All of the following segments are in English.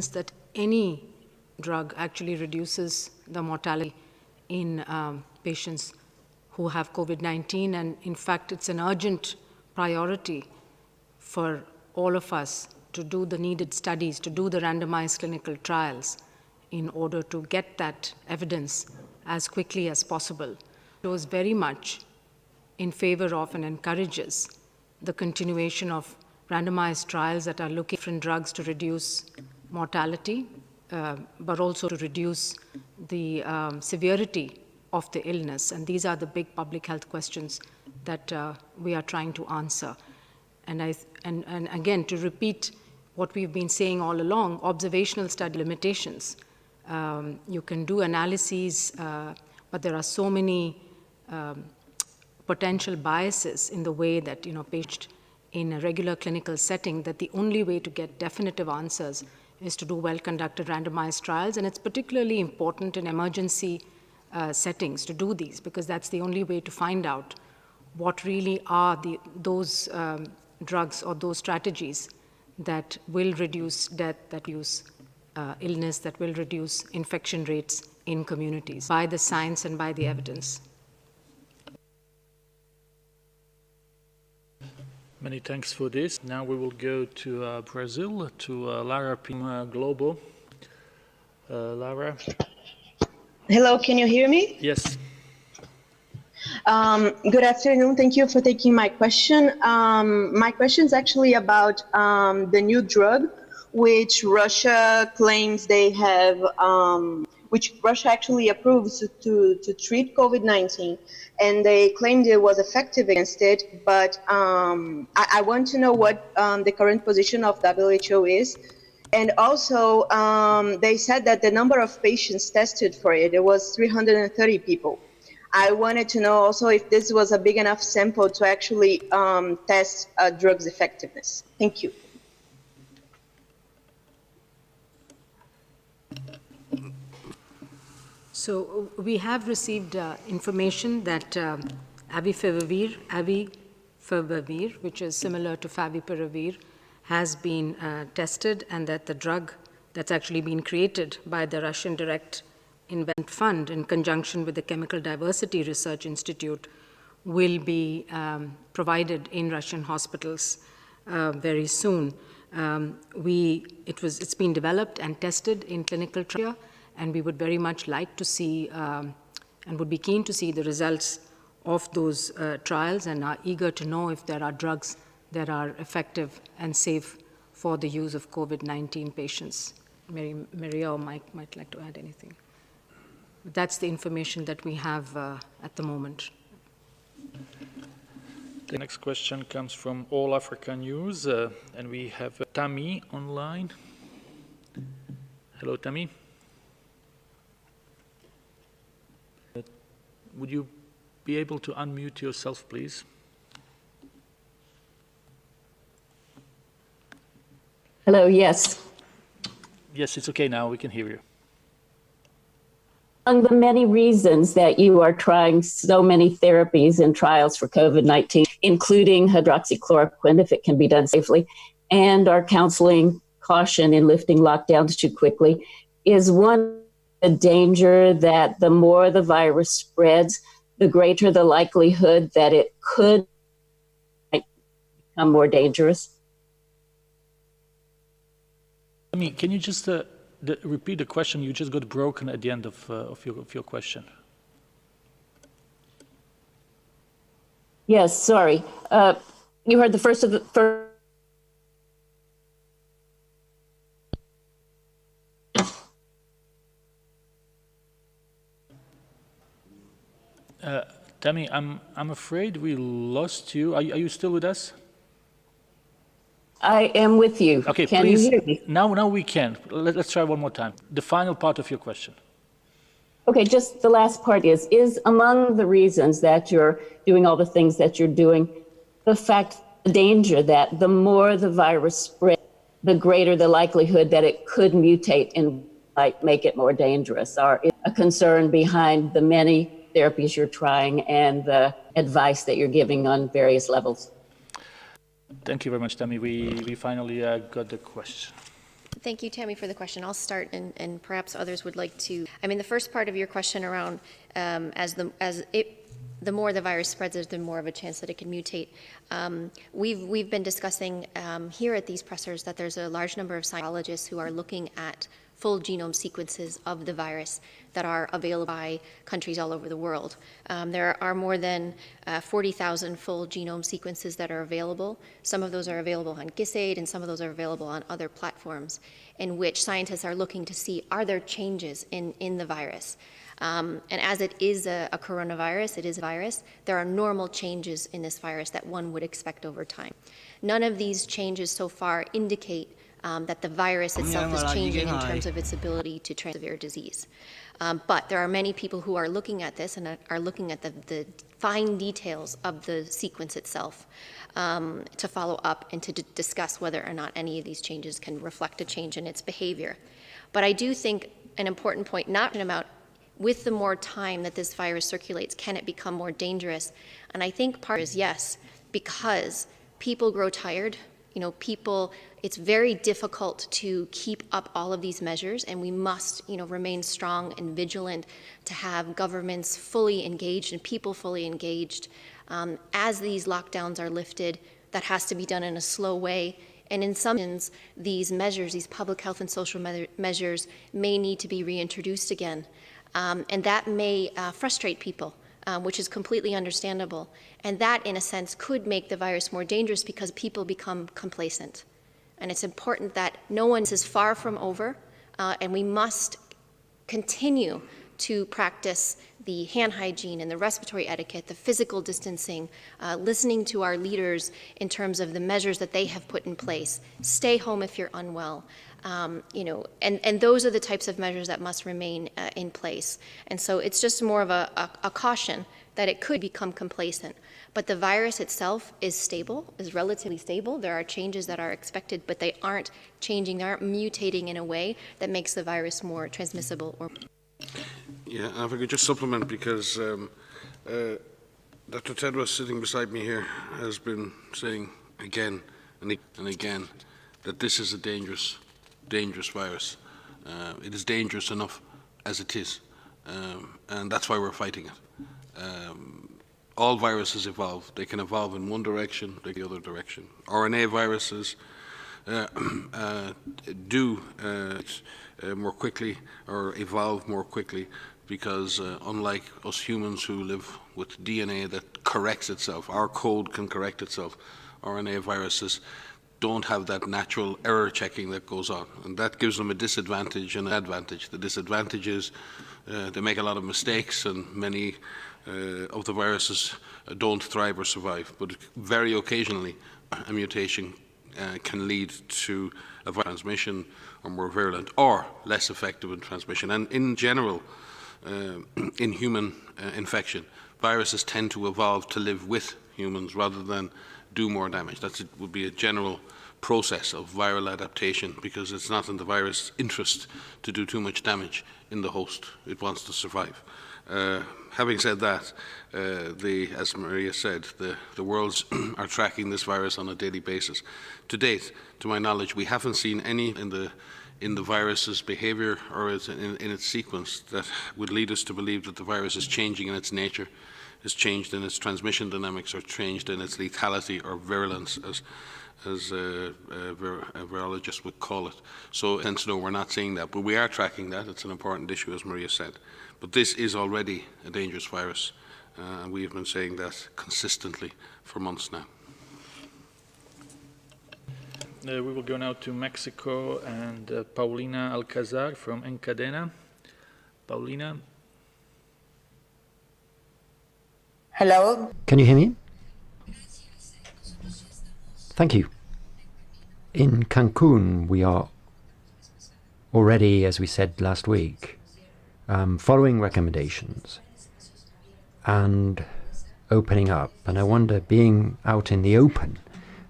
that any drug actually reduces the mortality in patients who have COVID-19, and in fact, it's an urgent priority for all of us to do the needed studies, to do the randomized clinical trials in order to get that evidence as quickly as possible. It was very much in favor of and encourages the continuation of randomized trials that are looking at different drugs to reduce mortality, but also to reduce the severity of the illness. And these are the big public health questions that we are trying to answer. And again, to repeat what we've been saying all along, observational study limitations. You can do analyses, but there are so many potential biases in the way that, patients in a regular clinical setting, that the only way to get definitive answers is to do well-conducted randomized trials. And it's particularly important in emergency settings to do these, because that's the only way to find out what really are those drugs or those strategies that will reduce death, that reduce illness, that will reduce infection rates in communities by the science and by the evidence. Many thanks for this. Now we will go to Brazil, to Lara Pim Globo. Lara? Hello, can you hear me? Yes. Good afternoon. Thank you for taking my question. My question is actually about the new drug, which Russia claims they have, which Russia actually approves to treat COVID-19, and they claimed it was effective against it. But I want to know what the current position of WHO is. And also, they said that the number of patients tested for it was 330 people. I wanted to know also if this was a big enough sample to actually test a drug's effectiveness. Thank you. So we have received information that avifavipiravir, which is similar to favipiravir, has been tested, and that the drug that's actually been created by the Russian Direct Investment Fund in conjunction with the Chemical Diversity Research Institute will be provided in Russian hospitals very soon. It's been developed and tested in clinical trials, and we would very much like to see and would be keen to see the results of those trials, and are eager to know if there are drugs that are effective and safe for the use of COVID-19 patients. Maria or Mike might like to add anything. That's the information that we have at the moment. The next question comes from All Africa News, and we have Tammy online. Hello, Tammy. Would you be able to unmute yourself, please? Hello, yes. Yes, it's okay now. We can hear you. Among the many reasons that you are trying so many therapies and trials for COVID-19, including hydroxychloroquine, if it can be done safely, and are counseling caution in lifting lockdowns too quickly, is one the danger that the more the virus spreads, the greater the likelihood that it could become more dangerous? I mean, can you just repeat the question? You just got broken at the end of your question. Yes, sorry. You heard the first of the first. Tammy, I'm afraid we lost you. Are you still with us? I am with you. Okay, can please. You hear me? Now we can. Let's try one more time. The final part of your question. Okay, just the last part is among the reasons that you're doing all the things that you're doing, the danger that the more the virus spreads, the greater the likelihood that it could mutate and might make it more dangerous, or is a concern behind the many therapies you're trying and the advice that you're giving on various levels? Thank you very much, Tammy. We finally got the question. Thank you, Tammy, for the question. I'll start, and perhaps others would like to. I mean, the first part of your question around the more the virus spreads, the more of a chance that it can mutate. We've been discussing here at these pressers that there's a large number of scientists who are looking at full genome sequences of the virus that are available by countries all over the world. There are more than 40,000 full genome sequences that are available. Some of those are available on GISAID, and some of those are available on other platforms, in which scientists are looking to see, are there changes in the virus? And as it is a coronavirus, it is a virus, there are normal changes in this virus that one would expect over time. None of these changes so far indicate that the virus itself is changing in terms of its ability to transmit severe disease. But there are many people who are looking at this and are looking at the fine details of the sequence itself to follow up and to discuss whether or not any of these changes can reflect a change in its behavior. But I do think an important point, not about with the more time that this virus circulates, can it become more dangerous? And I think part is yes, because people grow tired. You know, it's very difficult to keep up all of these measures, and we must, remain strong and vigilant to have governments fully engaged and people fully engaged. As these lockdowns are lifted, that has to be done in a slow way. And in some instances, these measures, these public health and social measures, may need to be reintroduced again. And that may frustrate people, which is completely understandable. And that, in a sense, could make the virus more dangerous because people become complacent. And it's important that no one is far from over, and we must continue to practice the hand hygiene and the respiratory etiquette, the physical distancing, listening to our leaders in terms of the measures that they have put in place. Stay home if you're unwell. And those are the types of measures that must remain in place. And so it's just more of a caution that it could become complacent. But the virus itself is stable, is relatively stable. There are changes that are expected, but they aren't changing, they aren't mutating in a way that makes the virus more transmissible. Yeah, and if I could just supplement, because Dr. Tedros, sitting beside me here, has been saying again and again that this is a dangerous virus. It is dangerous enough as it is, and that's why we're fighting it. All viruses evolve. They can evolve in one direction, the other direction. RNA viruses do more quickly or evolve more quickly because unlike us humans who live with DNA that corrects itself, our code can correct itself. RNA viruses don't have that natural error checking that goes on, and that gives them a disadvantage and an advantage. The disadvantage is they make a lot of mistakes, and many of the viruses don't thrive or survive, but very occasionally a mutation can lead to a transmission or more virulent or less effective in transmission. And in general, in human infection, viruses tend to evolve to live with humans rather than do more damage. That would be a general process of viral adaptation, because it's not in the virus' interest to do too much damage in the host. It wants to survive. Having said that, as Maria said, the worlds are tracking this virus on a daily basis. To date, to my knowledge, we haven't seen any in the virus's behavior or in its sequence that would lead us to believe that the virus is changing in its nature, is changed in its transmission dynamics, or changed in its lethality or virulence, as a virologist would call it. So, hence, no, we're not seeing that, but we are tracking that. It's an important issue, as Maria said. But this is already a dangerous virus, and we have been saying that consistently for months now. We will go now to Mexico and Paulina Alcazar from Encadena. Paulina. Hello. Can you hear me? Thank you. In Cancun, we are already, as we said last week, following recommendations and opening up. And I wonder, being out in the open,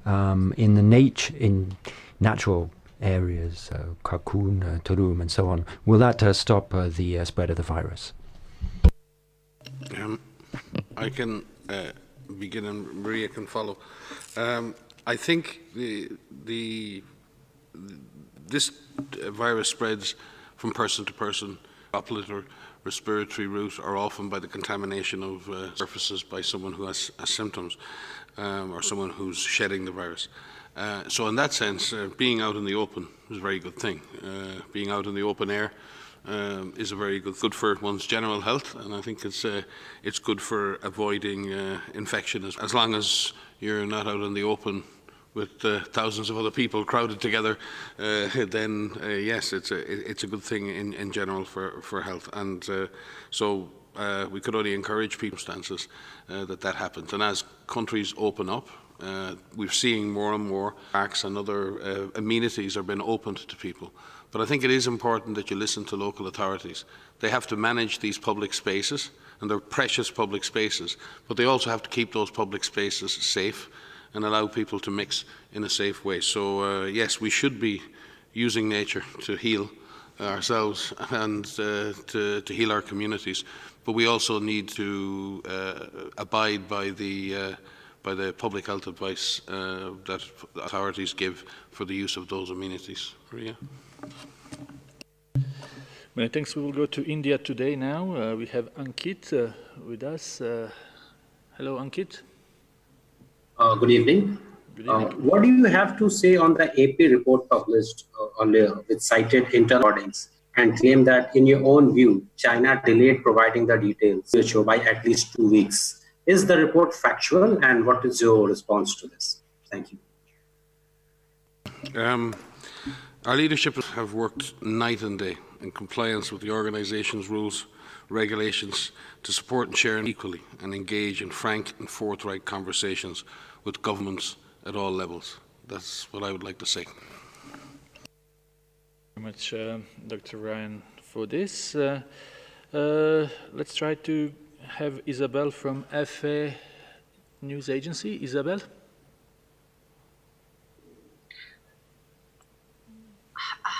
in natural areas, Cancun, Tulum, and so on, will that stop the spread of the virus? I can begin, and Maria can follow. I think the This virus spreads from person to person, droplet or respiratory route, or often by the contamination of surfaces by someone who has symptoms or someone who's shedding the virus. So in that sense, being out in the open is a very good thing. Being out in the open air is a very good for one's general health, and I think it's good for avoiding infection as long as you're not out in the open with thousands of other people crowded together. Then yes, it's a good thing in general for health, and so we could only encourage circumstances that happens. And as countries open up, we're seeing more and more parks and other amenities are being opened to people. But I think it is important that you listen to local authorities. They have to manage these public spaces, and they're precious public spaces, but they also have to keep those public spaces safe and allow people to mix in a safe way. So yes, we should be using nature to heal ourselves and to heal our communities, but we also need to abide by the public health advice that authorities give for the use of those amenities. Maria? Many thanks. We will go to India today now. We have Ankit with us. Hello, Ankit. Good evening. Good evening. What do you have to say on the AP report published earlier, which cited internal recordings and claimed that, in your own view, China delayed providing the details by at least 2 weeks? Is the report factual, and what is your response to this? Thank you. Our leadership have worked night and day in compliance with the organisation's rules, regulations, to support and share equally and engage in frank and forthright conversations with governments at all levels. That's what I would like to say. Thank you very much, Dr. Ryan, for this. Let's try to have Isabel from FA News Agency. Isabel?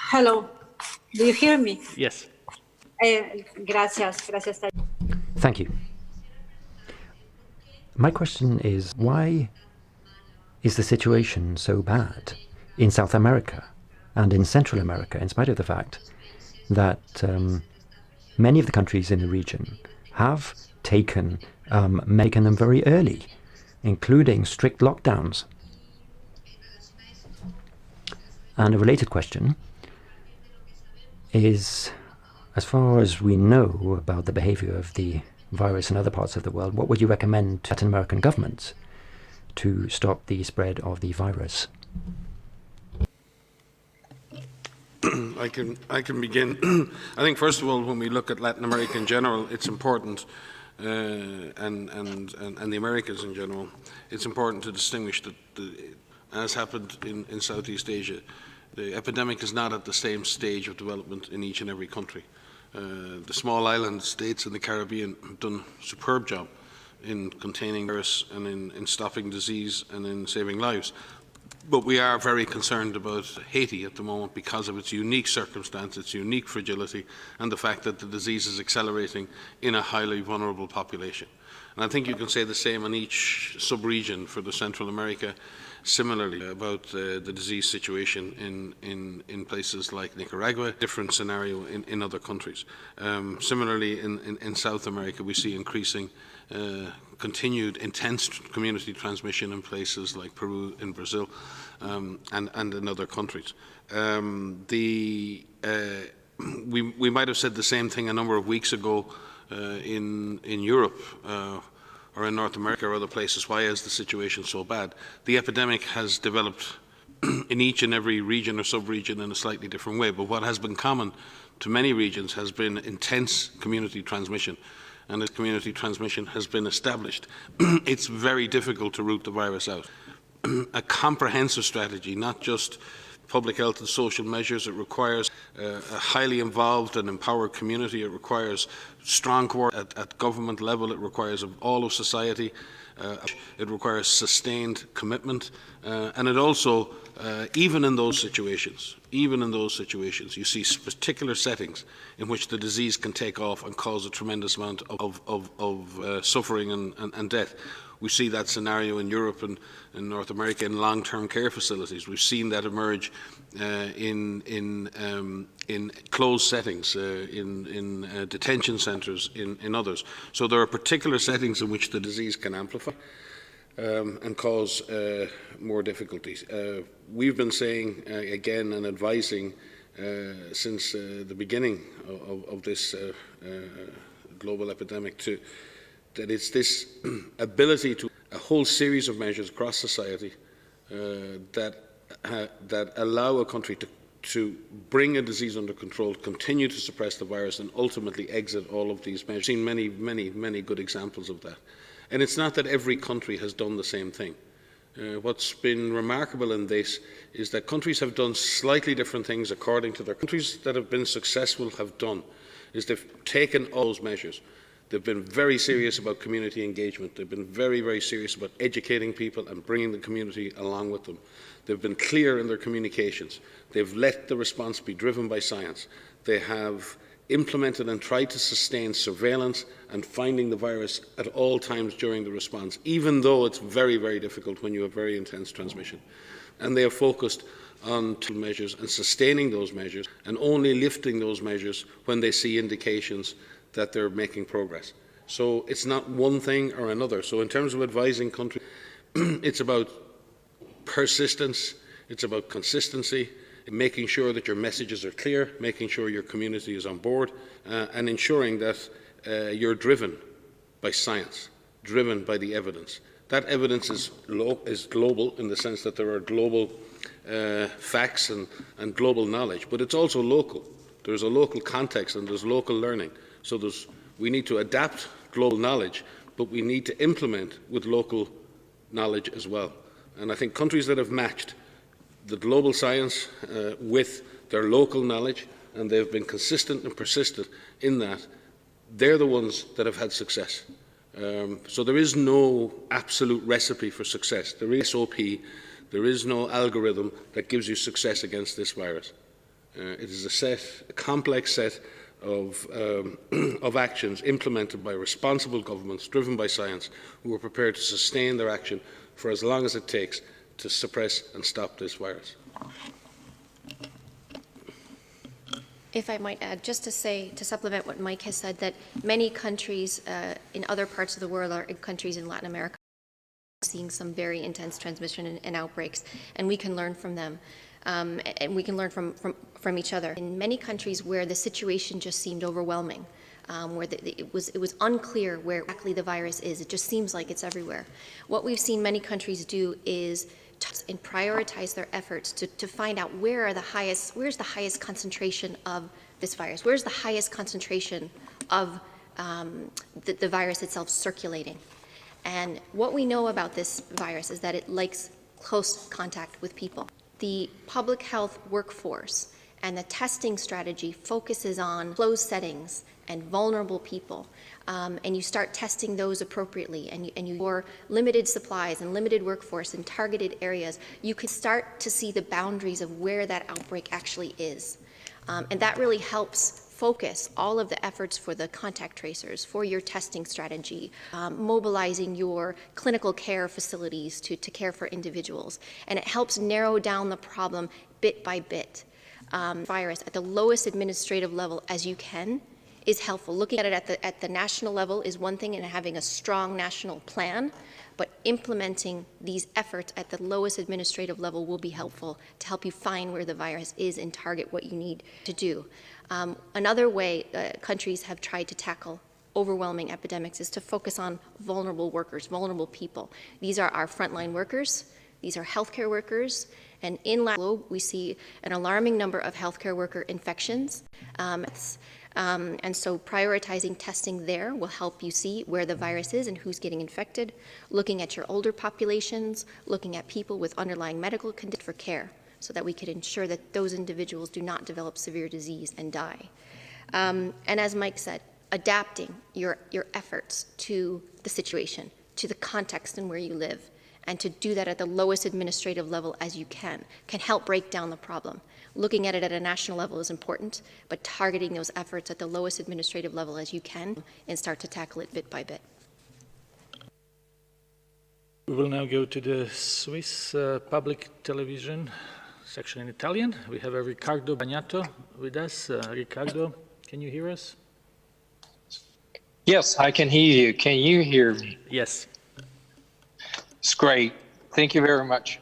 Hello, do you hear me? Yes. Gracias. Thank you. My question is, why is the situation so bad in South America and in Central America, in spite of the fact that many of the countries in the region have taken them very early, including strict lockdowns? And a related question is, as far as we know about the behavior of the virus in other parts of the world, what would you recommend to Latin American governments to stop the spread of the virus? I can begin. I think, first of all, when we look at Latin America in general, it's important, and the Americas in general, it's important to distinguish that, as happened in Southeast Asia, the epidemic is not at the same stage of development in each and every country. The small island states in the Caribbean have done a superb job in containing virus and in stopping disease and in saving lives. But we are very concerned about Haiti at the moment because of its unique circumstance, its unique fragility, and the fact that the disease is accelerating in a highly vulnerable population. And I think you can say the same on each sub-region for the Central America, similarly about the disease situation in places like Nicaragua, different scenario in other countries. Similarly, in South America, we see increasing continued intense community transmission in places like Peru, in Brazil, and in other countries. We might have said the same thing a number of weeks ago in Europe or in North America or other places. Why is the situation so bad? The epidemic has developed in each and every region or sub-region in a slightly different way, but what has been common to many regions has been intense community transmission. And as community transmission has been established, it's very difficult to root the virus out. A comprehensive strategy, not just public health and social measures. It requires a highly involved and empowered community. It requires strong coordination at government level. It requires all of society. It requires sustained commitment. And it also, even in those situations, even in those situations, you see particular settings in which the disease can take off and cause a tremendous amount of suffering and death. We see that scenario in Europe and in North America in long-term care facilities. We've seen that emerge in closed settings, in detention centres, in others. So there are particular settings in which the disease can amplify and cause more difficulties. We've been saying again and advising since the beginning of this global epidemic that it's this ability to a whole series of measures across society that allow a country to bring a disease under control, continue to suppress the virus, and ultimately exit all of these measures. We've seen many good examples of that. And it's not that every country has done the same thing. What's been remarkable in this is that countries have done slightly different things according to their countries that have been successful have done is they've taken all those measures. They've been very serious about community engagement. They've been very serious about educating people and bringing the community along with them. They've been clear in their communications. They've let the response be driven by science. They have implemented and tried to sustain surveillance and finding the virus at all times during the response, even though it's very difficult when you have very intense transmission. And they have focused on two measures and sustaining those measures and only lifting those measures when they see indications that they're making progress. So it's not one thing or another. So in terms of advising countries, it's about persistence, it's about consistency, making sure that your messages are clear, making sure your community is on board, and ensuring that you're driven by science, driven by the evidence. That evidence is global in the sense that there are global facts and global knowledge, but it's also local. There's a local context and there's local learning. So we need to adapt global knowledge, but we need to implement with local knowledge as well. And I think countries that have matched the global science with their local knowledge, and they've been consistent and persistent in that, they're the ones that have had success. So there is no absolute recipe for success. There is SOP, there is no algorithm that gives you success against this virus. It is a complex set of actions implemented by responsible governments, driven by science, who are prepared to sustain their action for as long as it takes to suppress and stop this virus. If I might add, just to supplement what Mike has said, that many countries in other parts of the world, or countries in Latin America, are seeing some very intense transmission and outbreaks, and we can learn from them. And we can learn from each other. In many countries where the situation just seemed overwhelming, where it was unclear where exactly the virus is, it just seems like it's everywhere. What we've seen many countries do is and prioritize their efforts to find out where's the highest concentration of this virus, where's the highest concentration of the virus itself circulating. And what we know about this virus is that it likes close contact with people. The public health workforce and the testing strategy focuses on closed settings and vulnerable people, and you start testing those appropriately, and your limited supplies and limited workforce in targeted areas, you can start to see the boundaries of where that outbreak actually is. And that really helps focus all of the efforts for the contact tracers, for your testing strategy, mobilizing your clinical care facilities to care for individuals. And it helps narrow down the problem bit by bit. Virus at the lowest administrative level as you can is helpful. Looking at it at the national level is one thing, and having a strong national plan, but implementing these efforts at the lowest administrative level will be helpful to help you find where the virus is and target what you need to do. Another way countries have tried to tackle overwhelming epidemics is to focus on vulnerable workers, vulnerable people. These are our frontline workers, these are healthcare workers, and in the globe we see an alarming number of healthcare worker infections. And so prioritizing testing there will help you see where the virus is and who's getting infected, looking at your older populations, looking at people with underlying medical conditions for care, so that we could ensure that those individuals do not develop severe disease and die. And as Mike said, adapting your efforts to the situation, to the context and where you live, and to do that at the lowest administrative level as you can help break down the problem. Looking at it at a national level is important, but targeting those efforts at the lowest administrative level as you can and start to tackle it bit by bit. We will now go to the Swiss public television section in Italian. We have Riccardo Bagnato with us. Riccardo, can you hear us? Yes, I can hear you. Can you hear me? Yes. It's great. Thank you very much.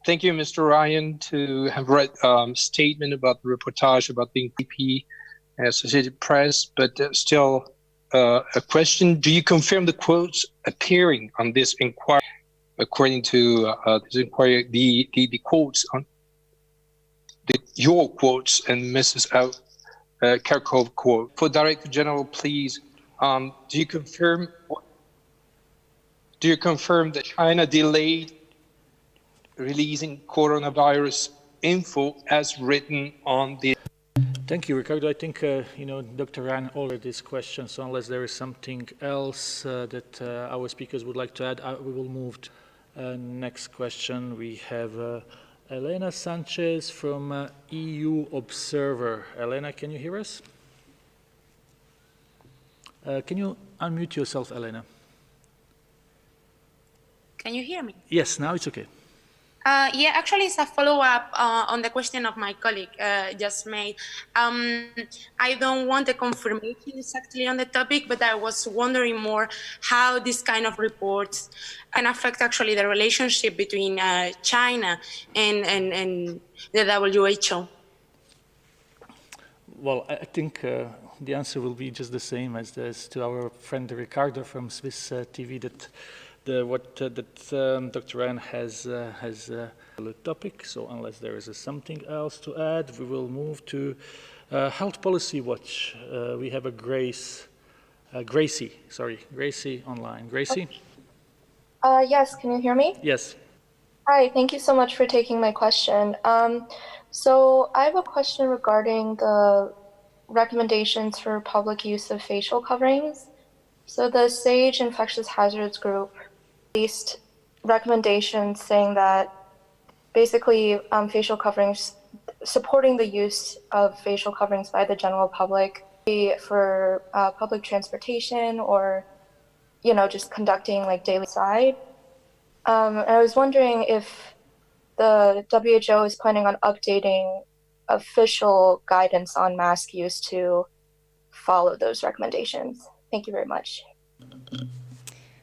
Thank you, Mr. Ryan, to have read a statement about the reportage about the PP and Associated Press, but still a question. Do you confirm the quotes appearing on this inquiry? According to this inquiry, the quotes on your quotes and Mrs. Kerkhove quote. For Director General, please, do you confirm that China delayed releasing coronavirus info as written on the... Thank you, Ricardo. I think, Dr. Ryan already this question, so unless there is something else that our speakers would like to add, we will move to next question. We have Elena Sanchez from EU Observer. Elena, can you hear us? Can you unmute yourself, Elena? Can you hear me? Yes, now it's okay. Yeah, actually, it's a follow-up on the question of my colleague just made. I don't want a confirmation exactly on the topic, but I was wondering more how this kind of reports can affect actually the relationship between China and the WHO. Well, I think the answer will be just the same as to our friend Ricardo from Swiss TV, that Dr. Ryan has a topic. So unless there is something else to add, we will move to Health Policy Watch. We have a Gracie online. Gracie? Yes, can you hear me? Yes. Hi, thank you so much for taking my question. So I have a question regarding the recommendations for public use of facial coverings. So the SAGE Infectious Hazards Group released recommendations saying that basically facial coverings, supporting the use of facial coverings by the general public for public transportation or, just conducting like daily side. And I was wondering if the WHO is planning on updating official guidance on mask use to follow those recommendations. Thank you very much.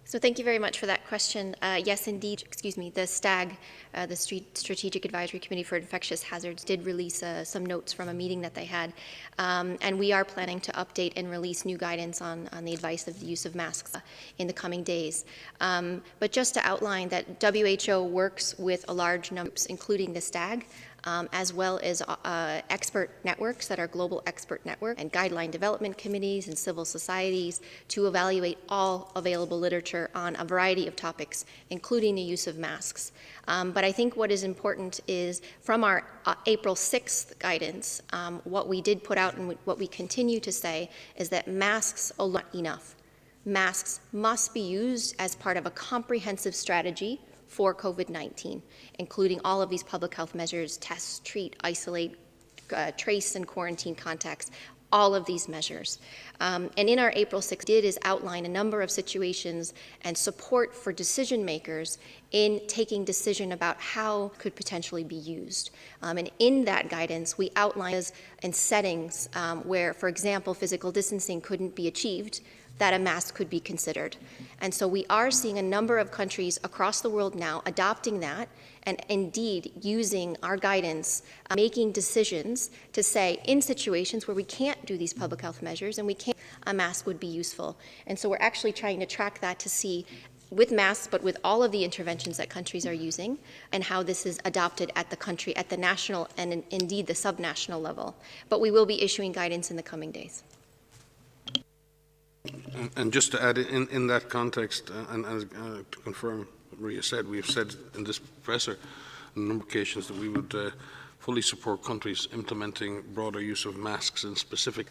So thank you very much for that question. Yes, indeed, the STAG, the Strategic Advisory Committee for Infectious Hazards, did release some notes from a meeting that they had. And we are planning to update and release new guidance on the advice of the use of masks in the coming days. But just to outline that WHO works with a large number, including the STAG, as well as expert networks that are global expert network and guideline development committees and civil societies to evaluate all available literature on a variety of topics, including the use of masks. But I think what is important is from our April 6th guidance, what we did put out and what we continue to say is that masks are not enough. Masks must be used as part of a comprehensive strategy for COVID-19, including all of these public health measures, test, treat, isolate, trace and quarantine contacts, all of these measures. And in our April 6th did is outline a number of situations and support for decision makers in taking decision about how could potentially be used. And in that guidance, we outline in settings where, for example, physical distancing couldn't be achieved, that a mask could be considered. And so we are seeing a number of countries across the world now adopting that and indeed using our guidance, making decisions to say in situations where we can't do these public health measures and we can't, a mask would be useful. And so we're actually trying to track that to see with masks, but with all of the interventions that countries are using and how this is adopted at the country, at the national and indeed the subnational level. But we will be issuing guidance in the coming days. And just to add in that context, and to confirm what Maria said, we have said in this presser on a number of occasions that we would fully support countries implementing broader use of masks in specific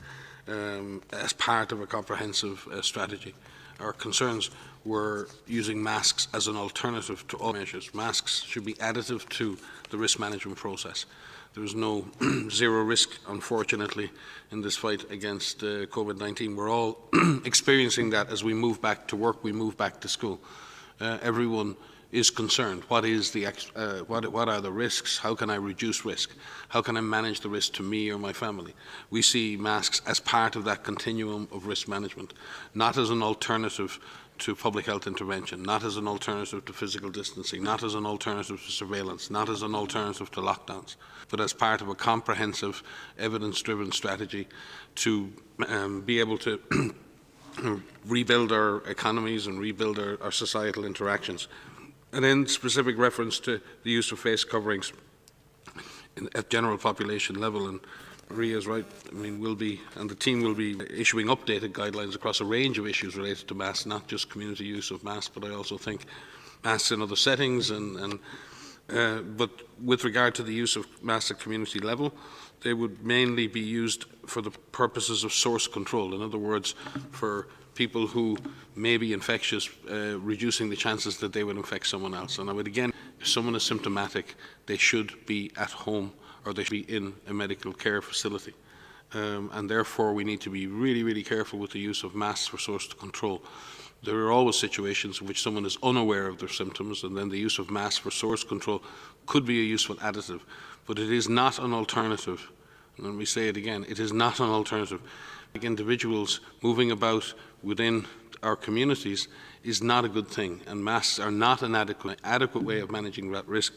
as part of a comprehensive strategy. Our concerns we're using masks as an alternative to all measures. Masks should be additive to the risk management process. There's no zero risk, unfortunately, in this fight against COVID-19. We're all experiencing that as we move back to work, we move back to school. Everyone is concerned. What are the risks? How can I reduce risk? How can I manage the risk to me or my family? We see masks as part of that continuum of risk management, not as an alternative to public health intervention, not as an alternative to physical distancing, not as an alternative to surveillance, not as an alternative to lockdowns, but as part of a comprehensive, evidence-driven strategy to be able to rebuild our economies and rebuild our societal interactions. And in specific reference to the use of face coverings at general population level, and Maria is right, I mean, the team will be issuing updated guidelines across a range of issues related to masks, not just community use of masks, but I also think masks in other settings. But with regard to the use of masks at community level, they would mainly be used for the purposes of source control. In other words, for people who may be infectious, reducing the chances that they would infect someone else. And I would again, if someone is symptomatic, they should be at home or they should be in a medical care facility. And therefore we need to be really, really careful with the use of masks for source control. There are always situations in which someone is unaware of their symptoms, and then the use of masks for source control could be a useful additive, but it is not an alternative. And let me say it again, it is not an alternative. Like individuals moving about within our communities is not a good thing, and masks are not an adequate way of managing that risk.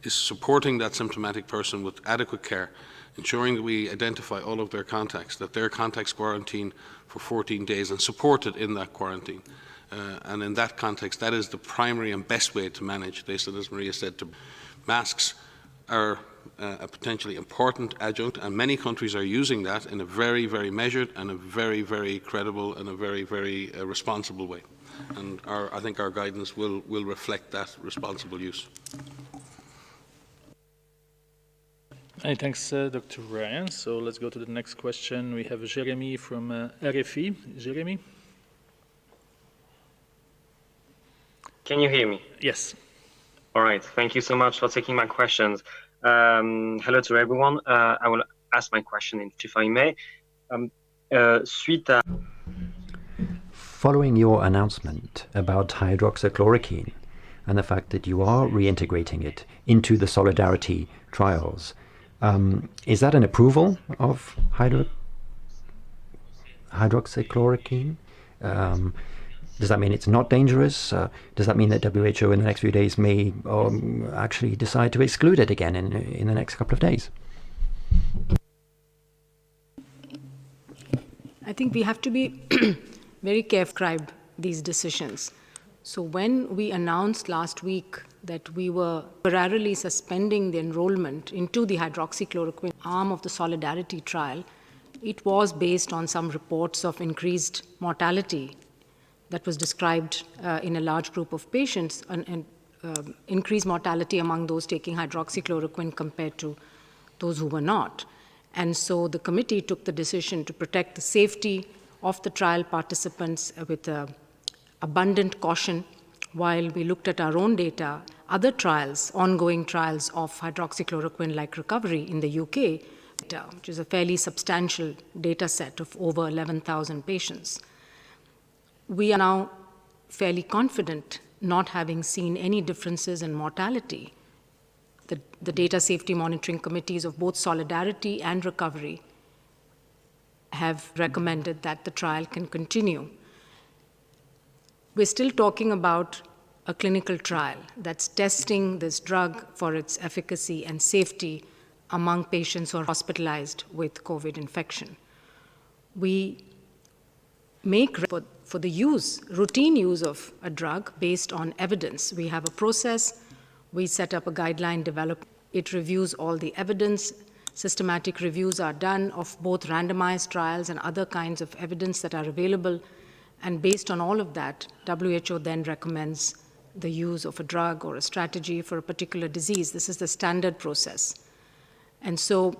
Is supporting that symptomatic person with adequate care, ensuring that we identify all of their contacts, that their contacts quarantine for 14 days and supported in that quarantine. And in that context, that is the primary and best way to manage this. And as Maria said, masks are a potentially important adjunct, and many countries are using that in a very, very measured and a very, very credible and a very, very responsible way. And I think our guidance will reflect that responsible use. Hey, thanks, Dr. Ryan. So let's go to the next question. We have Jeremy from RFI. Jeremy? Can you hear me? Yes. All right. Thank you so much for taking my questions. Hello to everyone. I will ask my question, if I may. Following your announcement about hydroxychloroquine and the fact that you are reintegrating it into the Solidarity trials, is that an approval of hydroxychloroquine? Does that mean it's not dangerous? Does that mean that WHO in the next few days may actually decide to exclude it again in the next couple of days? I think we have to be very careful these decisions. So when we announced last week that we were temporarily suspending the enrollment into the hydroxychloroquine arm of the Solidarity trial, it was based on some reports of increased mortality that was described in a large group of patients, and increased mortality among those taking hydroxychloroquine compared to those who were not. And so the committee took the decision to protect the safety of the trial participants with abundant caution while we looked at our own data. Other trials, ongoing trials of hydroxychloroquine like Recovery in the UK, which is a fairly substantial data set of over 11,000 patients. We are now fairly confident, not having seen any differences in mortality. The data safety monitoring committees of both Solidarity and Recovery have recommended that the trial can continue. We're still talking about a clinical trial that's testing this drug for its efficacy and safety among patients who are hospitalized with COVID infection. We make for the routine use of a drug based on evidence. We have a process, we set up a guideline, develop, it reviews all the evidence. Systematic reviews are done of both randomized trials and other kinds of evidence that are available. And based on all of that, WHO then recommends the use of a drug or a strategy for a particular disease. This is the standard process. And so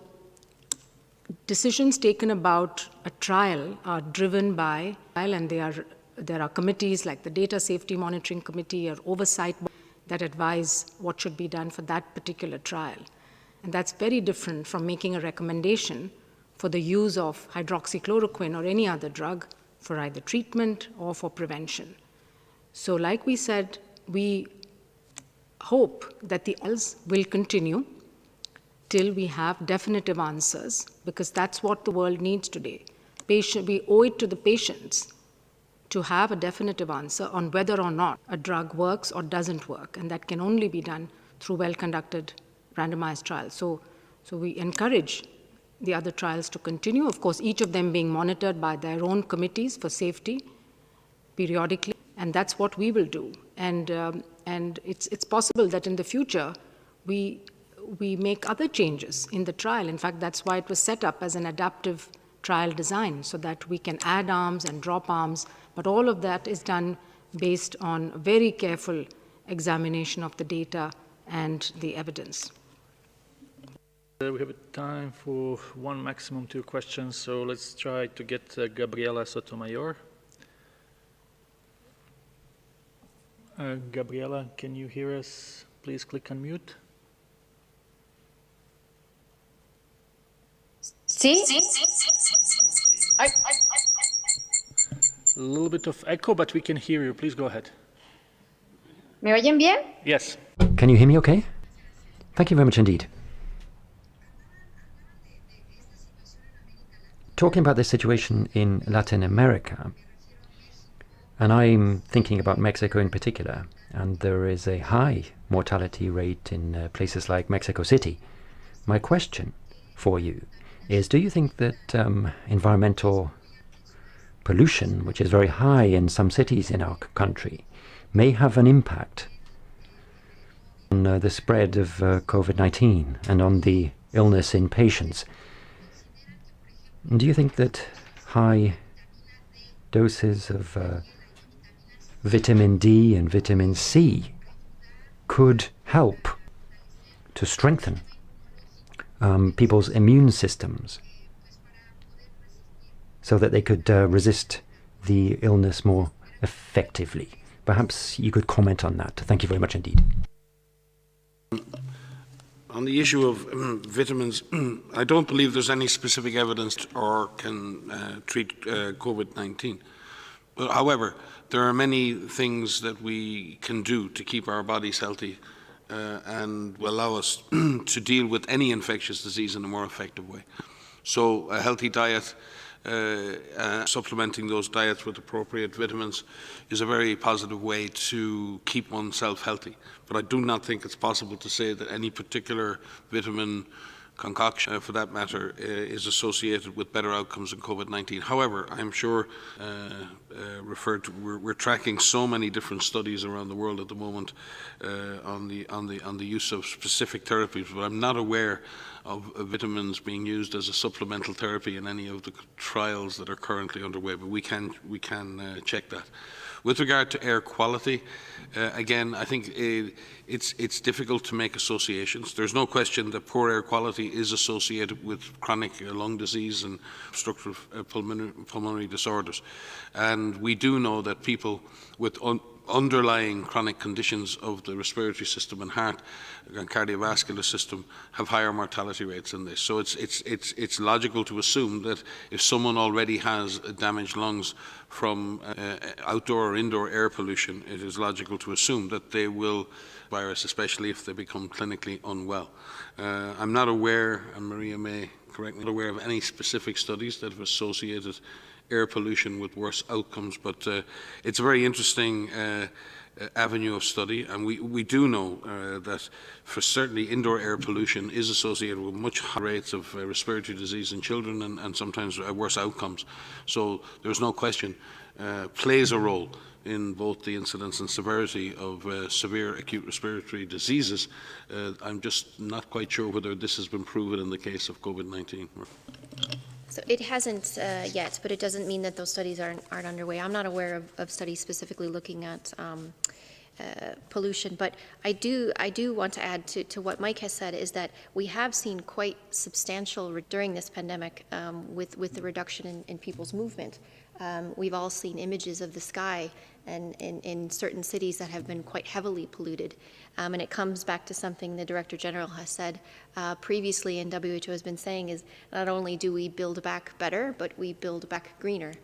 decisions taken about a trial are driven by, and they are there are committees like the Data Safety Monitoring Committee or Oversight that advise what should be done for that particular trial. And that's very different from making a recommendation for the use of hydroxychloroquine or any other drug for either treatment or for prevention. So like we said, we hope that the trials will continue till we have definitive answers, because that's what the world needs today. We owe it to the patients to have a definitive answer on whether or not a drug works or doesn't work, and that can only be done through well-conducted randomized trials. So we encourage the other trials to continue, of course, each of them being monitored by their own committees for safety periodically, and that's what we will do. And it's possible that in the future we make other changes in the trial. In fact, that's why it was set up as an adaptive trial design, so that we can add arms and drop arms, but all of that is done based on very careful examination of the data and the evidence. We have time for one, maximum 2 questions, so let's try to get Gabriela Sotomayor. Gabriela, can you hear us? Please click unmute. Sí. A little bit of echo, but we can hear you. Please go ahead. ¿Me oyen bien? Yes. Can you hear me okay? Thank you very much indeed. Talking about this situation in Latin America, and I'm thinking about Mexico in particular, and there is a high mortality rate in places like Mexico City. My question for you is, do you think that environmental pollution, which is very high in some cities in our country, may have an impact on the spread of COVID-19 and on the illness in patients? Do you think that high doses of vitamin D and vitamin C could help to strengthen people's immune systems so that they could resist the illness more effectively? Perhaps you could comment on that. Thank you very much indeed. On the issue of vitamins, I don't believe there's any specific evidence or can treat COVID-19. However, there are many things that we can do to keep our bodies healthy and will allow us to deal with any infectious disease in a more effective way. So a healthy diet, supplementing those diets with appropriate vitamins is a very positive way to keep oneself healthy. But I do not think it's possible to say that any particular vitamin concoction, for that matter, is associated with better outcomes in COVID-19. However, I'm sure we're tracking so many different studies around the world at the moment on the use of specific therapies, but I'm not aware of vitamins being used as a supplemental therapy in any of the trials that are currently underway. But we can check that. With regard to air quality, again, I think it's difficult to make associations. There's no question that poor air quality is associated with chronic lung disease and obstructive pulmonary disorders. And we do know that people with underlying chronic conditions of the respiratory system and heart and cardiovascular system have higher mortality rates in this. So it's logical to assume that if someone already has damaged lungs from outdoor or indoor air pollution, it is logical to assume that they will virus, especially if they become clinically unwell. I'm not aware, and Maria may correct me, not aware of any specific studies that have associated air pollution with worse outcomes, but it's a very interesting avenue of study, and we do know that for certainly indoor air pollution is associated with much higher rates of respiratory disease in children and sometimes worse outcomes. So there's no question plays a role in both the incidence and severity of severe acute respiratory diseases. I'm just not quite sure whether this has been proven in the case of COVID-19. So it hasn't yet, but it doesn't mean that those studies aren't underway. I'm not aware of studies specifically looking at pollution. But I do want to add to what Mike has said is that we have seen quite substantial during this pandemic with the reduction in people's movement. We've all seen images of the sky and in certain cities that have been quite heavily polluted. And it comes back to something the Director General has said previously, and WHO has been saying, is not only do we build back better, but we build back greener.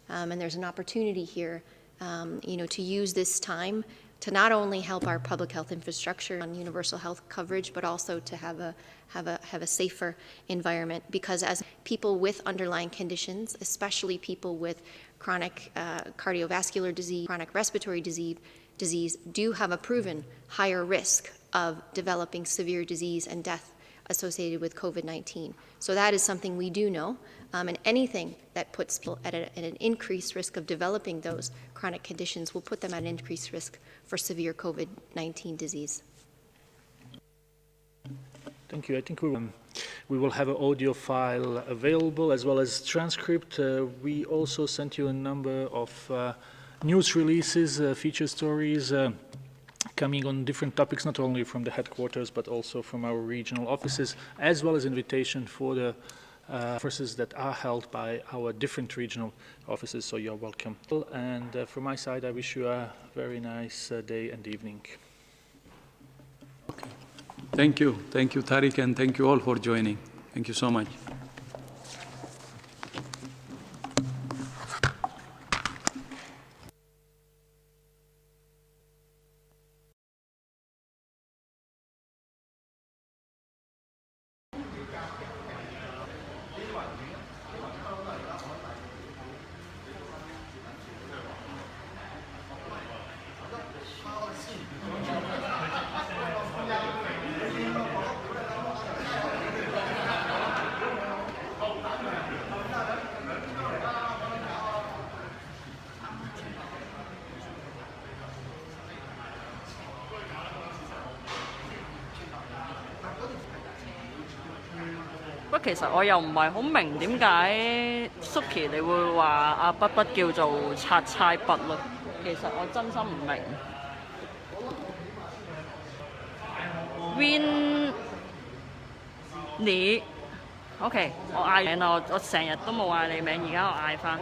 And there's an opportunity here, to use this time to not only help our public health infrastructure on universal health coverage, but also to have a safer environment. Because as people with underlying conditions, especially people with chronic cardiovascular disease, chronic respiratory disease, do have a proven higher risk of developing severe disease and death associated with COVID-19. So that is something we do know, and anything that puts people at an increased risk of developing those chronic conditions will put them at an increased risk for severe COVID-19 disease. Thank you. I think we will have an audio file available as well as transcript. We also sent you a number of news releases, feature stories, coming on different topics, not only from the headquarters, but also from our regional offices, as well as invitation for the conferences that are held by our different regional offices, so you're welcome. And from my side, I wish you a very nice day and evening. Thank you, Tariq, and thank you all for joining. Thank you so much.其實我又唔係好明點解 Suki 你會話阿筆筆叫做拆差筆咯，其實我真心唔明。Win 你 OK， 我嗌名啦，我成日都冇嗌你名，而家我嗌返。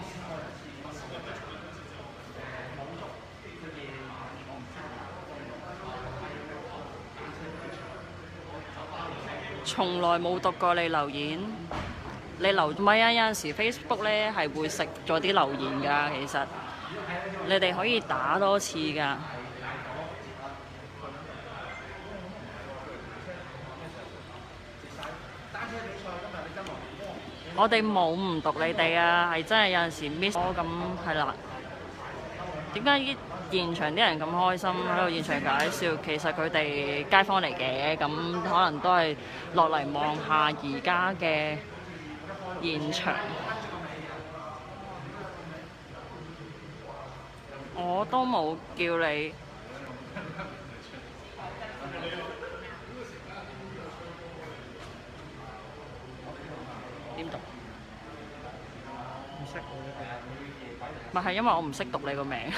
從來冇讀過你留言，你留咪啊？有陣時 Facebook 咧係會食咗啲留言㗎，其實你哋可以打多次㗎。我哋冇唔讀你哋啊，係真係有陣時 miss 咗咁係啦。點解現場啲人咁開心喺度現場介紹？其實佢哋街坊嚟嘅，咁可能都係落嚟望下而家嘅現場。我都冇叫你。點讀？唔識。咪係因為我唔識讀你個名，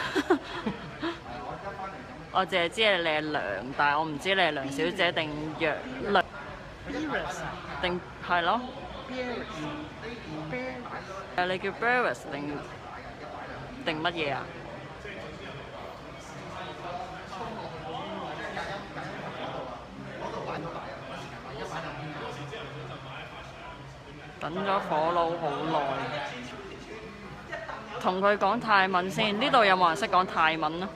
我淨係知你係梁，但係我唔知你係梁小姐定梁定係咯。你叫 Beres 定乜嘢啊？等咗火爐好耐。同佢講泰文先，呢度有冇人識講泰文啊？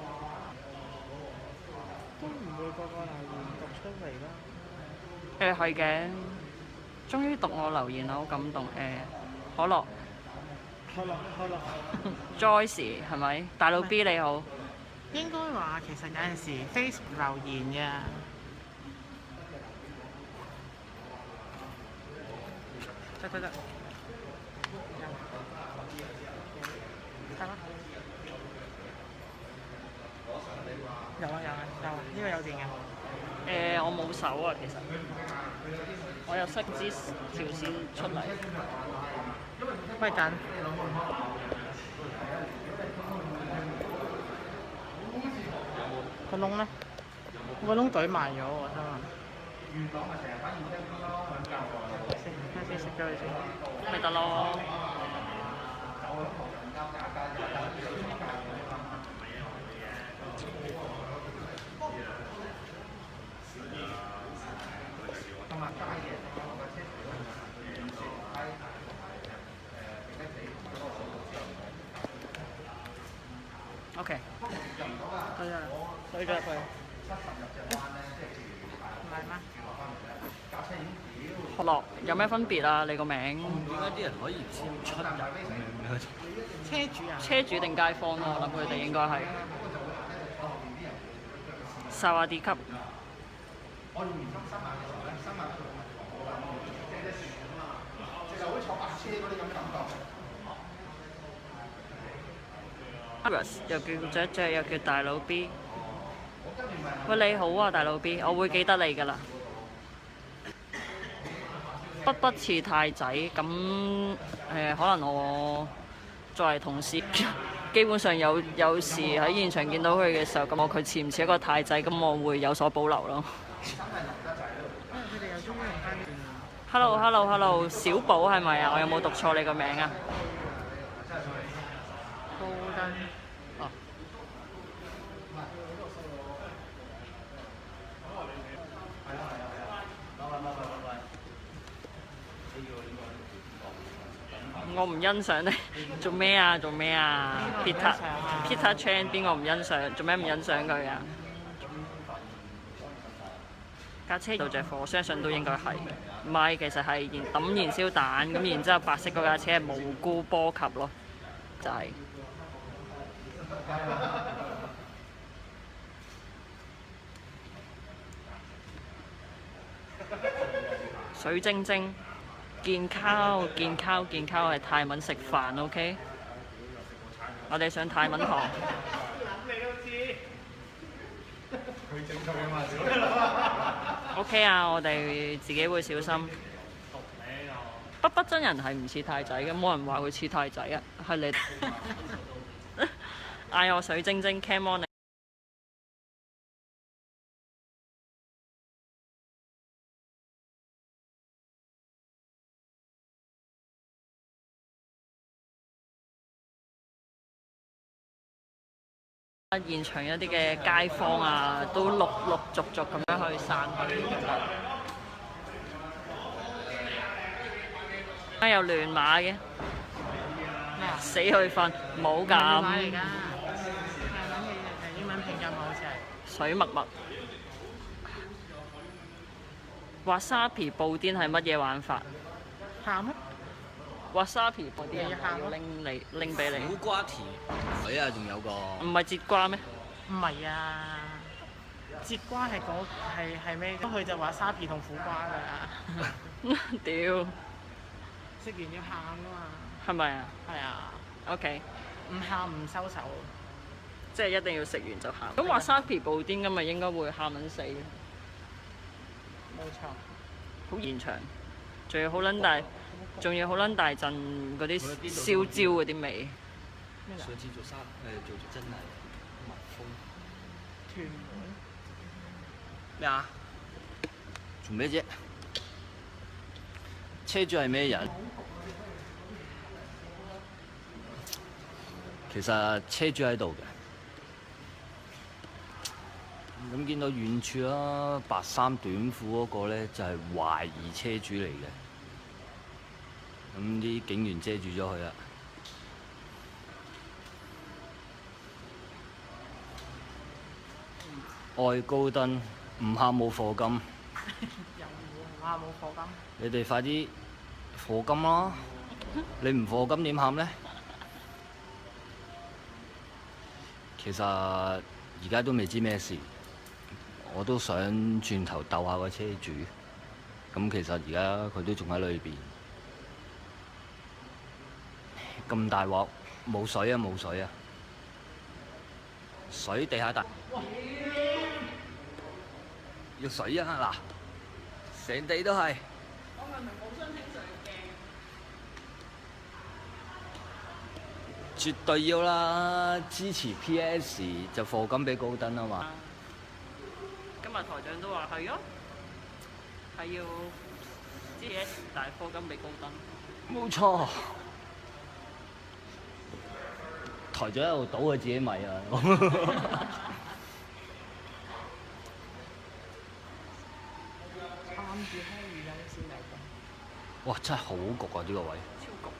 都唔會個個留言讀出嚟啦。係嘅，終於讀我留言啦，好感動。可樂 ，Joyce 係咪？大佬 B 你好。應該話其實有陣時 Facebook 留言嘅。得。有啊，呢個有電嘅。我冇手啊，其實我又識支條線出嚟。喂，等。個窿咧，個窿懟埋咗喎，真係。先食咗佢先，咪得咯。OK， 對啊，對咗入去。唔係咩？學樂有咩分別啊？你個名？點解啲人可以出入？車主啊？車主定街坊咯？我諗佢哋應該係。薩瓦迪卡。又叫雀雀，又叫大佬 B。喂，你好啊，大佬 B， 我會記得你㗎啦。不似太仔咁可能我作為同事，基本上有時喺現場見到佢嘅時候，咁佢似唔似一個太仔，咁我會有所保留咯。Hello， 小寶係咪啊？我有冇讀錯你個名啊？高登。哦。我唔欣賞你做咩啊？Peter Chan 邊個唔欣賞？做咩唔欣賞佢啊？架車度着火，我相信都應該係。唔係，其實係抌燃燒彈，咁然之後白色嗰架車係無辜波及咯，就係、水晶晶。健烤係泰文食飯 ，OK？ 我哋上泰文堂。OK 啊，我哋自己會小心。北真人係唔似太仔嘅，冇人話佢似太仔啊，係你嗌我水晶晶 ，Come on！現場一啲嘅街坊啊，都陸續咁樣去散去。有亂碼嘅，死去瞓，冇咁。亂碼嚟㗎，英文拼音好似係。水默默。Wasabi 布甸係乜嘢玩法？喊啊！ Wasabi 布甸拎俾你。苦瓜甜水啊，仲有個。唔係節瓜咩？唔係啊，節瓜係咩？佢就話沙皮同苦瓜㗎。屌！食完要喊㗎嘛？係咪啊？係啊。OK。唔喊唔收手。即係一定要食完就喊。咁Wasabi布甸咁咪應該會喊撚死嘅。冇錯。好現場，仲要好撚大陣嗰啲燒焦嗰啲味。上次做真係蜜蜂。屯門。咩啊？做咩啫？車主係咩人？其實車主喺度嘅。咁見到遠處啦，白衫短褲嗰個咧就係懷疑車主嚟嘅。咁啲警員遮住咗佢啦。愛高登，唔喊冇課金。又唔喊冇課金？你哋快啲課金啦！你唔課金點喊呢？其實而家都未知咩事，我都想轉頭鬥下個車主。咁其實而家佢都仲喺裏邊。咁大鑊，冇水啊！冇水啊！水地下大，要水啊！嗱，成地都係。我明明冇申請上鏡。絕對要啦！支持 PS 就課金俾高登啊嘛。日台長都話係啊，係要 GS 大課金俾高登。冇錯，台長喺度倒佢自己米啊！哇！真係好焗啊！呢個位。超焗。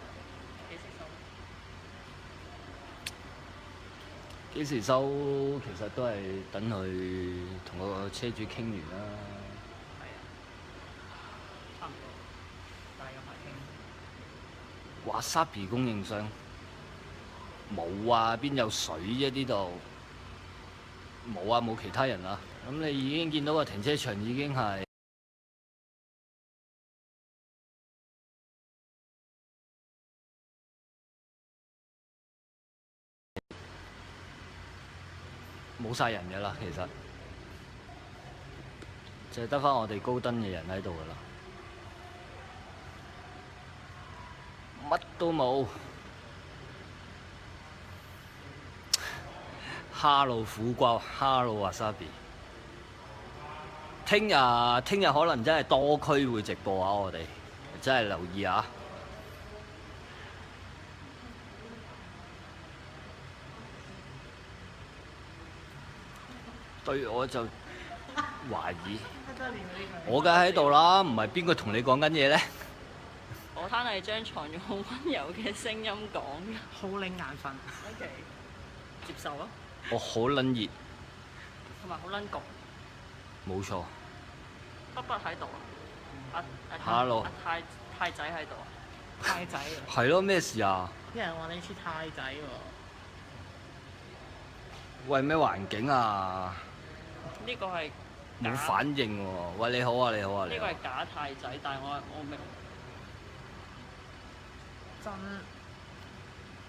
幾時收？其實都係等佢同個車主傾完啦。係啊，差唔多，但係有排傾。華沙比供應商冇啊，邊有水啫？呢度冇啊，冇其他人啊。咁你已經見到個停車場已經係冇晒人嘅啦，其實就係得返我哋高登嘅人喺度噶啦，乜都冇。哈魯苦瓜，哈魯華沙比。聽日可能真係多區會直播啊！我哋真係留意啊！對，我就懷疑，我梗係喺度啦，唔係邊個同你講緊嘢咧？我攤係張床用好温柔嘅聲音講嘅，好領眼瞓。OK， 接受啊！我好撚熱，同埋好撚焗。冇錯。北北喺度啊！Hello 太仔喺度啊！太仔。係咯，咩事啊？啲人話你似太仔喎。喂，咩環境啊？呢個係冇反應喎。喂，你好啊，你好啊，呢個係假太仔，但係我明。真。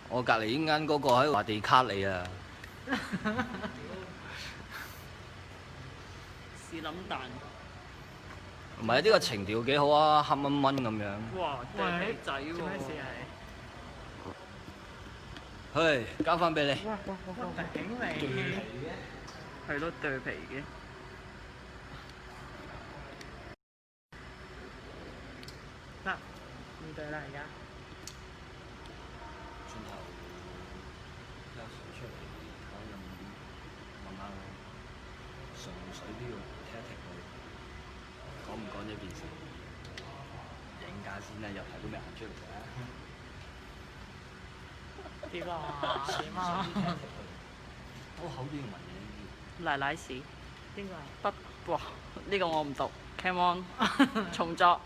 我隔離依間嗰個喺度話地卡你啊！是諗蛋。唔係啊！呢個情調幾好啊，黑蚊蚊咁樣。哇！地皮仔喎。做咩事係？去，交翻俾你。哇！頂你。係咯，對皮嘅。得，唔對啦而家。轉頭有時出嚟睇下有冇啲問下純水都要踢一踢佢，講唔講呢件事？影架先啦，入題都未行出嚟嘅。點啊？點啊？我口都要問你呢奶奶屎。邊個？不，哇！呢個我唔讀。Come on， 重作。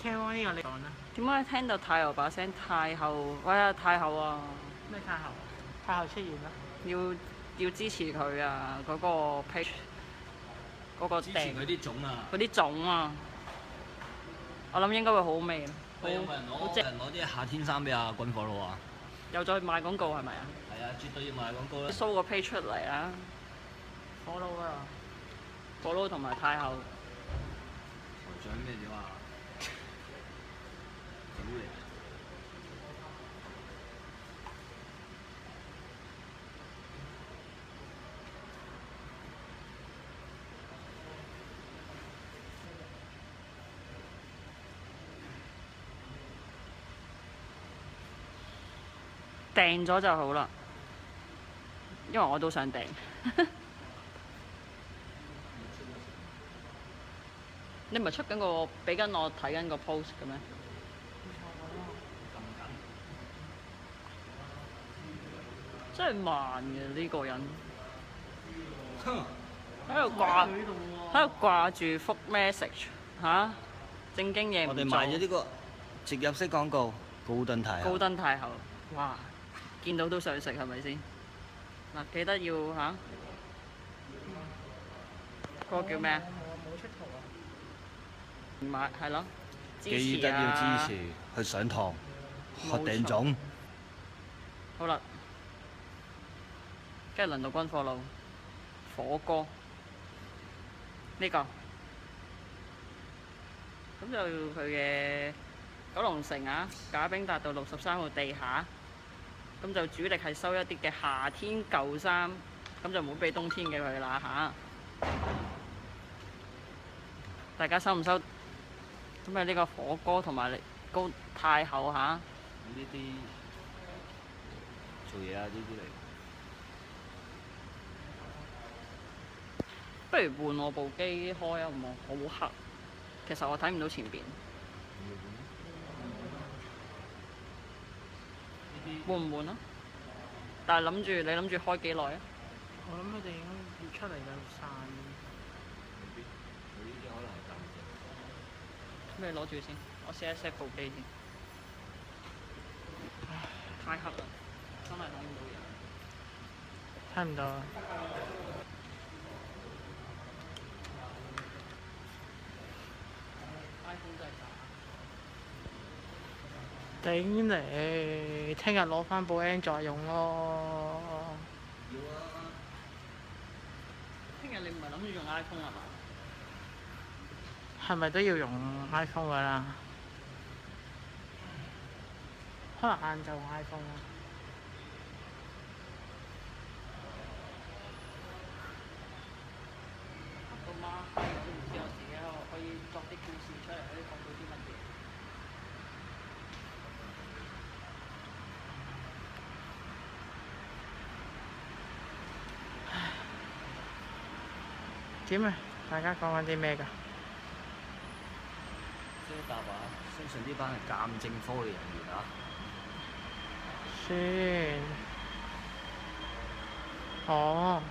Come on 呢個你講啦。點解聽到太后把聲？太后，喂啊！太后啊！咩太后？太后出現啦！要支持佢啊！嗰個 page， 嗰個支持佢啲種啊！嗰啲種啊！我諗應該會好味。喂，有冇人攞啲夏天衫俾阿軍火佬啊？又再賣廣告係咪啊？係啊，絕對要賣廣告啦！show 個 page 出嚟啊！火佬啊！火佬同埋太后。台長咩料啊？屌你！訂咗就好啦，因為我都想訂。你唔係出緊個俾緊我睇緊個 post 嘅咩？真係慢嘅呢個人，喺度掛住覆 message 嚇，正經嘢唔做。我哋賣咗呢個植入式廣告，高登太后。高登太后，哇！見到都想食係咪先？嗱，記得要嚇，嗰個叫咩啊？冇出圖啊！買係咯，記得要支持，去上堂學訂種。好啦，跟住輪到軍火佬，火哥呢個，咁就佢嘅九龍城啊，賈炳達道63號地下，咁就主力係收一啲嘅夏天舊衫，咁就唔好俾冬天嘅佢啦嚇。大家收唔收？咁啊呢個火鍋同埋高太后嚇。呢啲做嘢啊呢啲嚟。不如換我部機開啊，好冇？我好黑，其實我睇唔到前邊。換唔換啊？但係你諗住開幾耐啊？我諗佢哋應該要出嚟就散。佢呢啲可能係暫時。咩攞住先？我 set 一 set 部機先。太黑啦，真係睇唔到嘢。睇唔到啊！頂你！聽日攞翻部 Android 用咯。要啊！聽日你唔係諗住用 iPhone 係嘛？係咪都要用 iPhone 噶啦？可能晏晝用 iPhone 咯。到媽係都唔知我自己可以作啲故事出嚟，可以講到啲乜嘢。點啊？大家講緊啲咩㗎？即係答話，相信呢班係鑑證科嘅人員啊。先。哦。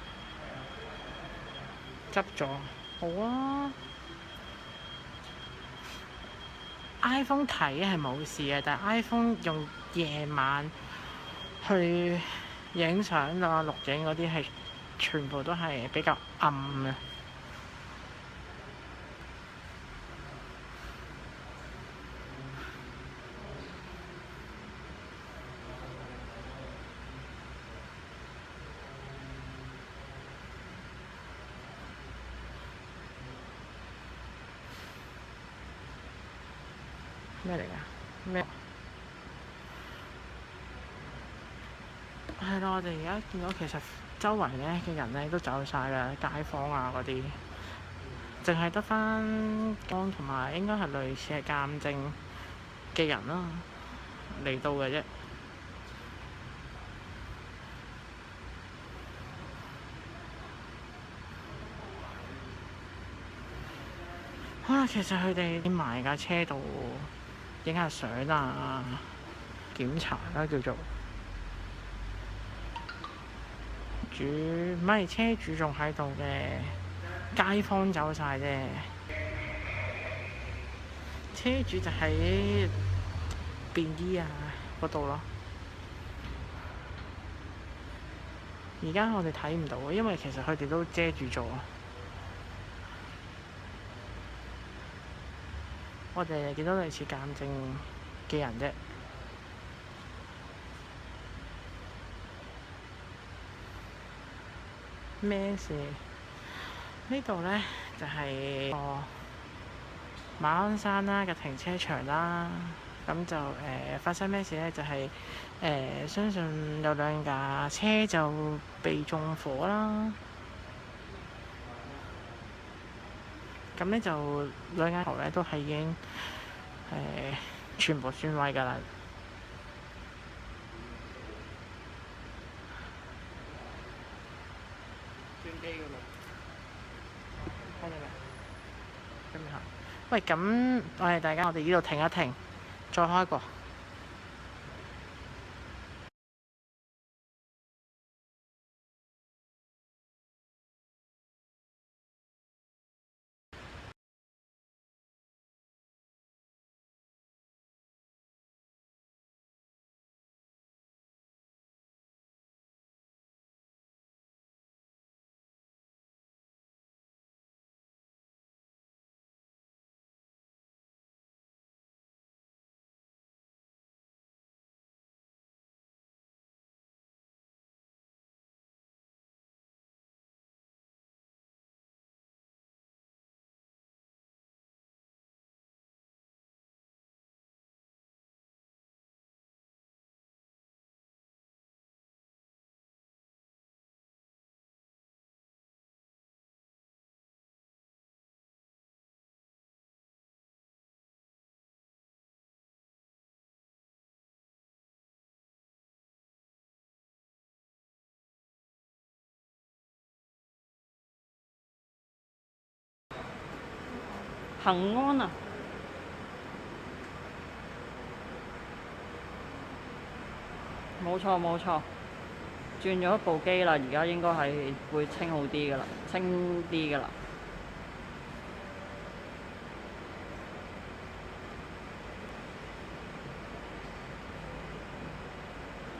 執咗。好啊。iPhone 睇係冇事嘅，但係 iPhone 用夜晚去影相啊、錄影嗰啲係全部都係比較暗嘅。咩嚟㗎？咩？係咯，我哋而家見到其實周圍咧嘅人咧都走晒啦，街坊啊嗰啲，淨係得翻同埋應該係類似係鑑證嘅人啦嚟到嘅啫。其實佢哋埋架車度影下相啊，檢查啦叫做。唔係車主仲喺度嘅，街坊走晒啫。車主就喺便衣啊嗰度咯。而家我哋睇唔到，因為其實佢哋都遮住咗。我哋見到類似鑑證嘅人啫。咩事？呢度呢就係馬鞍山啦嘅停車場啦。咁就發生咩事呢？就係相信有兩架車就被縱火啦。咁呢就兩間頭呢都係已經全部損毀㗎啦。轉機㗎啦，聽到未？跟住行。喂，咁我哋呢度停一停，再開個。恒安啊，冇錯冇錯，轉咗一部機啦，而家應該係會清好啲噶啦，清啲噶啦。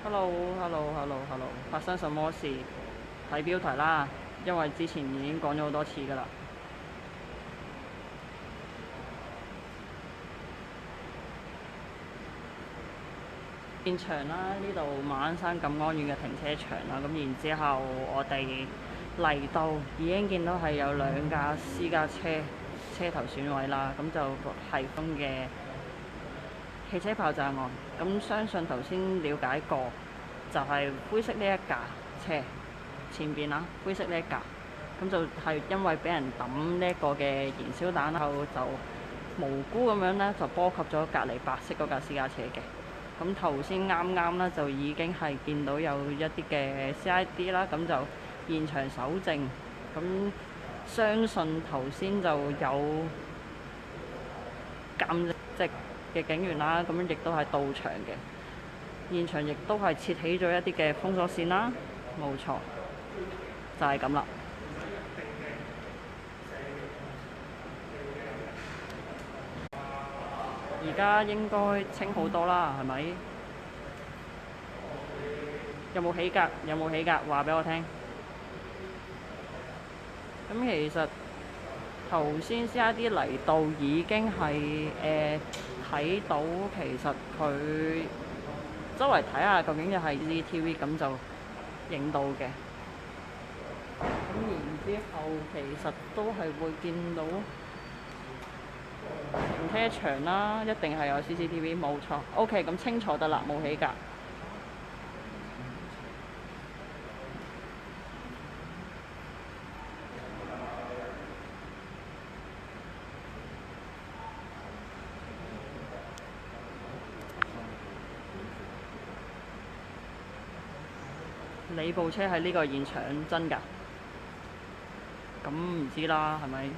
Hello，發生什麼事？睇標題啦，因為之前已經講咗好多次噶啦。現場啦，呢度馬鞍山錦安苑嘅停車場啦，咁然之後我哋嚟到已經見到係有2架私家車車頭損毀啦，咁就係封嘅汽車爆炸案。咁相信頭先了解過，就係灰色呢一架車前邊啦，灰色呢一架，咁就係因為俾人抌呢一個嘅燃燒彈，然後就無辜咁樣咧就波及咗隔離白色嗰架私家車嘅。咁頭先啱咧就已經係見到有一啲嘅 CID 啦，咁就現場搜證，咁相信頭先就有鑑證嘅警員啦，咁樣亦都係到場嘅，現場亦都係設起咗一啲嘅封鎖線啦，冇錯，就係咁啦。而家應該清好多啦，係咪？有冇起格？有冇起格？話俾我聽。咁其實頭先 CID 嚟到已經係睇到，其實佢周圍睇下究竟又係 CCTV， 咁就影到嘅。咁然之後其實都係會見到停車場啦，一定係有 CCTV， 冇錯。OK， 咁清楚得啦，冇起格。你部車喺呢個現場真㗎？咁唔知啦，係咪？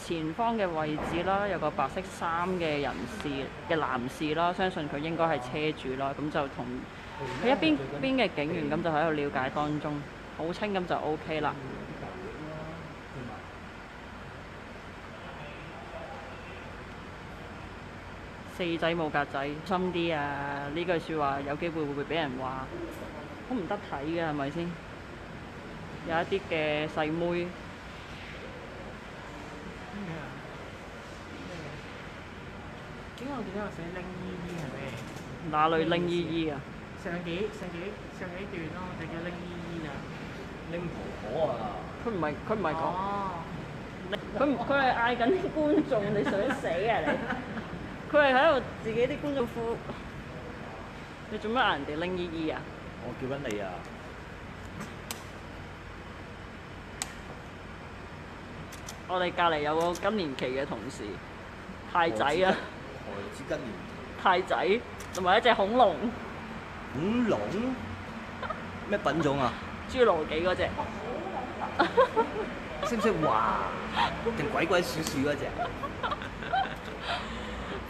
前方嘅位置啦，有個白色衫嘅人士嘅男士啦，相信佢應該係車主啦，咁就同佢一邊嘅警員咁就喺度了解當中，好清咁就 OK 啦。4仔冇格仔，深啲啊！呢句説話有機會會俾人話好唔得體嘅，係咪先？有一啲嘅細妹。點解我見到有寫拎姨姨係咩？哪裏拎姨姨啊？上幾段咯，就叫拎姨姨咋。拎婆婆啊！佢唔係講，佢係嗌緊啲觀眾，你想死啊你！佢係喺度自己啲觀眾呼，你做乜嗌人哋拎姨姨啊？我叫緊你啊！我哋隔離有個更年期嘅同事，太仔啊！何止更年期？太仔，同埋一隻恐龍。恐龍？咩品種啊？侏羅紀嗰隻。識唔識畫？定鬼鬼祟祟嗰隻？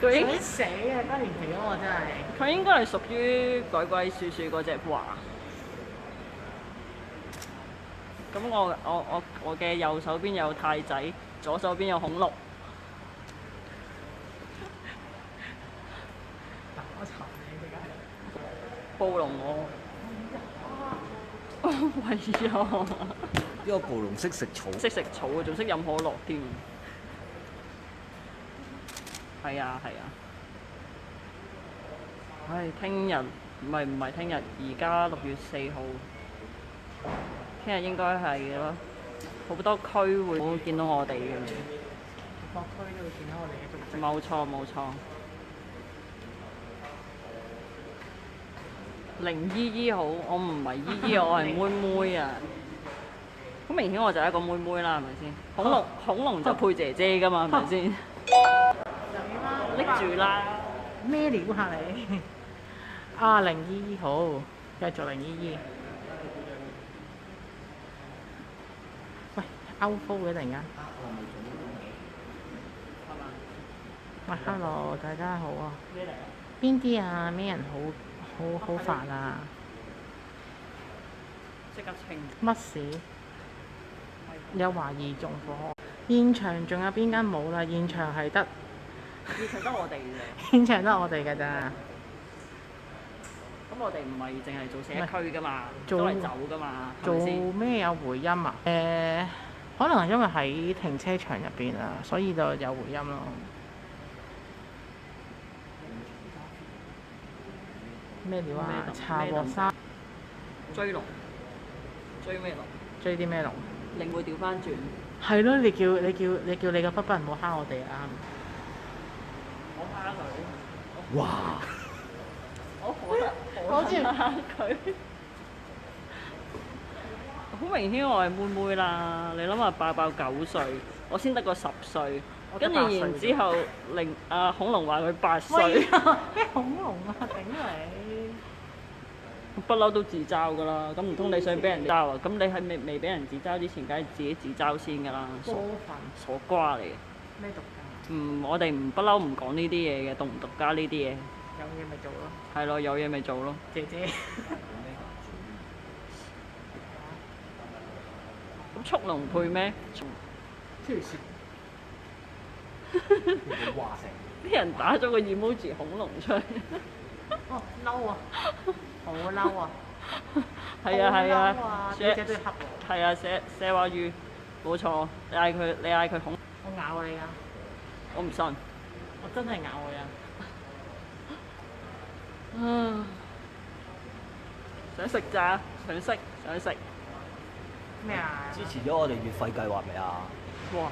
佢應該死啊！更年期嗰個真係。佢應該係屬於鬼鬼祟祟嗰隻畫。咁我嘅右手邊有太仔，左手邊有恐龍。我查你點解？暴龍我。喂呀！呢個暴龍識食草。識食草啊，仲識飲可樂添。係啊係啊。唉，聽日唔係聽日，而家6月4號。聽日應該係咯，好多區會見到我哋嘅。各區都會見到我哋嘅足跡。冇錯冇錯。凌姨姨好，我唔係姨姨，我係妹妹啊。好明顯我就係一個妹妹啦，係咪先？恐龍就配姐姐㗎嘛，係咪先？拎住啦。咩料下你？啊，凌姨姨好，繼續凌姨姨。歐風嘅突然間。喂，hello，大家好啊。邊啲啊？咩人好煩啊？即刻清。乜事？有懷疑縱火。現場仲有邊間冇啦？現場係得。現場得我哋嘅。現場得我哋㗎咋。咁我哋唔係淨係做社區㗎嘛，做都係走㗎嘛，做係咪先？咩有回音啊？可能係因為喺停車場入邊啊，所以就有回音咯。咩料啊？茶鑊沙追龍，追咩龍？追啲咩龍？令會調翻轉。係咯，你叫你個筆筆唔好蝦我哋啊！我蝦佢。哇！我覺得好似蝦佢。好明顯我係妹妹啦，你諗下爆9歲，我先得個10歲，跟住然之後恐龍話佢8歲。咩恐龍啊？頂你！不嬲都自嘲㗎啦，咁唔通你想俾人嘲啊？咁你喺未俾人自嘲之前，梗係自己自嘲先㗎啦。傻瓜嚟嘅。咩獨家？我哋不嬲唔講呢啲嘢嘅，獨唔獨家呢啲嘢。有嘢咪做咯。係咯，有嘢咪做咯。姐姐。咁速龍配咩？黐線。啲人打咗個 emoji 恐龍出嚟。哦，嬲啊！好嬲啊！係啊，姐姐都要恰我。係啊，寫話語，冇錯。你嗌佢恐，我咬你啊！我唔信。我真係咬你啊！想食咋？想食。咩啊？支持咗我哋月費計劃未啊？哇！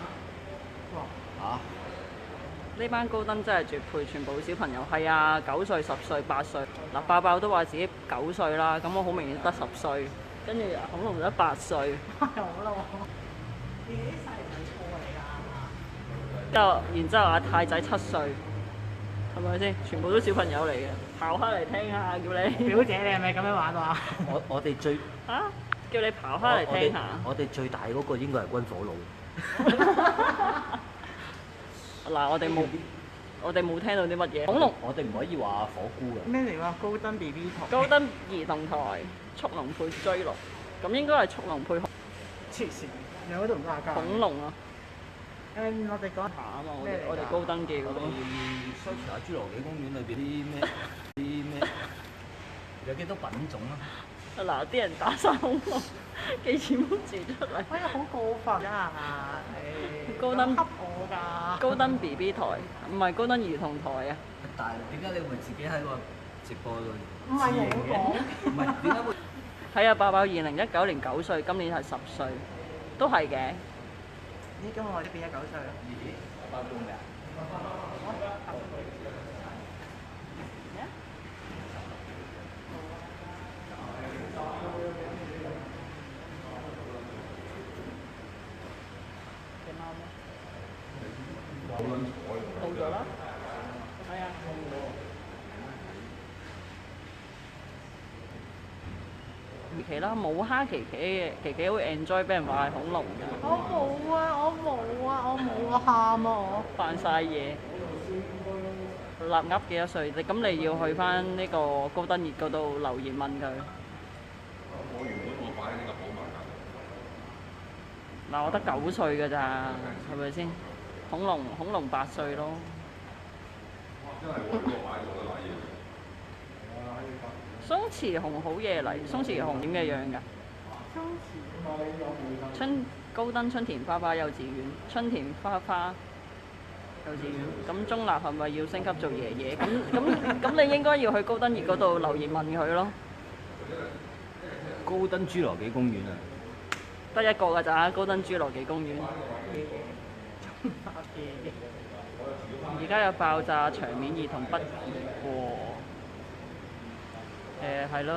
嚇！呢班高登真係絕配，全部小朋友係啊，9歲、10歲、8歲。嗱，爆都話自己9歲啦，咁我好明顯得10歲，跟住恐龍得8歲。好啦喎！你啲細係錯嚟㗎。然之後阿太仔7歲，係咪先？全部都小朋友嚟嘅，刨開嚟聽下，叫你。表姐，你係咪咁樣玩啊？我哋最叫你刨開嚟聽下。我哋最大嗰個應該係軍火佬。嗱，我哋冇聽到啲乜嘢。恐龍，我哋唔可以話火菇嘅。咩嚟㗎？高登 BB 台。高登兒童台，速龍配追龍，咁應該係速龍配黐線，兩個都唔打交。恐龍啊！我哋講下啊嘛，我哋高登記嗰度。search下侏羅紀公園裏邊啲咩？有幾多品種啊？嗱，啲人打晒恐龍，幾錢冇字出嚟？哎呀，好過分啊！高登恰我㗎。高登 BB 台，唔係高登兒童台啊！但係點解你會自己喺個直播度？唔係我講。唔係點解會？係啊，爆2019年9歲，今年係10歲，都係嘅。咦？咁我呢邊9歲啦。咦？爆半嘅。到咗啦，係啊。期啦，冇蝦琪琪好 enjoy 俾人話係恐龍嘅。我冇啊，喊啊我。扮晒嘢。立鴨幾多歲？咁你要去翻呢個高登熱嗰度留言問佢。我原本我擺喺呢個寶馬架。嗱，我得9歲㗎咋，係咪先？恐龍8歲咯。真係我呢個擺到都瀨嘢。鬆弛熊好嘢嚟，鬆弛熊點嘅樣㗎？高登春田花花幼稚園，春田花花幼稚園。咁中立係咪要升級做爺爺？咁你應該要去高登熱嗰度留言問佢咯。高登侏羅紀公園啊！得一個㗎咋，高登侏羅紀公園。而家有爆炸場面，兒童不宜過。係咯，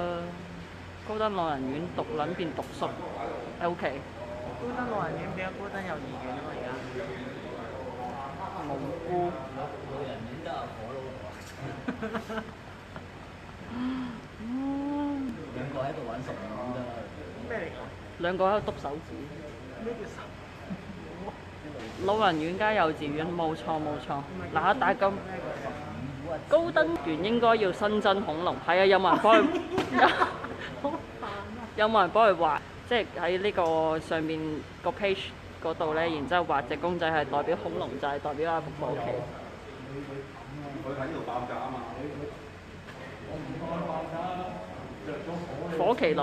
高登老人院獨撚變獨宿 ，OK。高登老人院變咗高登幼兒園啊嘛，而家。無辜。老人院得火佬。兩個喺度玩15得。咩嚟㗎？兩個喺度篤手指。咩叫老人院加幼稚園，冇錯冇錯。嗱，但係咁高登園應該要新增恐龍，係啊，有冇人幫佢？有冇人幫佢畫？即係喺呢個上面個 page 嗰度咧，然之後畫隻公仔係代表恐龍，就係代表阿火麒。佢喺度爆炸啊嘛！火麒麟。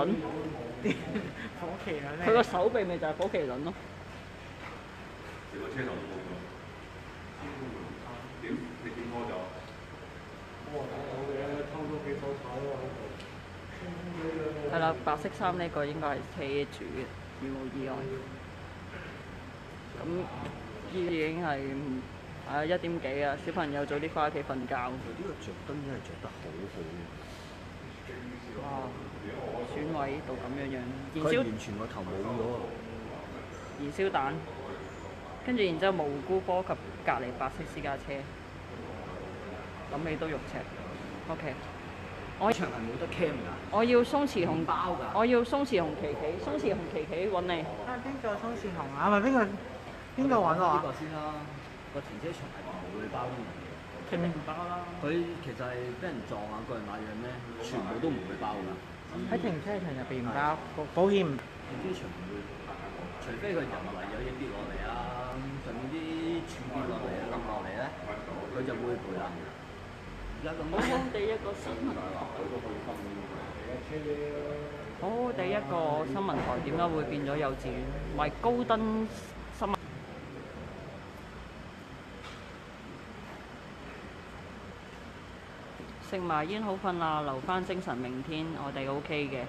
火麒麟咧。佢個手臂咪就係火麒麟咯。成個車頭都冇咗。點？你點拖走？我有嘅，偷咗幾手踩咯喺度。係啦，白色衫呢個應該係車主嘅，如無意外。咁已經係1點幾啊，小朋友早啲翻屋企瞓覺。呢個着燈真係着得好好。哇！損毀到咁樣，佢完全個頭冇咗啊！燃燒彈，跟住然之後無辜波及隔離白色私家車，諗起都肉赤。OK， 我場係冇得 cam 㗎。我要鬆弛紅包㗎。我要鬆弛紅旗旗，鬆弛紅旗旗揾你。邊個鬆弛紅啊？咪邊個揾我啊？呢個先啦，個停車場係唔會包啲人嘅。肯定唔包啦。佢其實係俾人撞啊，個人買樣咧，全部都唔會包㗎。喺停車場入邊唔包，保險唔。停車場唔會，除非個人為有嘢跌落嚟啊，上面啲柱跌落嚟啊，冧落嚟咧，佢就會賠啦。而家咁樣。好好地一個新聞台，好好地一個新聞台，點解會變咗幼稚園？唔係高登新聞。食埋煙好瞓啦，留翻精神，明天我哋 OK 嘅。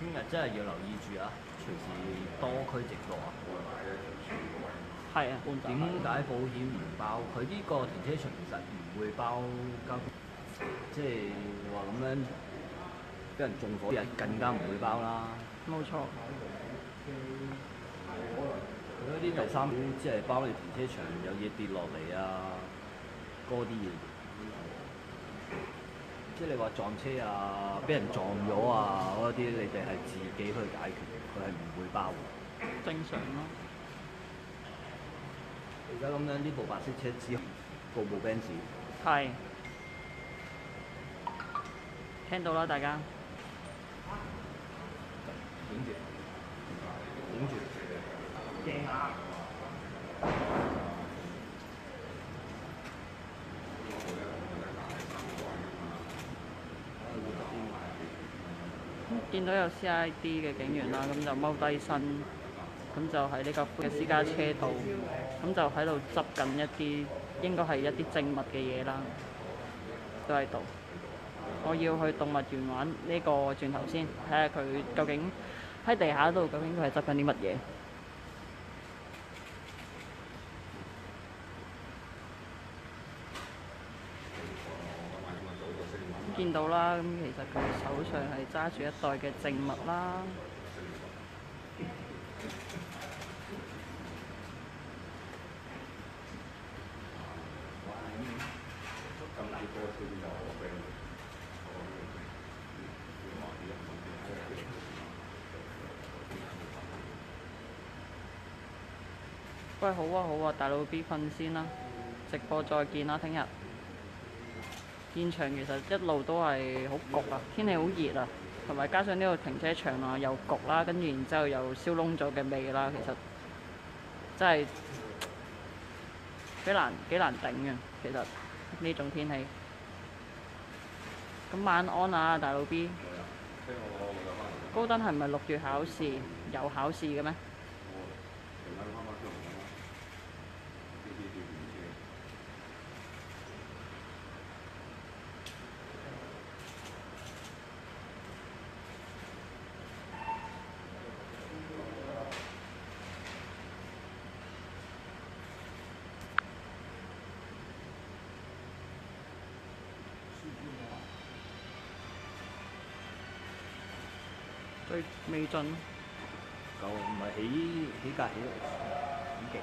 聽日真係要留意住啊！隨時多區直播啊！係啊。點解保險唔包？佢呢個停車場其實唔會包交通，即係話咁樣俾人縱火啲人更加唔會包啦。冇錯。佢嗰啲第三險即係包你停車場有嘢跌落嚟啊，嗰啲嘢。即係你話撞車啊，俾人撞咗啊，嗰啲你哋係自己去解決，佢係唔會包嘅。正常咯。而家咁樣呢部白色車之後，部 Benz。係。聽到啦，大家。影住，影住。鏡下。見到有 CID 嘅警員啦，咁就踎低身，咁就喺呢個嘅私家車度，咁就喺度執緊一啲應該係一啲證物嘅嘢啦，都喺度。我要去動物園玩呢個轉頭先，睇下佢究竟喺地下度究竟佢係執緊啲乜嘢。見到啦，咁其實佢手上係揸住一袋嘅證物啦。喂，好啊好啊，大佬 B 瞓先啦，直播再見啦，聽日。現場其實一路都係好焗啊，天氣好熱啊，同埋加上呢個停車場啊又焗啦，跟住然之後又燒燶咗嘅味啦，其實真係幾難頂嘅。其實呢種天氣。咁晚安啊，大佬 B。高登係咪6月考試？有考試嘅咩？最未盡。夠唔係起價起得咁勁。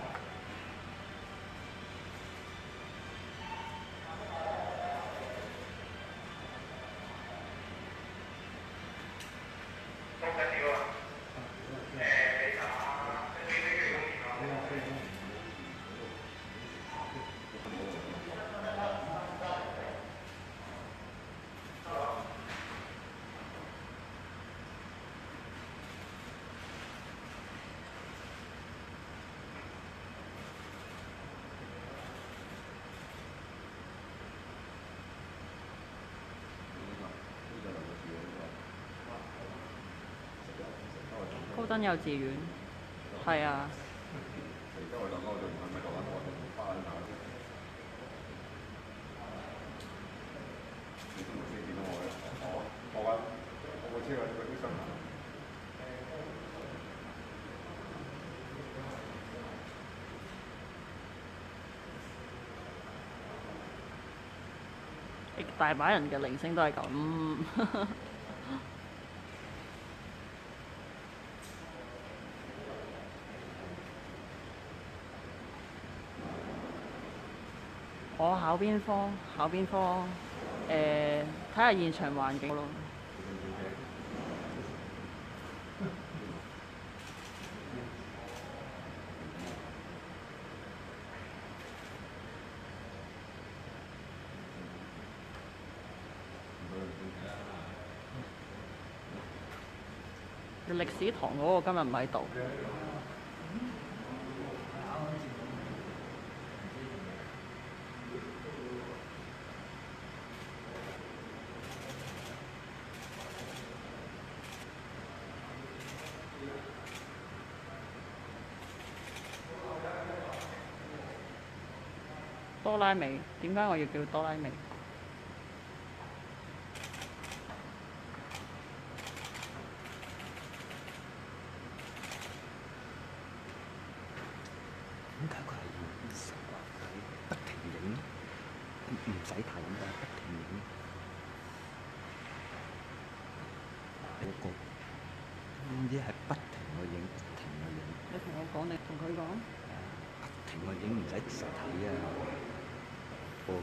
高登幼稚園，係啊。大把人嘅鈴聲都係咁。我考邊科？考邊科？睇下現場環境咯。歷史堂嗰個今日唔喺度。多拉美，點解我要叫多拉美？點解佢係要成日不停影？唔使睇㗎，不停影。嗰個總之係不停去影，不停去影。你同我講，你同佢講。不停去影唔使實體啊！科技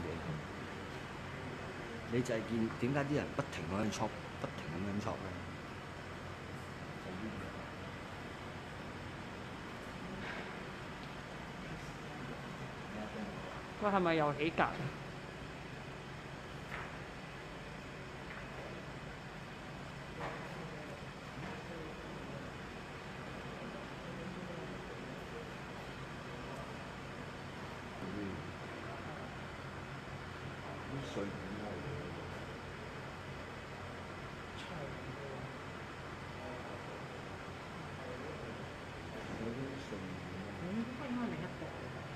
你就係見點解啲人不停咁樣戳，不停咁樣戳咧？佢係咪又起格？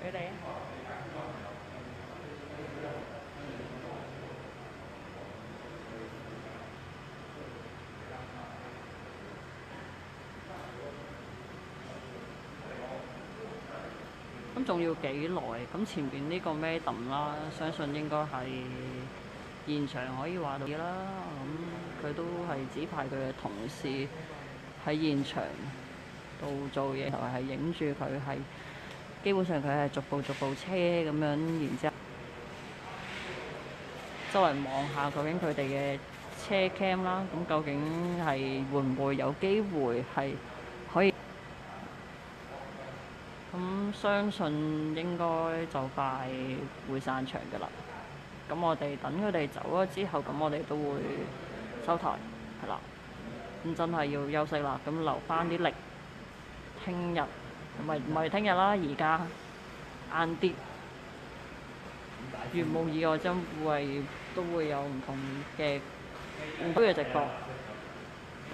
俾你。咁仲要幾耐？咁前邊呢個 Madam 啦，相信應該係現場可以話到嘢啦。咁佢都係指派佢嘅同事喺現場度做嘢，同埋係影住佢係基本上佢係逐步車咁樣，然之後周圍望下究竟佢哋嘅車 cam 啦，咁究竟係會唔會有機會係可以？咁相信應該就快會散場㗎啦。咁我哋等佢哋走咗之後，咁我哋都會收台，係啦。咁真係要休息啦，咁留翻啲力，聽日唔係聽日啦，而家晏啲，如無意外將會都會有唔同嘅直播。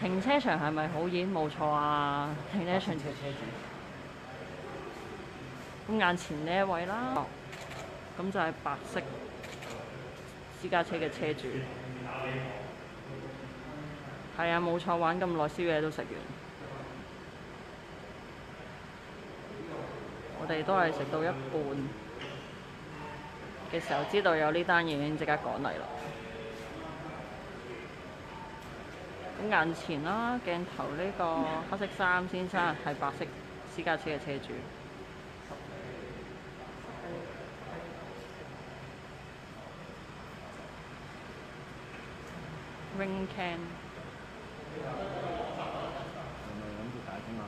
停車場係咪好演？冇錯啊，停車場。咁眼前呢一位啦，咁就係白色私家車嘅車主。係啊，冇錯，玩咁耐，宵夜都食完。我哋都係食到一半嘅時候，知道有呢單嘢，已經即刻趕嚟啦。咁眼前啦，鏡頭呢個黑色衫先生係白色私家車嘅車主。Ring can。係咪諗住解封啊？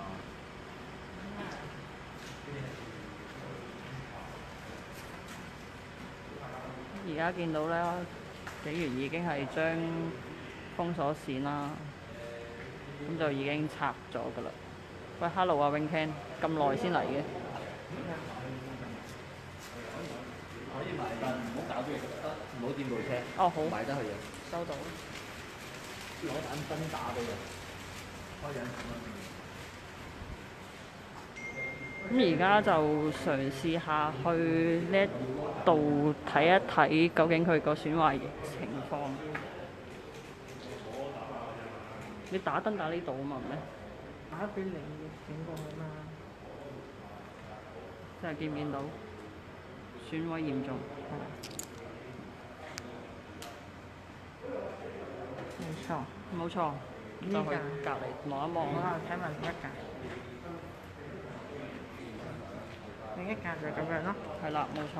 而家見到咧，警員已經係將封鎖線啦，咁就已經拆咗㗎啦。喂 ，hello 啊 ，Ring can，咁耐先嚟嘅。可以買，但唔好搞到嘢得，唔好掂部車。哦，好。買得去嘅。收到。攞盞燈打俾佢，開緊咁而家就嘗試下去呢一度睇一睇究竟佢個損壞情況。你打燈打呢度啊嘛咩？打俾你影過去嘛。就係見唔見到損毀嚴重？冇錯，冇錯，就去隔離望一望。我睇埋另一架，另一架就咁樣咯。係啦，冇錯。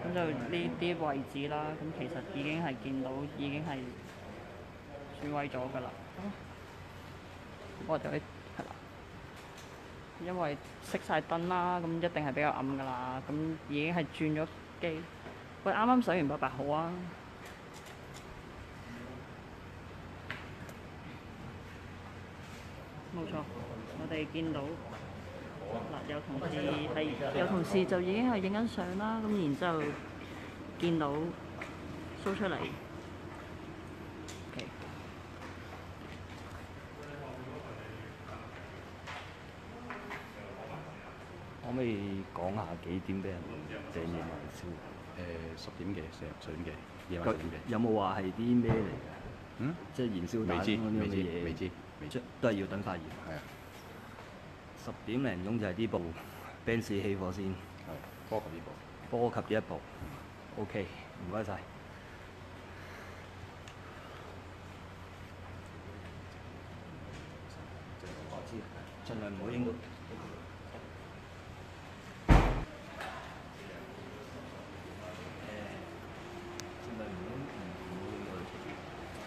咁就呢啲位置啦，咁其實已經係見到，已經係損毀咗㗎啦。我哋係啦，因為熄晒燈啦，咁一定係比較暗㗎啦。咁已經係轉咗機。喂，啱啱洗完800號啊！冇錯，我哋見到嗱有同事就已經係影緊相啦，咁然之後見到 show 出嚟。Okay. 可唔可以講下幾點俾人訂夜晚燒？10點幾，10點幾，夜晚10點幾。有冇話係啲咩嚟嘅？嗯，即係燃燒彈嗰啲咁嘅嘢。未知，都係要等發現。係啊。10點零鐘就係呢部 Benz 起火先。係，波及呢部。波及呢一部。OK， 唔該晒。我知，盡量唔好影到。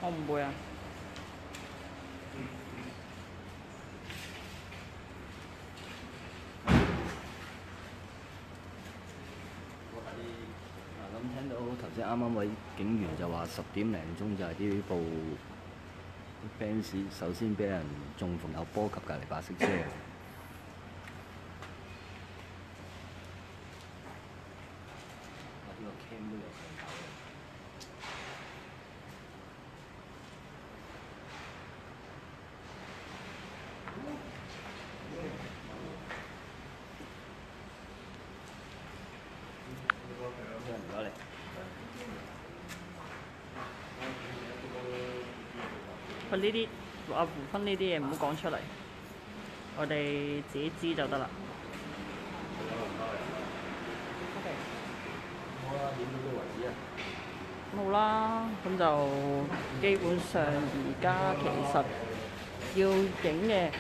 我唔會啊。咁聽到頭先啱啱位警員就話10點零鐘就係呢部 Benz 首先俾人中逢有波及隔離白色車。佢呢啲阿胡芬呢啲嘢唔好講出嚟，我哋自己知就得啦。冇啦，咁就基本上而家其實要影嘅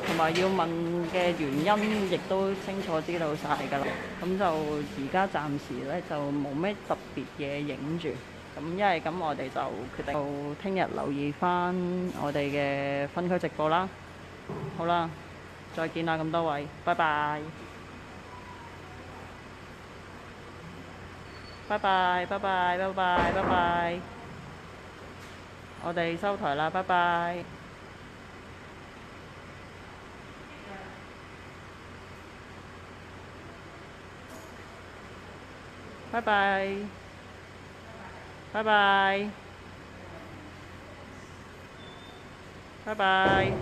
同埋要問嘅原因，亦都清楚知道晒㗎啦。咁就而家暫時咧就冇咩特別嘢影住。咁因為咁，我哋就決定到聽日留意返我哋嘅分區直播啦。好啦，再見啦，咁多位，拜拜。拜拜，拜拜，拜拜，拜拜。我哋收台啦，拜拜。拜拜。拜拜，拜拜。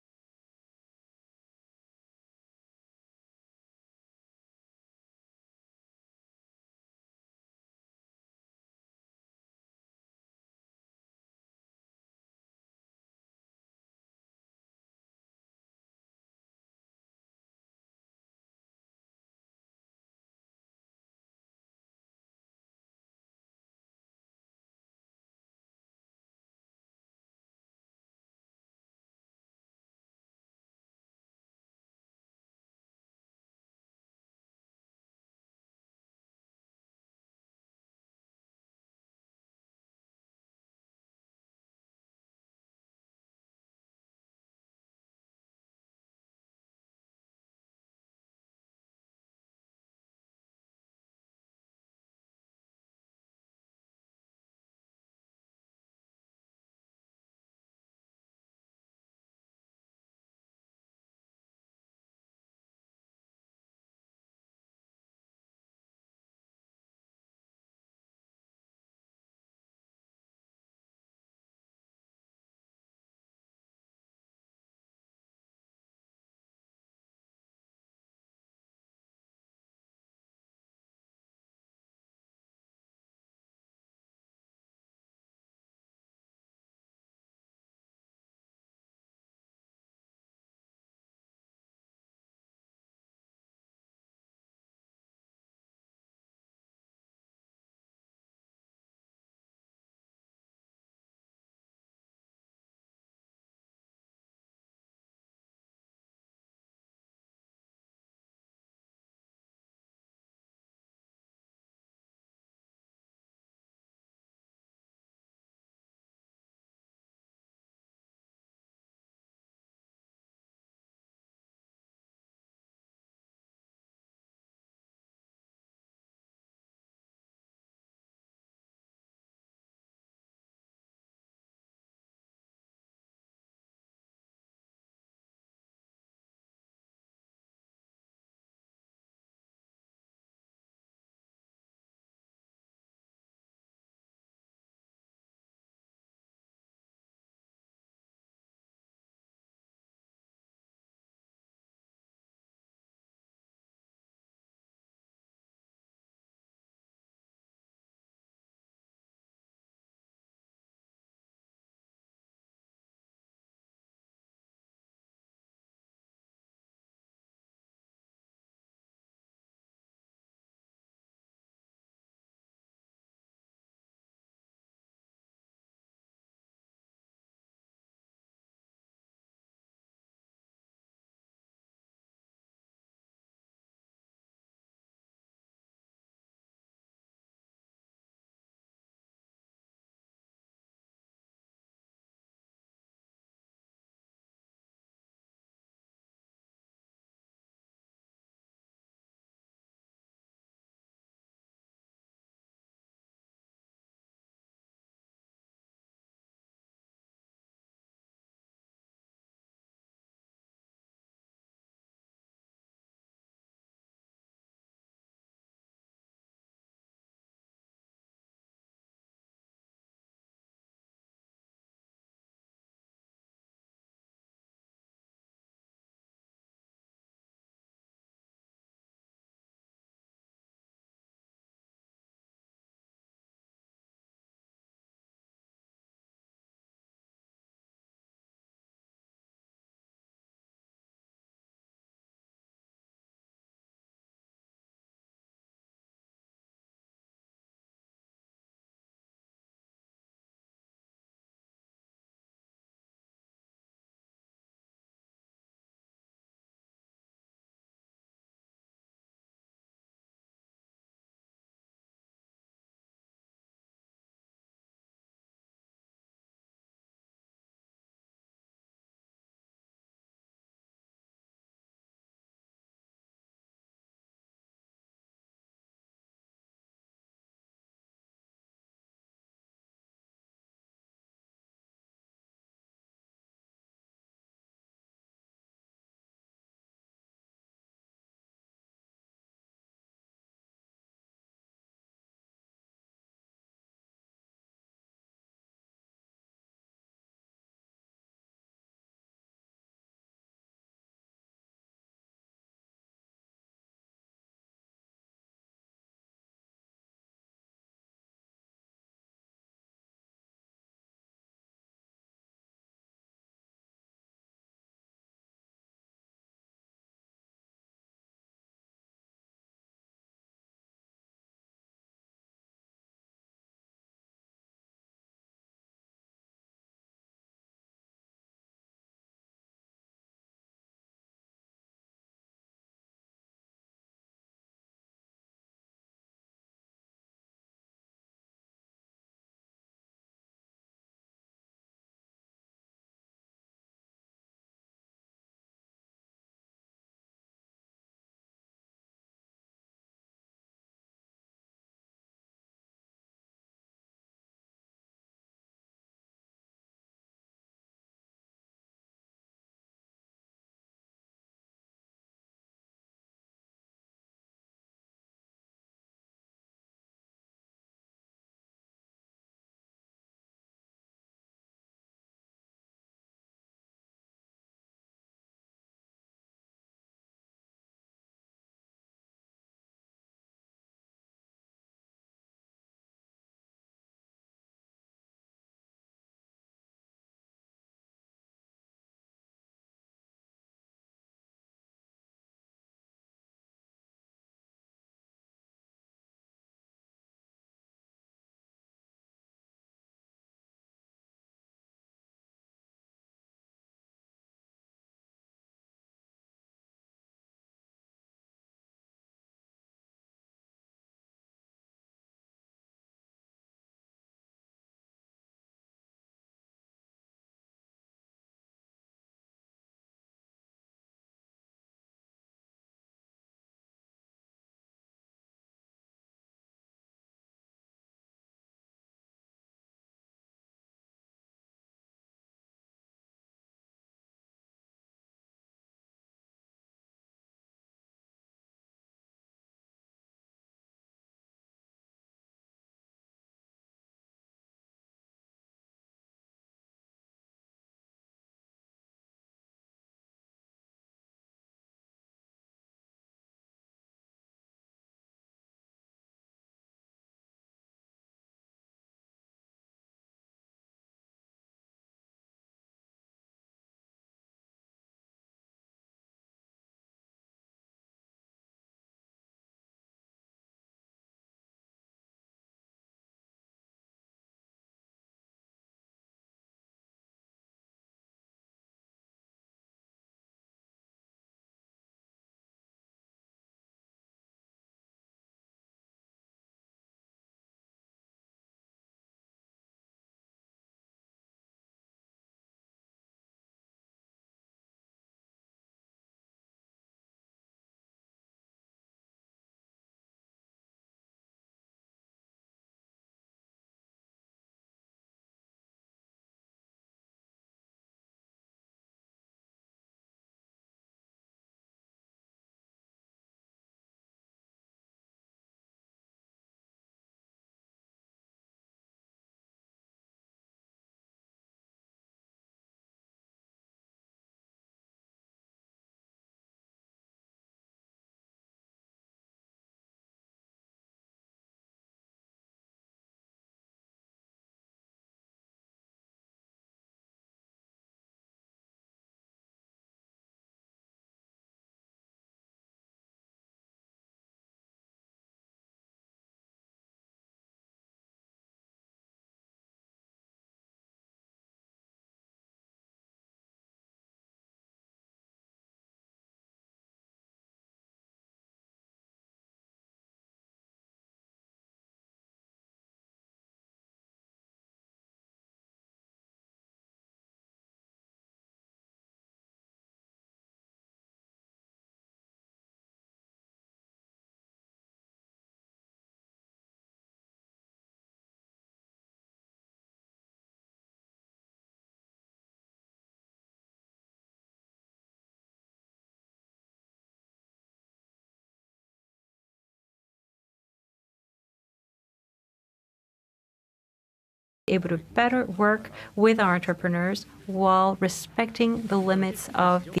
able to better work with our entrepreneurs while respecting the limits of the...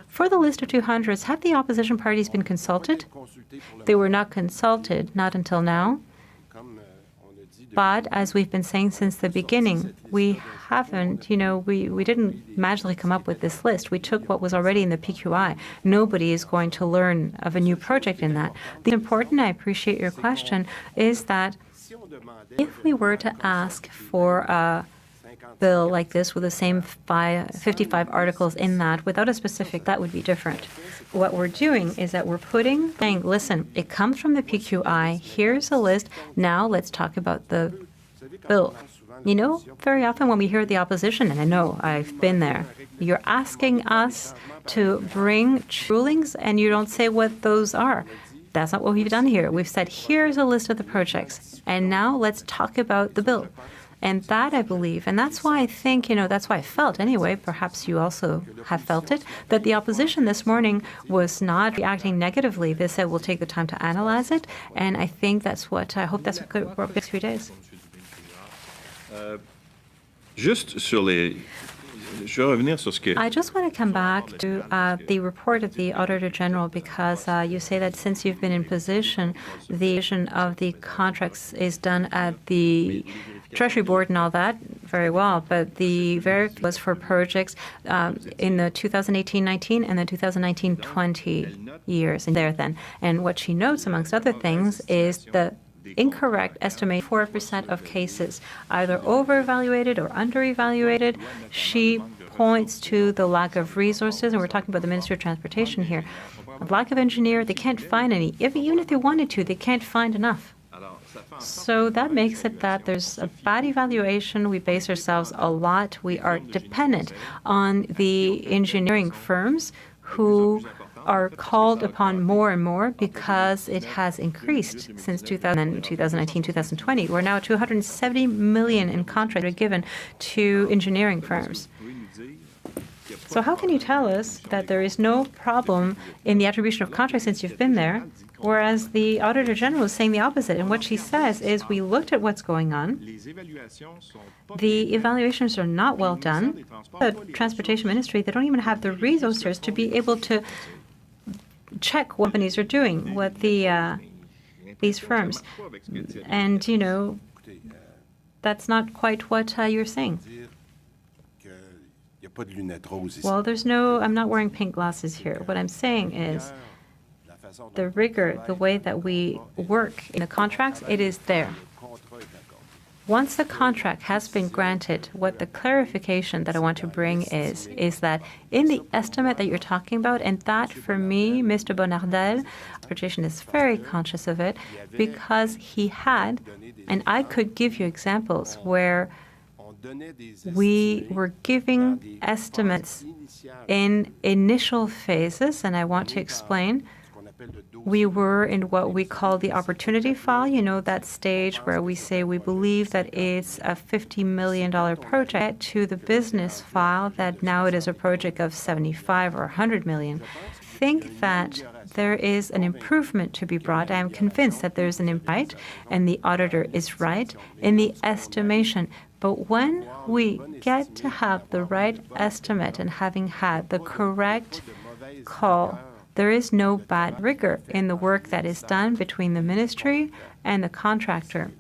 For the list of 200s, have the opposition parties been consulted? They were not consulted, not until now. But as we've been saying since the beginning, we haven't, we didn't magically come up with this list. We took what was already in the PQI. Nobody is going to learn of a new project in that. The important, I appreciate your question, is that if we were to ask for a bill like this with the same 55 articles in that, without a specific, that would be different. What we're doing is that we're saying, listen, it comes from the PQI, here's a list, now let's talk about the bill. Very often when we hear the opposition, and I know I've been there, you're asking us to bring rulings and you don't say what those are. That's not what we've done here. We've said, here's a list of the projects, and now let's talk about the bill. And that, I believe, and that's why I think, that's why I felt anyway, perhaps you also have felt it, that the opposition this morning was not reacting negatively. They said, we'll take the time to analyze it. And I think I hope that's what could work this 3 days. I just want to come back to the report of the Auditor General, because you say that since you've been in position, the vision of the contracts is done at the Treasury Board and all that, very well, but the verify was for projects in the 2018-19 and the 2019-20 years in there then. And what she notes, amongst other things, is the incorrect estimate 4% of cases, either over-evaluated or under-evaluated. She points to the lack of resources, and we're talking about the Ministry of Transportation here. A lack of engineer, they can't find any. Even if they wanted to, they can't find enough. So that makes it that there's a bad evaluation. We base ourselves a lot. We are dependent on the engineering firms who are called upon more and more because it has increased since 2019, 2020. We're now at 270 million in contracts given to engineering firms. So how can you tell us that there is no problem in the attribution of contracts since you've been there, whereas the Auditor General is saying the opposite? And what she says is, we looked at what's going on. The evaluations are not well done. The Transportation Ministry, they don't even have the resources to be able to check what companies are doing, what these firms. And, that's not quite what you're saying. Well, I'm not wearing pink glasses here. What I'm saying is the rigor, the way that we work in the contracts, it is there. Once the contract has been granted, what the clarification that I want to bring is that in the estimate that you're talking about, and that for me, Mr. Bonnardel, Transportation is very conscious of it, because he had, and I could give you examples where we were giving estimates in initial phases, and I want to explain. We were in what we call the opportunity file, that stage where we say we believe that it's a $50 million project, to the business file that now it is a project of 75 or 100 million. Think that there is an improvement to be brought. I am convinced that there's an impact, and the auditor is right in the estimation. But when we get to have the right estimate and having had the correct call, there is no bad rigor in the work that is done between the ministry and the contractor.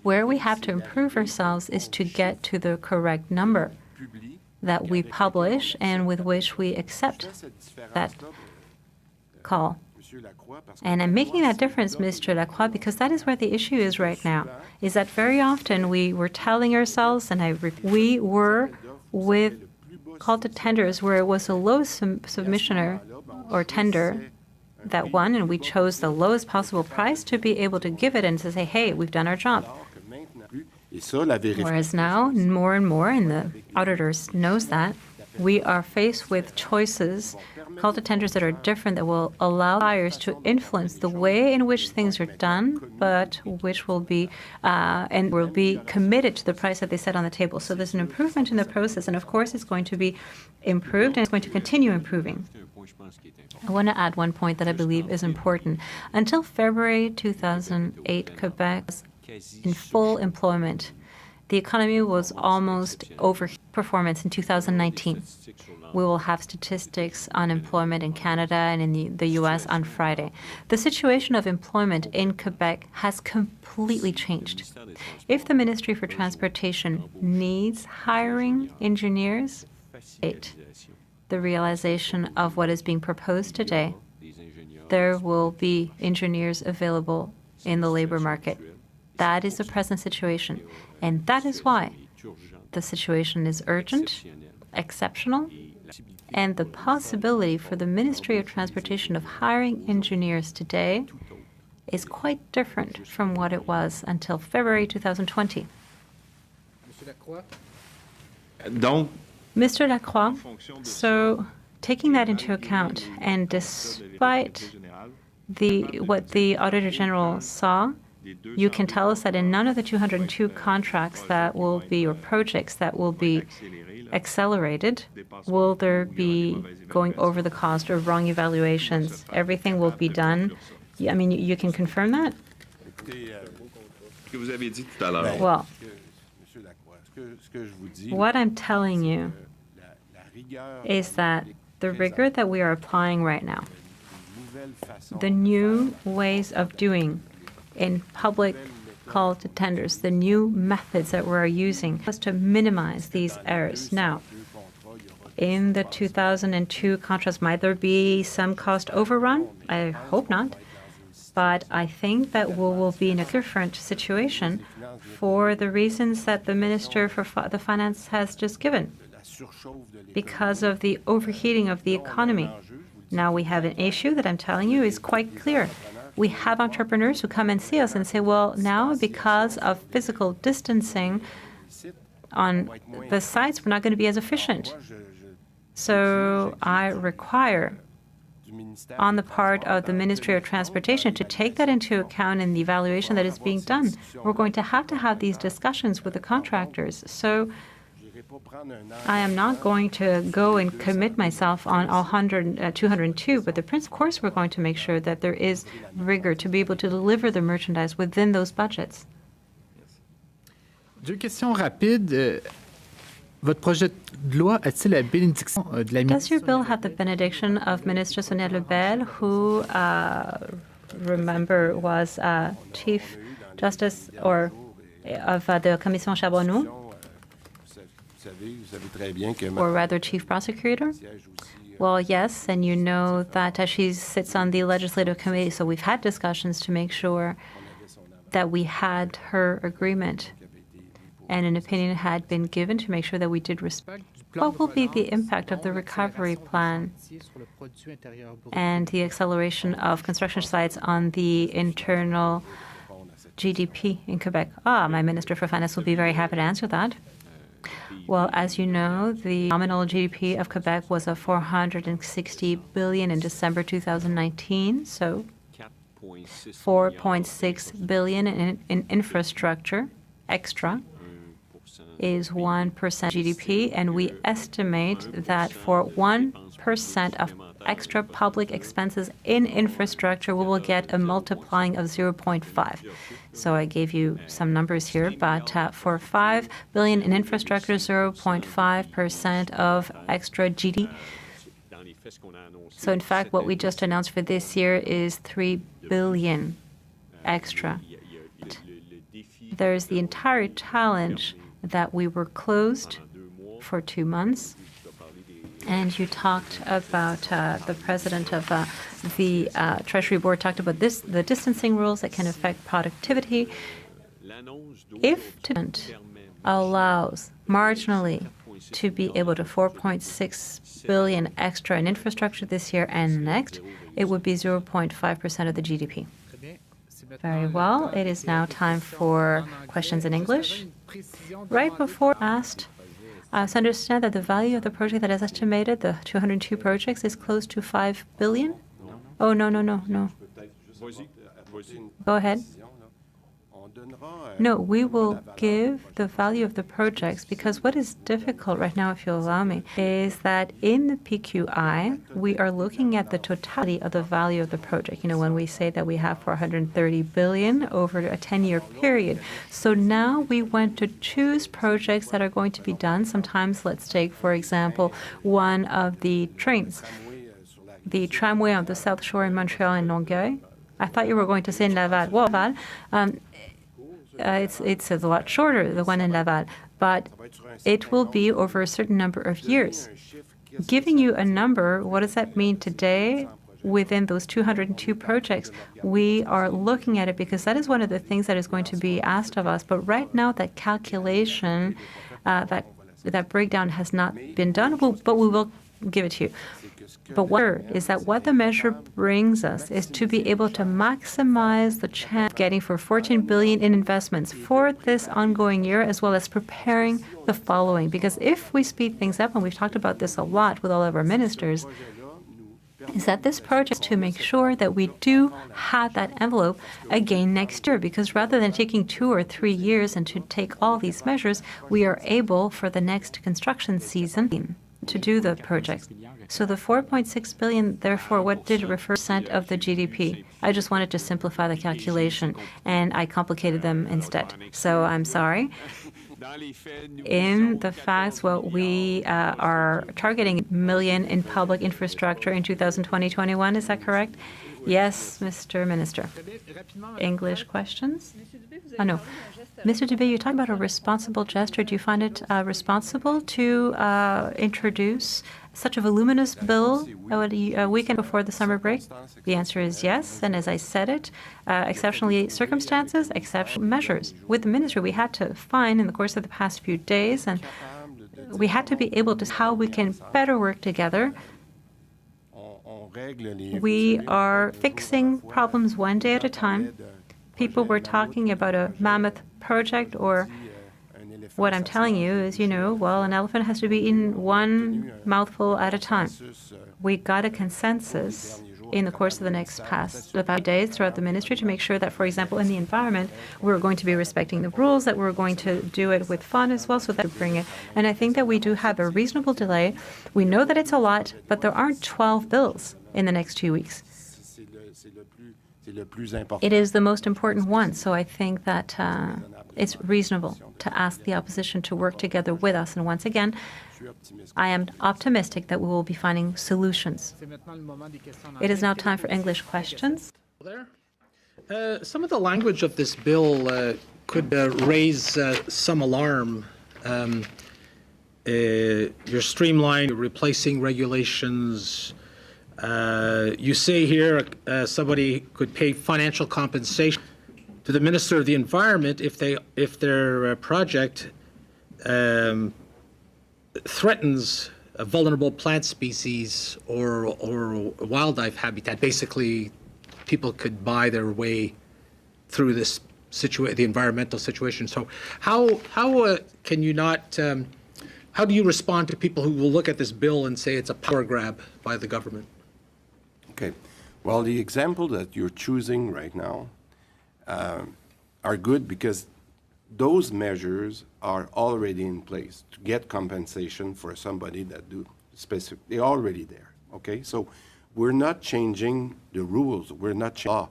Where we have to improve ourselves is to get to the correct number that we publish and with which we accept that call. And I'm making that difference, Mr. Lacroix, because that is where the issue is right now, is that very often we were telling ourselves, and we were with call to tenders where it was the lowest submissioner or tender that won, and we chose the lowest possible price to be able to give it and to say, hey, we've done our job. Whereas now, more and more, and the auditors knows that, we are faced with choices, call to tenders that are different, that will allow buyers to influence the way in which things are done, but which will be and will be committed to the price that they set on the table. So there's an improvement in the process, and of course it's going to be improved, and it's going to continue improving. I want to add one point that I believe is important. Until February 2008, Quebec was in full employment. The economy was almost over performance in 2019. We will have statistics on employment in Canada and in the US on Friday. The situation of employment in Quebec has completely changed. If the Ministry for Transportation needs hiring engineers, the realization of what is being proposed today, there will be engineers available in the labor market. That is the present situation. And that is why the situation is urgent, exceptional, and the possibility for the Ministry of Transportation of hiring engineers today is quite different from what it was until February 2020. Mr. Lacroix, so taking that into account, and despite what the Auditor General saw, you can tell us that in none of the 202 contracts that will be, or projects that will be accelerated, will there be going over the cost or wrong evaluations. Everything will be done. I mean, you can confirm that? Well, what I'm telling you is that the rigor that we are applying right now, the new ways of doing in public call to tenders, the new methods that we're using was to minimize these errors. Now, in the 2002 contracts, might there be some cost overrun? I hope not. But I think that we will be in a different situation for the reasons that the Minister for the Finance has just given, because of the overheating of the economy. Now we have an issue that I'm telling you is quite clear. We have entrepreneurs who come and see us and say, well, now because of physical distancing on the sites, we're not going to be as efficient. So I require on the part of the Ministry of Transportation to take that into account in the evaluation that is being done. We're going to have these discussions with the contractors. So I am not going to go and commit myself on all 202, but the principle, of course, we're going to make sure that there is rigor to be able to deliver the merchandise within those budgets. Deux questions rapides. Votre projet de loi a-t-il la bénédiction de la Does your bill have the benediction of Minister Sonia Lebel, who, remember, was Chief Justice of the Commission Charbonneau? Or rather, Chief Prosecutor? Well, yes, and you know that she sits on the Legislative Committee, so we've had discussions to make sure that we had her agreement, and an opinion had been given to make sure that we did respect. What will be the impact of the recovery plan and the acceleration of construction sites on the internal GDP in Quebec? My Minister for Finance will be very happy to answer that. Well, as you know, the nominal GDP of Quebec was of $460 billion in December 2019, so $4.6 billion in infrastructure extra is 1% GDP, and we estimate that for 1% of extra public expenses in infrastructure, we will get a multiplying of 0.5. So I gave you some numbers here, but for $5 billion in infrastructure, 0.5% of extra GDP. So in fact, what we just announced for this year is $3 billion extra. There's the entire challenge that we were closed for 2 months. And you talked about the president of the Treasury Board talked about the distancing rules that can affect productivity. If it allows marginally to be able to $4.6 billion extra in infrastructure this year and next, it would be 0.5% of the GDP. Very well. It is now time for questions in English. Right before asked, I understand that the value of the project that is estimated, the 202 projects, is close to $5 billion? Oh, no. Go ahead. No, we will give the value of the projects, because what is difficult right now, if you'll allow me, is that in the PQI, we are looking at the totality of the value of the project. You know, when we say that we have 430 billion over a 10-year period. So now we want to choose projects that are going to be done. Sometimes, let's take, for example, one of the trains, the tramway on the South Shore in Montreal and Longueuil. I thought you were going to say in Laval. Well, Laval, it's a lot shorter, the one in Laval, but it will be over a certain number of years. Giving you a number, what does that mean today? Within those 202 projects, we are looking at it because that is one of the things that is going to be asked of us. But right now, that calculation, that breakdown has not been done, but we will give it to you. But what is that what the measure brings us is to be able to maximize the chance of getting for 14 billion in investments for this ongoing year, as well as preparing the following. Because if we speed things up, and we've talked about this a lot with all of our ministers, is that this project to make sure that we do have that envelope again next year, because rather than taking 2 or 3 years and to take all these measures, we are able for the next construction season to do the projects. So the 4.6 billion, therefore, what did it refer % of the GDP? I just wanted to simplify the calculation, and I complicated them instead. So I'm sorry. In the facts, well, we are targeting million in public infrastructure in 2020-21. Is that correct? Yes, Mr. Minister. English questions? Oh, no. Mr. Dubé, you talked about a responsible gesture. Do you find it responsible to introduce such a voluminous bill a weekend before the summer break? The answer is yes. And as I said it, exceptionally circumstances, exceptional measures. With the ministry, we had to find in the course of the past few days, and we had to be able to see how we can better work together. We are fixing problems one day at a time. People were talking about a mammoth project, or what I'm telling you is, you know, well, an elephant has to be eaten one mouthful at a time. We got a consensus in the course of the next about days throughout the ministry to make sure that, for example, in the environment, we're going to be respecting the rules, that we're going to do it with fun as well, so that we bring it. And I think that we do have a reasonable delay. We know that it's a lot, but there aren't 12 bills in the next 2 weeks. It is the most important one, so I think that it's reasonable to ask the opposition to work together with us. And once again, I am optimistic that we will be finding solutions. It is now time for English questions. Some of the language of this bill could raise some alarm. You're streamlining, you're replacing regulations. You say here somebody could pay financial compensation to the Minister of the Environment if their project threatens a vulnerable plant species or wildlife habitat. Basically, people could buy their way through this the environmental situation. So how can you not? How do you respond to people who will look at this bill and say it's a power grab by the government? Okay. Well, the example that you're choosing right now are good because those measures are already in place to get compensation for somebody that do specific. They're already there. Okay. So we're not changing the rules. We're not changing law.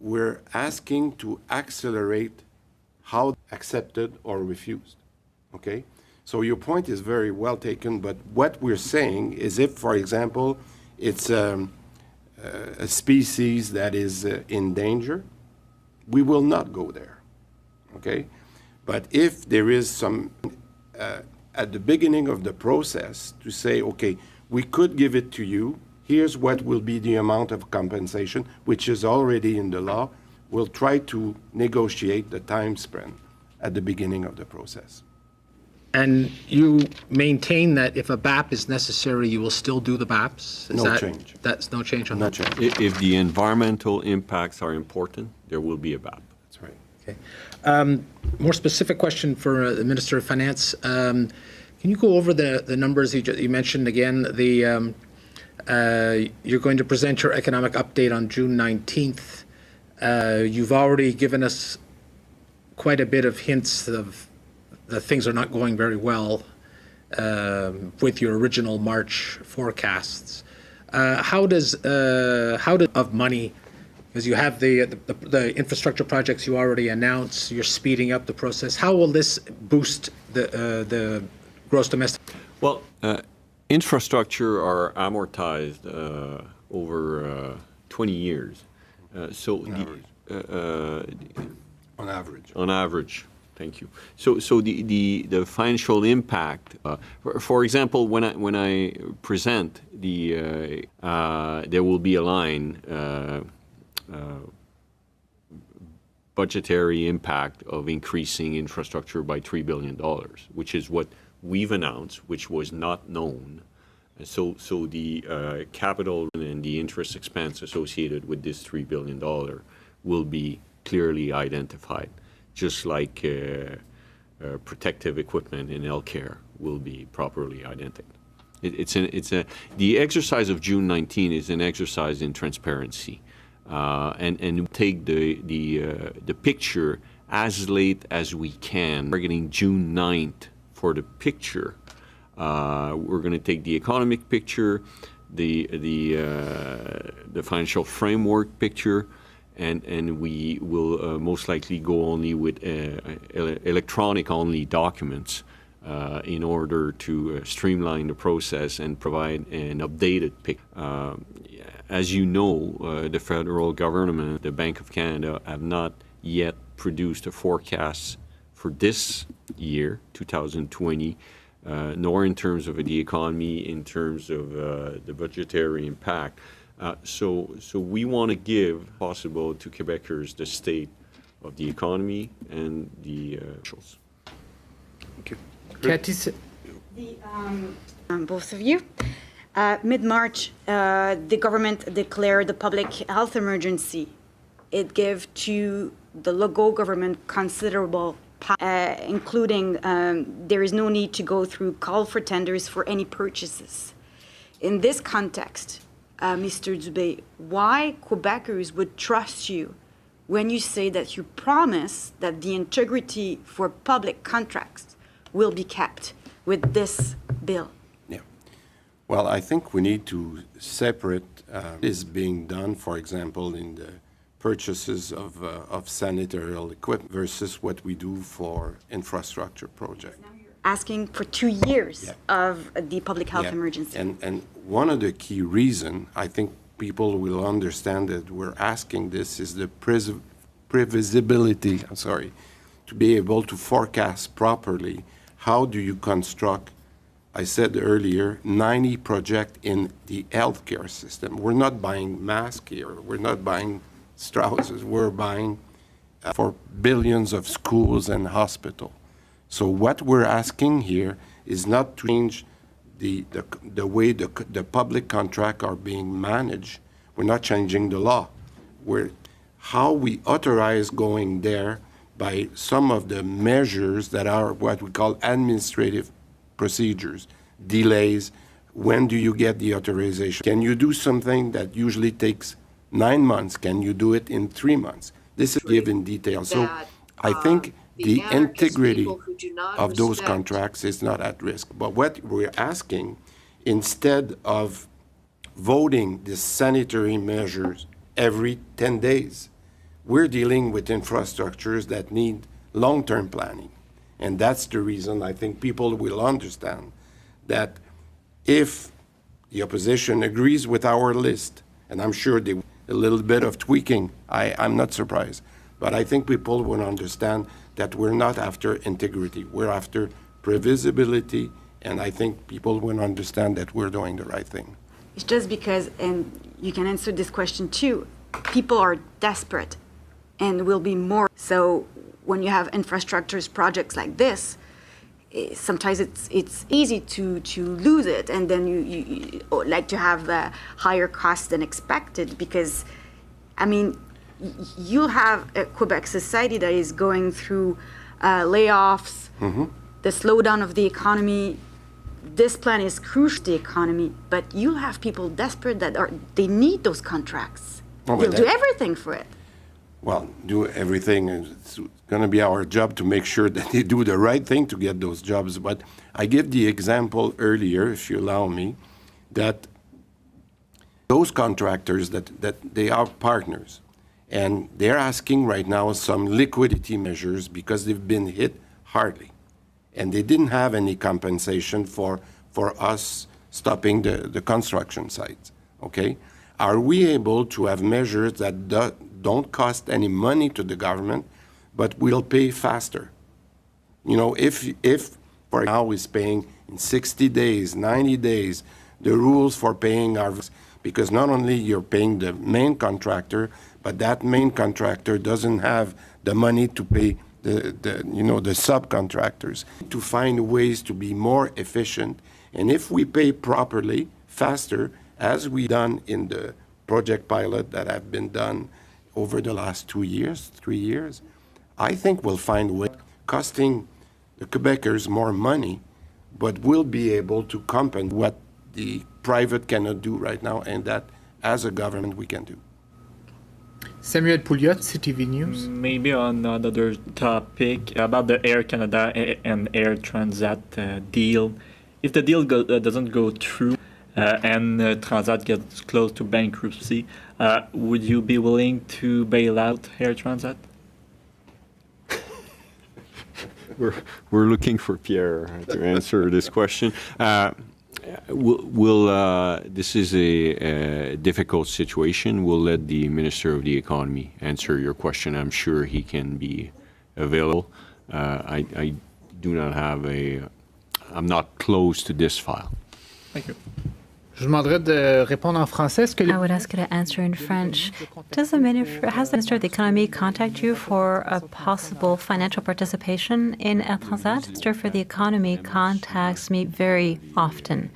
We're asking to accelerate how accepted or refused. Okay. So your point is very well taken, but what we're saying is if, for example, it's a species that is in danger, we will not go there, okay? But if there is some, at the beginning of the process, to say, okay, we could give it to you, here's what will be the amount of compensation, which is already in the law, we'll try to negotiate the time span at the beginning of the process. And you maintain that if a BAP is necessary, you will still do the BAPs? No change. That's no change on that? If the environmental impacts are important, there will be a BAP. That's right. Okay. More specific question for the Minister of Finance. Can you go over the numbers you mentioned again? You're going to present your economic update on June 19th. You've already given us quite a bit of hints of that things are not going very well with your original March forecasts. How does of money, because you have the infrastructure projects you already announced, you're speeding up the process. How will this boost the gross domestic? Well, infrastructure are amortized over 20 years. On average. On average. Thank you. So the financial impact, for example, when I present there will be a line, budgetary impact of increasing infrastructure by $3 billion, which is what we've announced, which was not known. So the capital and the interest expense associated with this $3 billion will be clearly identified, just like protective equipment in healthcare will be properly identified. The exercise of June 19 is an exercise in transparency, and take the picture as late as we can. Targeting June 9th for the picture. We're going to take the economic picture, the financial framework picture, and we will most likely go only with electronic-only documents in order to streamline the process and provide an updated picture. As you know, the federal government, the Bank of Canada, have not yet produced a forecast for this year, 2020, nor in terms of the economy, in terms of the budgetary impact. So we want to give possible to Quebecers the state of the economy and the officials. Thank you. Cathy? Both of you. Mid-March, the government declared the public health emergency. It gave to the Legault government considerable power, including there is no need to go through call for tenders for any purchases. In this context, Mr. Dubé, why Quebecers would trust you when you say that you promise that the integrity for public contracts will be kept with this bill? Yeah. Well, I think we need to separate is being done, for example, in the purchases of sanitary equipment versus what we do for infrastructure projects. Asking for 2 years of the public health emergency. And one of the key reasons, I think people will understand that we're asking this, is the previsibility, to be able to forecast properly. How do you construct, I said earlier, 90 projects in the healthcare system. We're not buying masks here. We're not buying Strausses. We're buying for billions of schools and hospitals. So what we're asking here is not to change the way the public contracts are being managed. We're not changing the law. How we authorize going there by some of the measures that are what we call administrative procedures, delays. When do you get the authorization? Can you do something that usually takes 9 months? Can you do it in 3 months? This is given detail. So I think the integrity of those contracts is not at risk. But what we're asking, instead of voting the sanitary measures every 10 days, we're dealing with infrastructures that need long-term planning. And that's the reason I think people will understand that if the opposition agrees with our list, and I'm sure they will, a little bit of tweaking, I'm not surprised. But I think people will understand that we're not after integrity. We're after previsibility, and I think people will understand that we're doing the right thing. It's just because, and you can answer this question too, people are desperate and will be more. So when you have infrastructures projects like this, sometimes it's easy to lose it, and then you like to have higher costs than expected, because, I mean, you have a Quebec society that is going through layoffs, the slowdown of the economy. This plan is crucial to the economy, but you'll have people desperate that they need those contracts. They'll do everything for it. well, do everything. It's going to be our job to make sure that they do the right thing to get those jobs. But I give the example earlier, if you allow me, that those contractors, that they are partners. And they're asking right now some liquidity measures because they've been hit hardly. And they didn't have any compensation for us stopping the construction sites, okay? Are we able to have measures that don't cost any money to the government, but will pay faster? You know, if for now is paying in 60 days, 90 days, the rules for paying are, because not only you're paying the main contractor, but that main contractor doesn't have the money to pay the subcontractors. To find ways to be more efficient, and if we pay properly, faster, as we done in the project pilot that have been done over the last 2 years, 3 years, I think we'll find a way costing the Quebecers more money, but we'll be able to compensate what the private cannot do right now, and that as a government we can do. Samuel Pouliot, CTV News. Maybe on another topic about the Air Canada and Air Transat deal. If the deal doesn't go through and Transat gets close to bankruptcy, would you be willing to bail out Air Transat? We're looking for Pierre to answer this question. This is a difficult situation. We'll let the Minister of the Economy answer your question. I'm sure he can be available. I do not have I'm not close to this file. Thank you. Je demanderais de répondre en français. I would ask you to answer in French. Has the Minister of the Economy contact you for a possible financial participation in Air Transat? The Minister for the Economy contacts me very often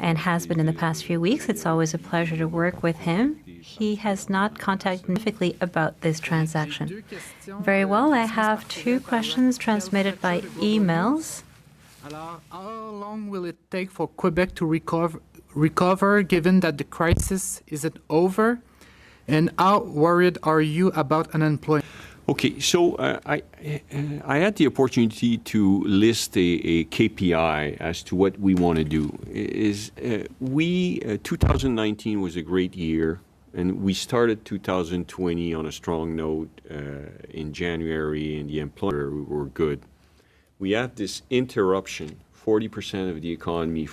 and has been in the past few weeks. It's always a pleasure to work with him. He has not contacted me specifically about this transaction. Very well, I have 2 questions transmitted by emails. How long will it take for Quebec to recover given that the crisis isn't over? And how worried are you about unemployment? Okay, so I had the opportunity to list a KPI as to what we want to do. 2019 was a great year, and we started 2020 on a strong note in January, and the employment were good. We had this interruption, 40% of the economy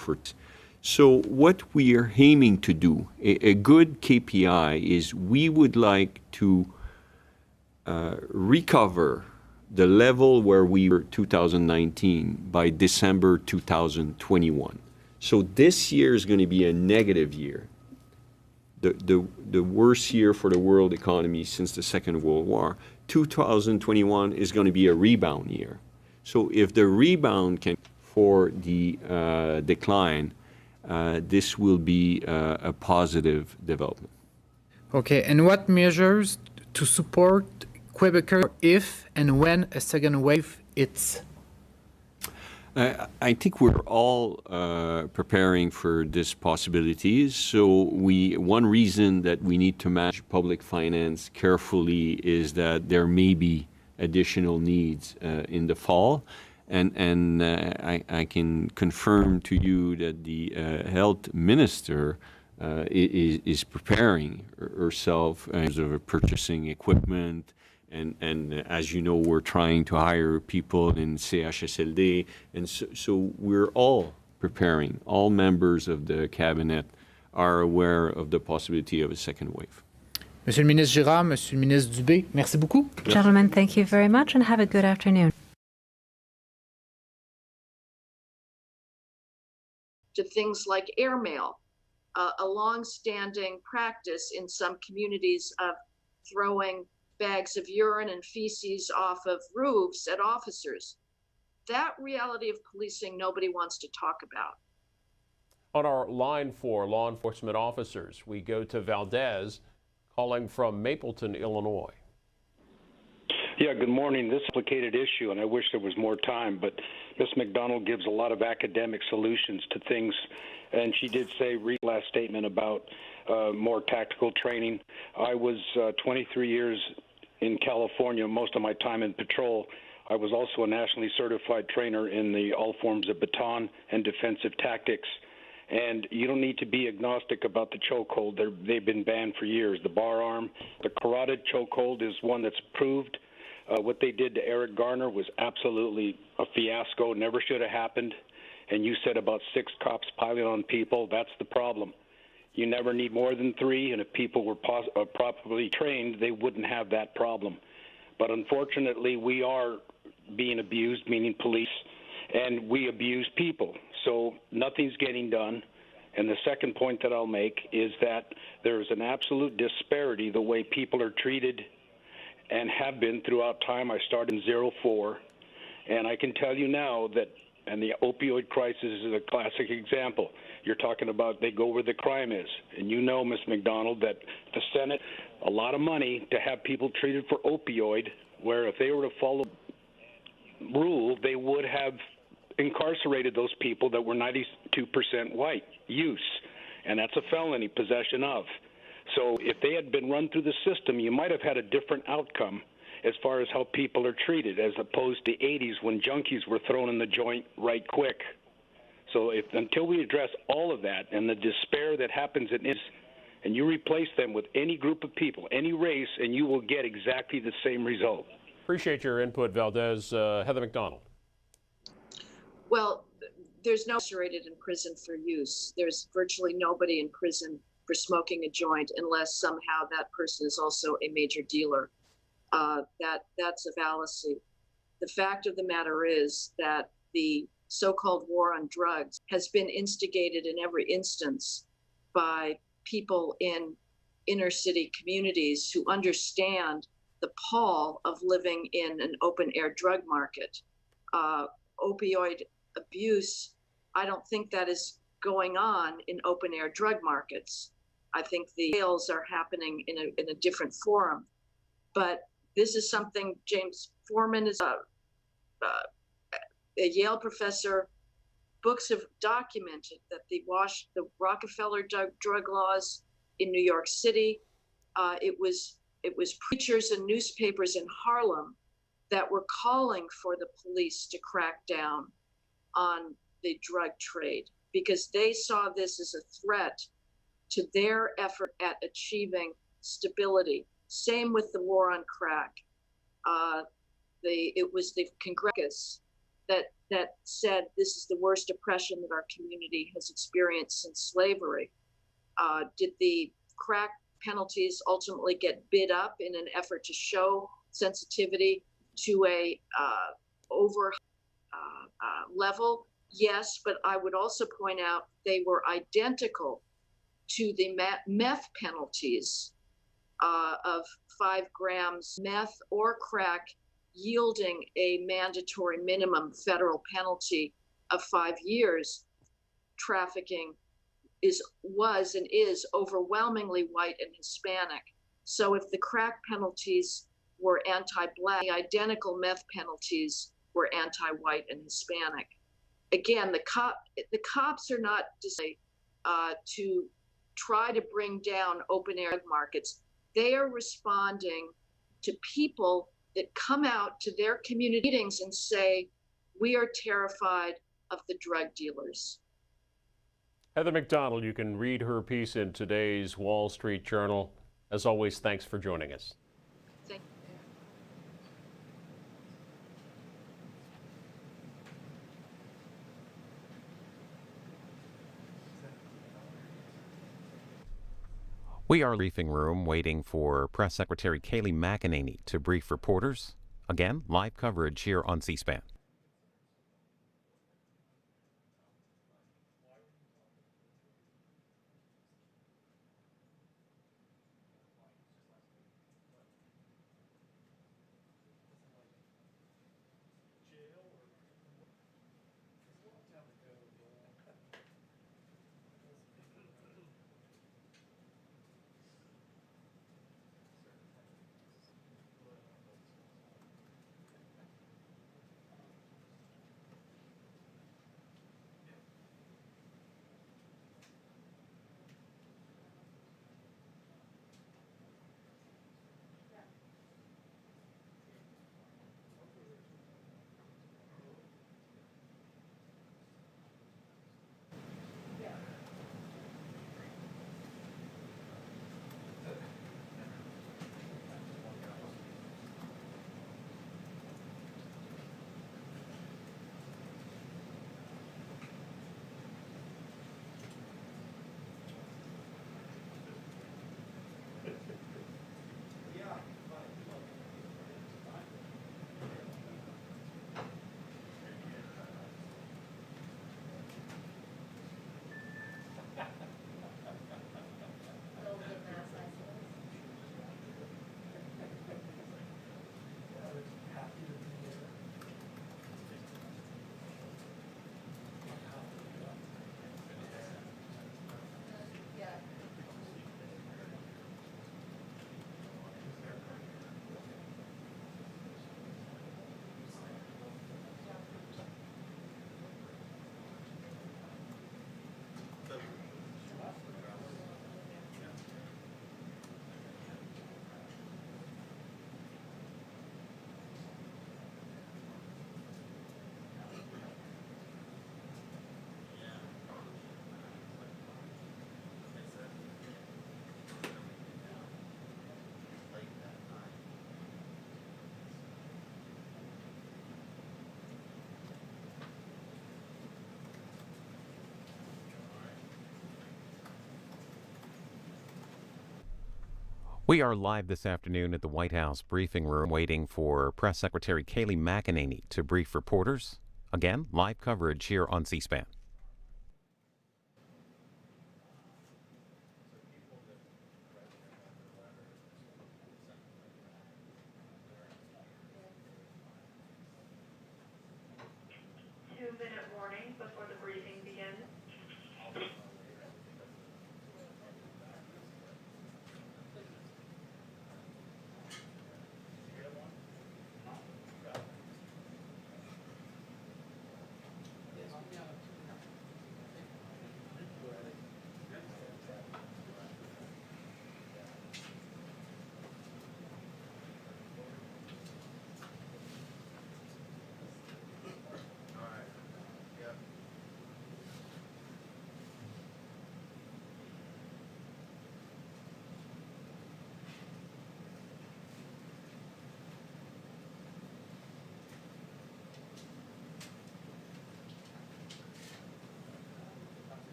So what we are aiming to do, a good KPI, is we would like to recover the level where we were 2019 by December 2021. So this year is going to be a negative year, the worst year for the world economy since the Second World War. 2021 is going to be a rebound year. So if the rebound can for the decline, this will be a positive development. Okay, and what measures to support Quebecers if and when a second wave hits? I think we're all preparing for this possibility. So one reason that we need to manage public finance carefully is that there may be additional needs in the fall. And I can confirm to you that the health minister is preparing herself in terms of purchasing equipment. And as you know, we're trying to hire people in CHSLD. And so we're all preparing. All members of the cabinet are aware of the possibility of a second wave. Monsieur le ministre Girard, Monsieur le ministre Dubé, merci beaucoup. Gentlemen, thank you very much and have a good afternoon. To things like airmail, a long-standing practice in some communities of throwing bags of urine and feces off of roofs at officers. That reality of policing nobody wants to talk about. On our line for law enforcement officers, we go to Valdez, calling from Mapleton, Illinois. Yeah, good morning. This is a complicated issue, and I wish there was more time, but Ms. McDonald gives a lot of academic solutions to things, and she did say, read the last statement about more tactical training. I was 23 years in California most of my time in patrol. I was also a nationally certified trainer in all forms of baton and defensive tactics. And you don't need to be agnostic about the chokehold. They've been banned for years. The bar arm, the carotid chokehold is one that's approved. What they did to Eric Garner was absolutely a fiasco, never should have happened. And you said about 6 cops piling on people, that's the problem. You never need more than 3, and if people were properly trained, they wouldn't have that problem. But unfortunately, we are being abused, meaning police, and we abuse people. So nothing's getting done. And the second point that I'll make is that there is an absolute disparity the way people are treated and have been throughout time. I started in 04, and I can tell you now that, and the opioid crisis is a classic example. You're talking about they go where the crime is. And you know, Ms. McDonald, that the Senate, a lot of money to have people treated for opioid, where if they were to follow rule, they would have incarcerated those people that were 92% white, use. And that's a felony, possession of. So if they had been run through the system, you might have had a different outcome as far as how people are treated, as opposed to the 80s when junkies were thrown in the joint right quick. So until we address all of that and the despair that happens and you replace them with any group of people, any race, and you will get exactly the same result. Appreciate your input, Valdez. Heather McDonald. Well, there's no incarcerated in prison for use. There's virtually nobody in prison for smoking a joint unless somehow that person is also a major dealer. That's a fallacy. The fact of the matter is that the so-called war on drugs has been instigated in every instance by people in inner city communities who understand the pall of living in an open-air drug market. Opioid abuse, I don't think that is going on in open-air drug markets. I think the sales are happening in a different forum. But this is something James Foreman is a Yale professor. Books have documented that the Rockefeller drug laws in New York City, it was preachers and newspapers in Harlem that were calling for the police to crack down on the drug trade because they saw this as a threat to their effort at achieving stability. Same with the war on crack. It was the Congress that said this is the worst oppression that our community has experienced since slavery. Did the crack penalties ultimately get bid up in an effort to show sensitivity to a level? Yes, but I would also point out they were identical to the meth penalties of 5 grams meth or crack yielding a mandatory minimum federal penalty of 5 years. Trafficking was and is overwhelmingly white and Hispanic. So if the crack penalties were anti-black, the identical meth penalties were anti-white and Hispanic. Again, the cops are not to try to bring down open-air markets. They are responding to people that come out to their community meetings and say, we are terrified of the drug dealers. Heather McDonald, you can read her piece in today's Wall Street Journal. As always, thanks for joining us. Thank you. We are in the briefing room waiting for Press Secretary Kayleigh McEnany to brief reporters. Again, live coverage here on C-SPAN. We are live this afternoon at the White House briefing room waiting for Press Secretary Kayleigh McEnany to brief reporters. Again, live coverage here on C-SPAN. Warning before the briefing begins.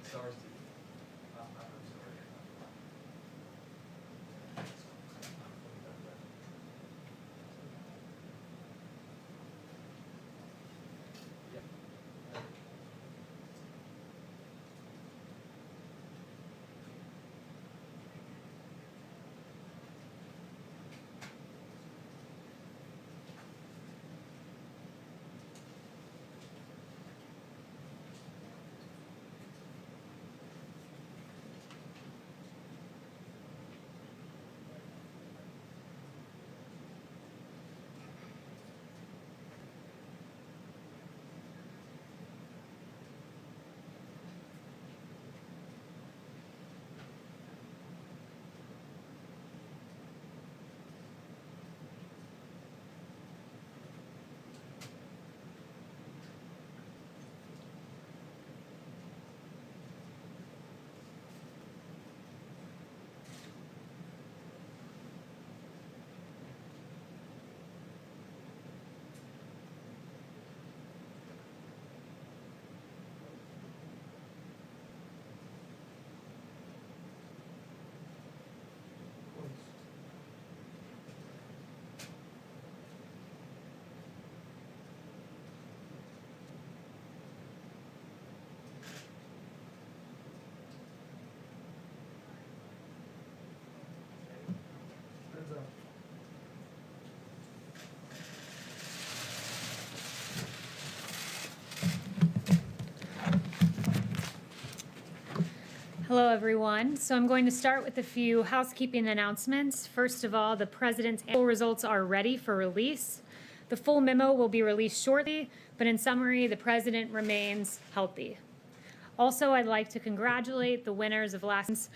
Sorry. Hello, everyone. So I'm going to start with a few housekeeping announcements. First of all, the President's annual results are ready for release. The full memo will be released shortly, but in summary, the President remains healthy. Also, I'd like to congratulate the winners of last month's.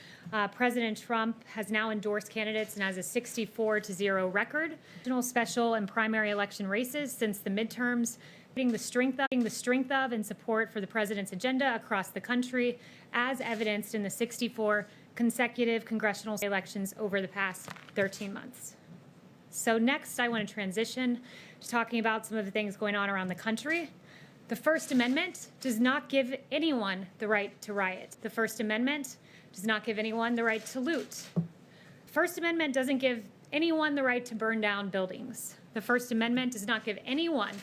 President Trump has now endorsed candidates and has a 64-0 record. Special and primary election races since the midterms, the strength of and support for the President's agenda across the country, as evidenced in the 64 consecutive congressional elections over the past 13 months. So next, I want to transition to talking about some of the things going on around the country. The First Amendment does not give anyone the right to riot. The First Amendment does not give anyone the right to loot. The First Amendment doesn't give anyone the right to burn down buildings. The First Amendment does not give anyone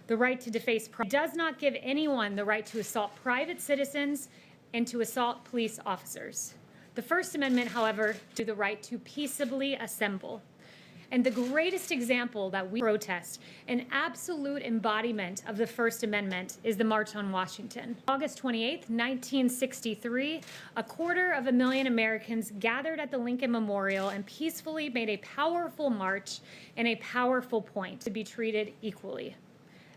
the right to deface property. It does not give anyone the right to assault private citizens and to assault police officers. The First Amendment, however, gives the right to peaceably assemble. And the greatest example that we protest, an absolute embodiment of the First Amendment, is the March on Washington. August 28th, 1963, 250,000 Americans gathered at the Lincoln Memorial and peacefully made a powerful march and a powerful point to be treated equally.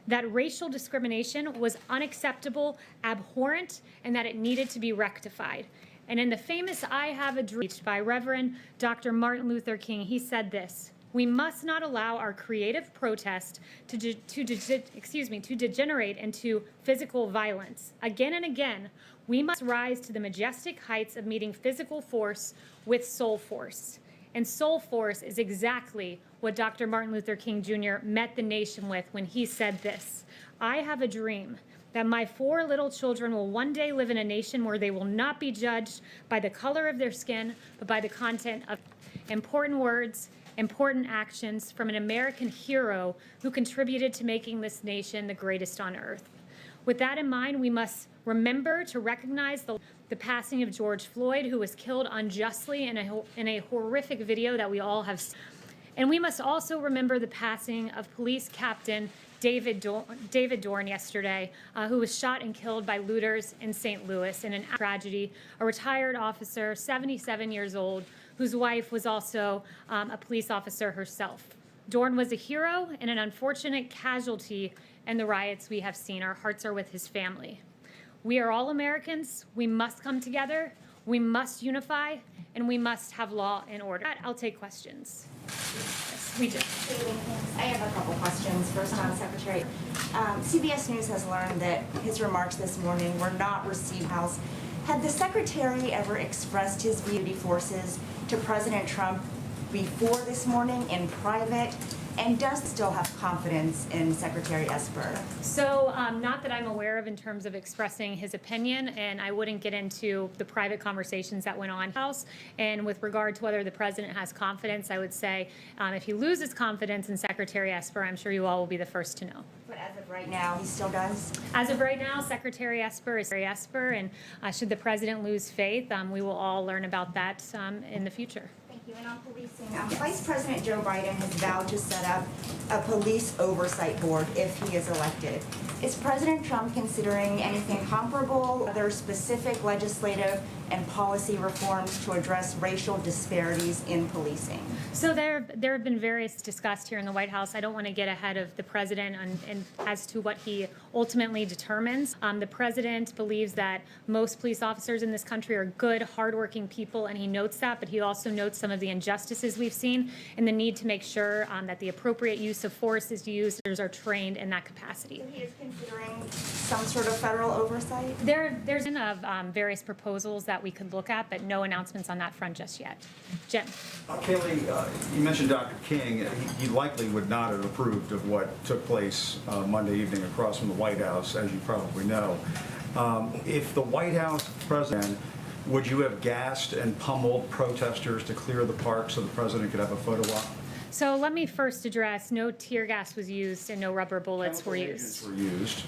That racial discrimination was unacceptable, abhorrent, and that it needed to be rectified. And in the famous I Have a Dream speech by Reverend Dr. Martin Luther King, he said this: "We must not allow our creative protest to degenerate into physical violence. Again and again, we must rise to the majestic heights of meeting physical force with soul force." And soul force is exactly what Dr. Martin Luther King Jr. met the nation with when he said this: "I have a dream that my 4 little children will one day live in a nation where they will not be judged by the color of their skin, but by the content of." Important words, important actions from an American hero who contributed to making this nation the greatest on earth. With that in mind, we must remember to recognize the passing of George Floyd, who was killed unjustly in a horrific video that we all have seen. And we must also remember the passing of Police Captain David Dorn yesterday, who was shot and killed by looters in St. Louis in a tragedy. A retired officer, 77 years old, whose wife was also a police officer herself. Dorn was a hero and an unfortunate casualty in the riots we have seen. Our hearts are with his family. We are all Americans. We must come together. We must unify, and we must have law and order. I'll take questions. Yes, we do. I have a couple questions. First on Secretary. CBS News has learned that his remarks this morning were not received in the House. Had the Secretary ever expressed his view forces to President Trump before this morning in private? And does still have confidence in Secretary Esper? So not that I'm aware of in terms of expressing his opinion, and I wouldn't get into the private conversations that went on in the House. And with regard to whether the president has confidence, I would say if he loses confidence in Secretary Esper, I'm sure you all will be the first to know. But as of right now, he still does? As of right now, Secretary Esper is Secretary Esper, and should the president lose faith, we will all learn about that in the future. And on policing, Vice President Joe Biden has vowed to set up a police oversight board if he is elected. Is President Trump considering anything comparable, other specific legislative and policy reforms to address racial disparities in policing? So there have been various discussed here in the White House. I don't want to get ahead of the president and as to what he ultimately determines. The president believes that most police officers in this country are good, hardworking people, and he notes that, but he also notes some of the injustices we've seen and the need to make sure that the appropriate use of force is used, are trained in that capacity. So he is considering some sort of federal oversight? There's been various proposals that we could look at, but no announcements on that front just yet. Jim. Kayleigh, you mentioned Dr. King. He likely would not have approved of what took place Monday evening across from the White House, as you probably know. If the White House president, would you have gassed and pummeled protesters to clear the park so the president could have a photo op? So let me first address, no tear gas was used and no rubber bullets were used.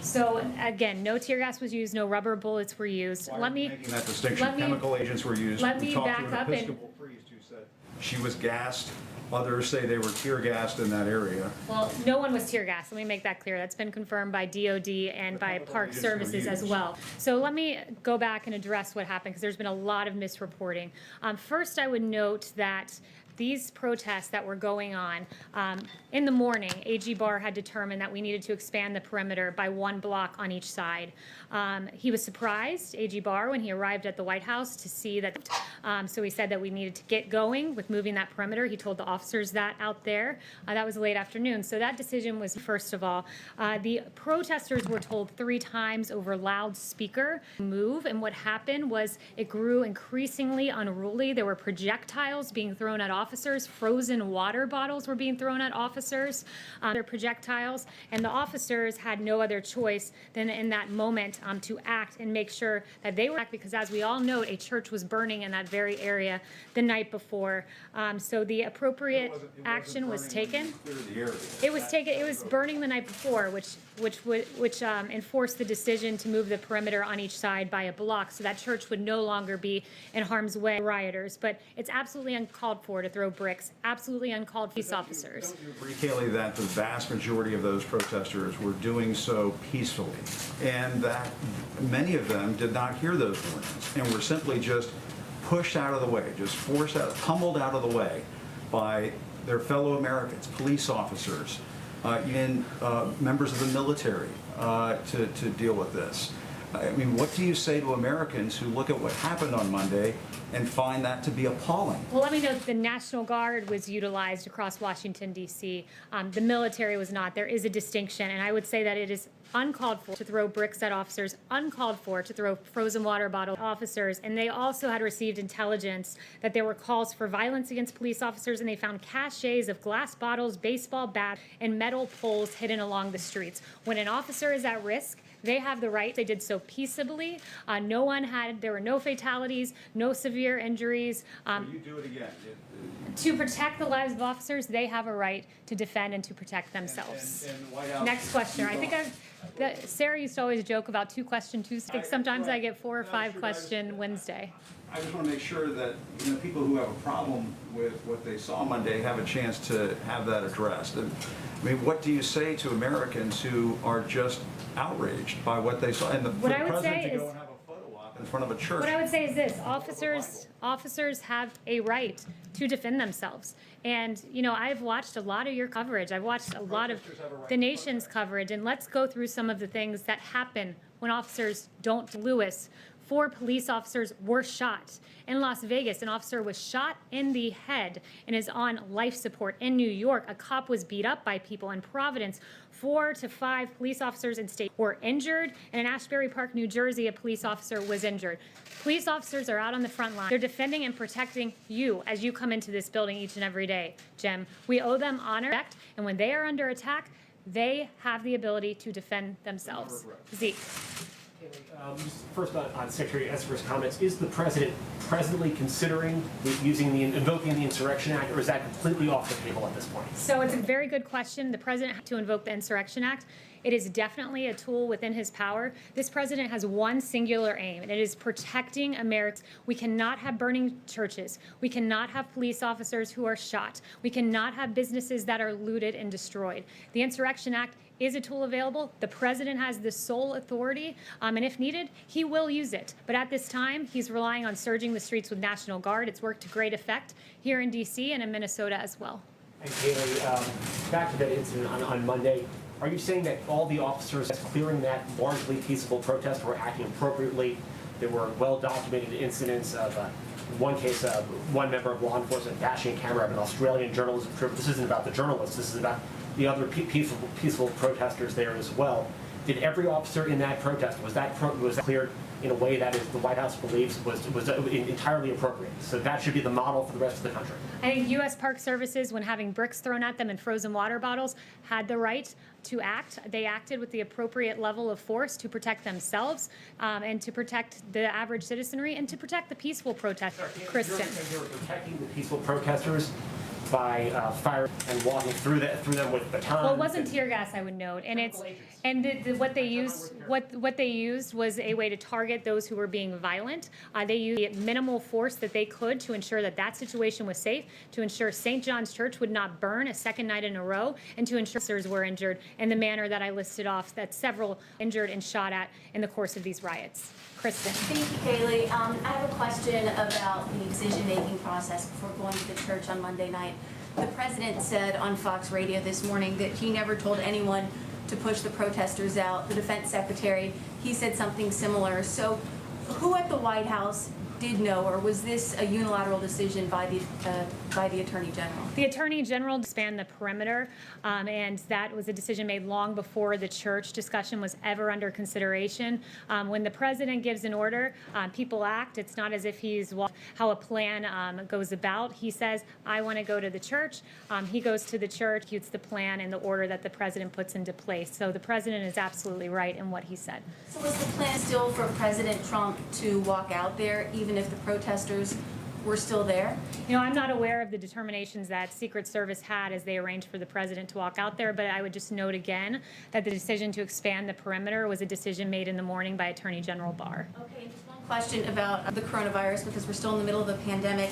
So again, no tear gas was used, no rubber bullets were used. Making that distinction, chemical agents were used. Let me back up and Episcopal priest who said she was gassed. Others say they were tear gassed in that area. Well, no one was tear gassed. Let me make that clear. That's been confirmed by DOD and by Park Services as well. So let me go back and address what happened because there's been a lot of misreporting. First, I would note that these protests that were going on, in the morning, AG Barr had determined that we needed to expand the perimeter by 1 block on each side. He was surprised, AG Barr, when he arrived at the White House to see that, so he said that we needed to get going with moving that perimeter. He told the officers that out there. That was late afternoon. So that decision was, first of all, the protesters were told 3 times over loudspeaker move, and what happened was it grew increasingly unruly. There were projectiles being thrown at officers, frozen water bottles were being thrown at officers, their projectiles, and the officers had no other choice than in that moment to act and make sure that they were back, because as we all know, a church was burning in that very area the night before. So the appropriate action was taken. It was burning the night before, which which enforced the decision to move the perimeter on each side by a block, so that church would no longer be in harm's way of rioters. But it's absolutely uncalled for to throw bricks, absolutely uncalled for police officers. Don't you agree, Kaylee, that the vast majority of those protesters were doing so peacefully, and that many of them did not hear those warnings and were simply just pushed out of the way, just forced out, pummeled out of the way by their fellow Americans, police officers, and members of the military to deal with this? I mean, what do you say to Americans who look at what happened on Monday and find that to be appalling? Well, let me note that the National Guard was utilized across Washington, D.C. The military was not. There is a distinction, and I would say that it is uncalled for to throw bricks at officers, uncalled for to throw frozen water bottles at officers, and they also had received intelligence that there were calls for violence against police officers, and they found caches of glass bottles, baseball bats, and metal poles hidden along the streets. When an officer is at risk, they have the right. They did so peaceably. There were no fatalities, no severe injuries. You do it again. To protect the lives of officers, they have a right to defend and to protect themselves. Next question. I think Sarah used to always joke about 2-question Tuesday. I think sometimes I get 4 or 5 question Wednesday. I just want to make sure that people who have a problem with what they saw Monday have a chance to have that addressed. And, I mean, what do you say to Americans who are just outraged by what they saw? And for the president to go and have a photo op in front of a church. What I would say is this: officers have a right to defend themselves. And I've watched a lot of your coverage. I've watched a lot of the nation's coverage, and let's go through some of the things that happen when officers don't. Lewis. 4 police officers were shot. In Las Vegas, an officer was shot in the head and is on life support. In New York, a cop was beat up by people. In Providence, 4 to 5 police officers in state were injured. And in Ashbury Park, New Jersey, a police officer was injured. Police officers are out on the front line. They're defending and protecting you as you come into this building each and every day, Jim. We owe them honor, and when they are under attack, they have the ability to defend themselves. Zeke. First on Secretary Esper's comments, is the president presently considering invoking the Insurrection Act, or is that completely off the table at this point? So it's a very good question. The president had to invoke the Insurrection Act. It is definitely a tool within his power. This president has one singular aim, and it is protecting Americans. We cannot have burning churches. We cannot have police officers who are shot. We cannot have businesses that are looted and destroyed. The Insurrection Act is a tool available. The president has the sole authority, and if needed, he will use it. But at this time, he's relying on surging the streets with National Guard. It's worked to great effect here in D.C. and in Minnesota as well. And Kaylee, back to that incident on Monday. Are you saying that all the officers clearing that largely peaceful protest were acting appropriately? There were well-documented incidents of, in one case, one member of law enforcement bashing a camera of an Australian journalist. This isn't about the journalists. This is about the other peaceful protesters there as well. Did every officer in that protest, was that cleared in a way that the White House believes was entirely appropriate? So that should be the model for the rest of the country. I think U.S. Park Services, when having bricks thrown at them and frozen water bottles, had the right to act. They acted with the appropriate level of force to protect themselves and to protect the average citizenry and to protect the peaceful protesters. Kristen. They were protecting the peaceful protesters by fire and walking through them with batons. Well, it wasn't tear gas, I would note, and what they used was a way to target those who were being violent. They used minimal force that they could to ensure that situation was safe, to ensure St. John's Church would not burn a second night in a row, and to ensure officers were injured in the manner that I listed off, that several injured and shot at in the course of these riots. Kristen. Thank you, Kaylee. I have a question about the decision-making process before going to the church on Monday night. The president said on Fox Radio this morning that he never told anyone to push the protesters out. The defense secretary, he said something similar. So who at the White House did know, or was this a unilateral decision by the Attorney General? The Attorney General expanded the perimeter, and that was a decision made long before the church discussion was ever under consideration. When the president gives an order, people act. It's not as if he's how a plan goes about. He says, I want to go to the church. He goes to the church, executes the plan and the order that the president puts into place. So the president is absolutely right in what he said. So was the plan still for President Trump to walk out there, even if the protesters were still there? You know, I'm not aware of the determinations that Secret Service had as they arranged for the president to walk out there, but I would just note again that the decision to expand the perimeter was a decision made in the morning by Attorney General Barr. Okay, and just one question about the coronavirus, because we're still in the middle of a pandemic.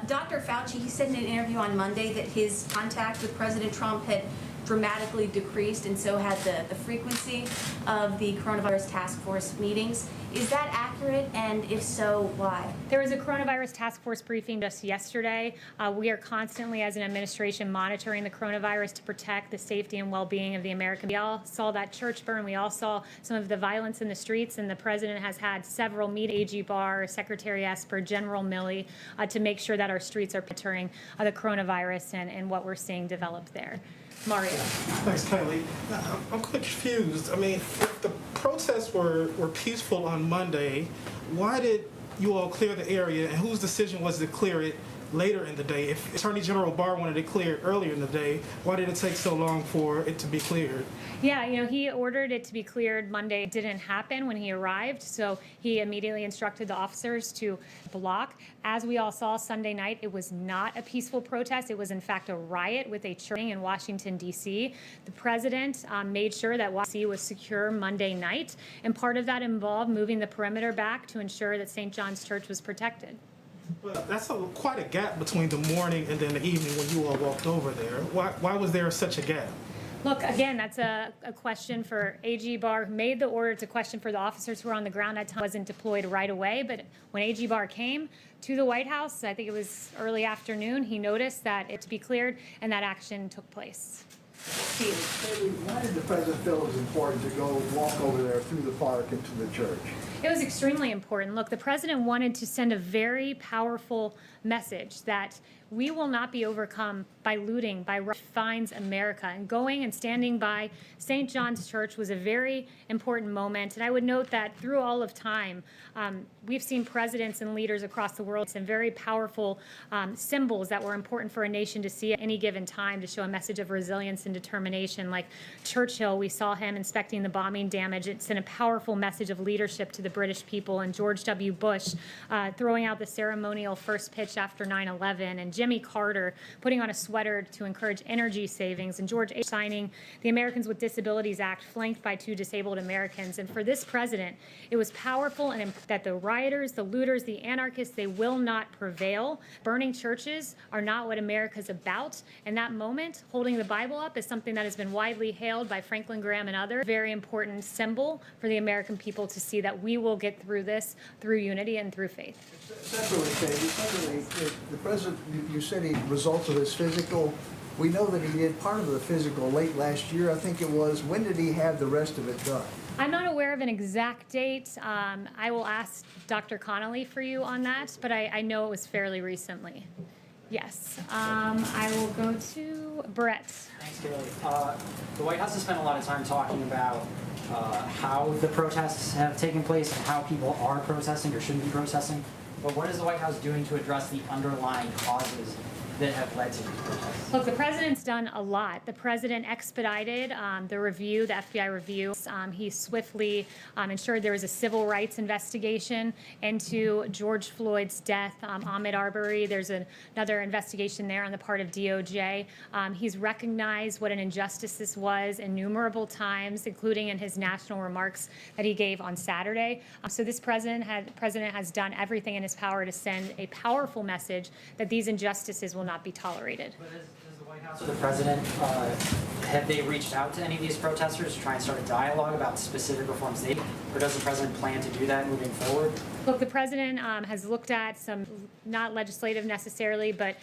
Dr. Fauci, he said in an interview on Monday that his contact with President Trump had dramatically decreased, and so had the frequency of the coronavirus task force meetings. Is that accurate, and if so, why? There was a coronavirus task force briefing just yesterday. We are constantly, as an administration, monitoring the coronavirus to protect the safety and well-being of the American. We all saw that church burn. We all saw some of the violence in the streets, and the president has had several meetings, AG Barr, Secretary Esper, General Milley, to make sure that our streets are monitoring the coronavirus and what we're seeing develop there. Mario. Thanks, Kylie. I'm quite confused. I mean, if the protests were peaceful on Monday, why did you all clear the area, and whose decision was to clear it later in the day? If Attorney General Barr wanted it cleared earlier in the day, why did it take so long for it to be cleared? Yeah, you know, he ordered it to be cleared Monday. It didn't happen when he arrived, so he immediately instructed the officers to block. As we all saw Sunday night, it was not a peaceful protest. It was, in fact, a riot with a church in Washington, D.C. The president made sure that Washington was secure Monday night, and part of that involved moving the perimeter back to ensure that St. John's Church was protected. Well, that's quite a gap between the morning and then the evening when you all walked over there. Why was there such a gap? Look, again, that's a question for AG Barr, who made the order. It's a question for the officers who were on the ground at time. Wasn't deployed right away, but when AG Barr came to the White House, I think it was early afternoon, he noticed that it to be cleared, and that action took place. Why did the president feel it was important to go walk over there through the park into the church? It was extremely important. Look, the president wanted to send a very powerful message that we will not be overcome by looting, by finds America. And going and standing by St. John's Church was a very important moment. And I would note that through all of time, we've seen presidents and leaders across the world some very powerful symbols that were important for a nation to see at any given time to show a message of resilience and determination. Like Churchill, we saw him inspecting the bombing damage. It sent a powerful message of leadership to the British people. And George W. Bush throwing out the ceremonial first pitch after 9/11. And Jimmy Carter putting on a sweater to encourage energy savings. And George H. signing the Americans with Disabilities Act, flanked by 2 disabled Americans. And for this president, it was powerful and that the rioters, the looters, the anarchists, they will not prevail. Burning churches are not what America's about. And that moment, holding the Bible up, is something that has been widely hailed by Franklin Graham and others. Very important symbol for the American people to see that we will get through this through unity and through faith. Secondly, the president, you said he results of his physical. We know that he did part of the physical late last year, I think it was. When did he have the rest of it done? I'm not aware of an exact date. I will ask Dr. Connolly for you on that, but I know it was fairly recently. Yes. I will go to Brett. Thanks, Kaylee. The White House has spent a lot of time talking about how the protests have taken place and how people are protesting or shouldn't be protesting. But what is the White House doing to address the underlying causes that have led to these protests? Look, the president's done a lot. The president expedited the review, the FBI review. He swiftly ensured there was a civil rights investigation into George Floyd's death. Ahmaud Arbery, there's another investigation there on the part of DOJ. He's recognized what an injustice this was innumerable times, including in his national remarks that he gave on Saturday. So this president has done everything in his power to send a powerful message that these injustices will not be tolerated. But does the White House or the president, have they reached out to any of these protesters to try and start a dialogue about specific reforms they, or does the president plan to do that moving forward? Look, the president has looked at some, not legislative necessarily, but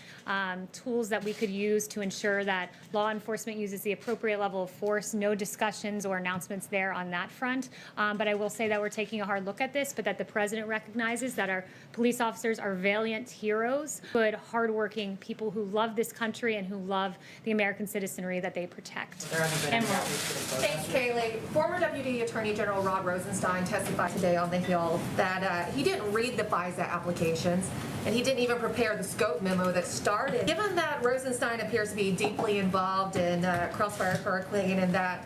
tools that we could use to ensure that law enforcement uses the appropriate level of force. No discussions or announcements there on that front. But I will say that we're taking a hard look at this, but that the president recognizes that our police officers are valiant heroes, good, hardworking people who love this country and who love the American citizenry that they protect. Thanks, Kaylee. Former Deputy Attorney General Rod Rosenstein testified today on the Hill that he didn't read the FISA applications, and he didn't even prepare the scope memo that started. Given that Rosenstein appears to be deeply involved in Crossfire Hurricane and that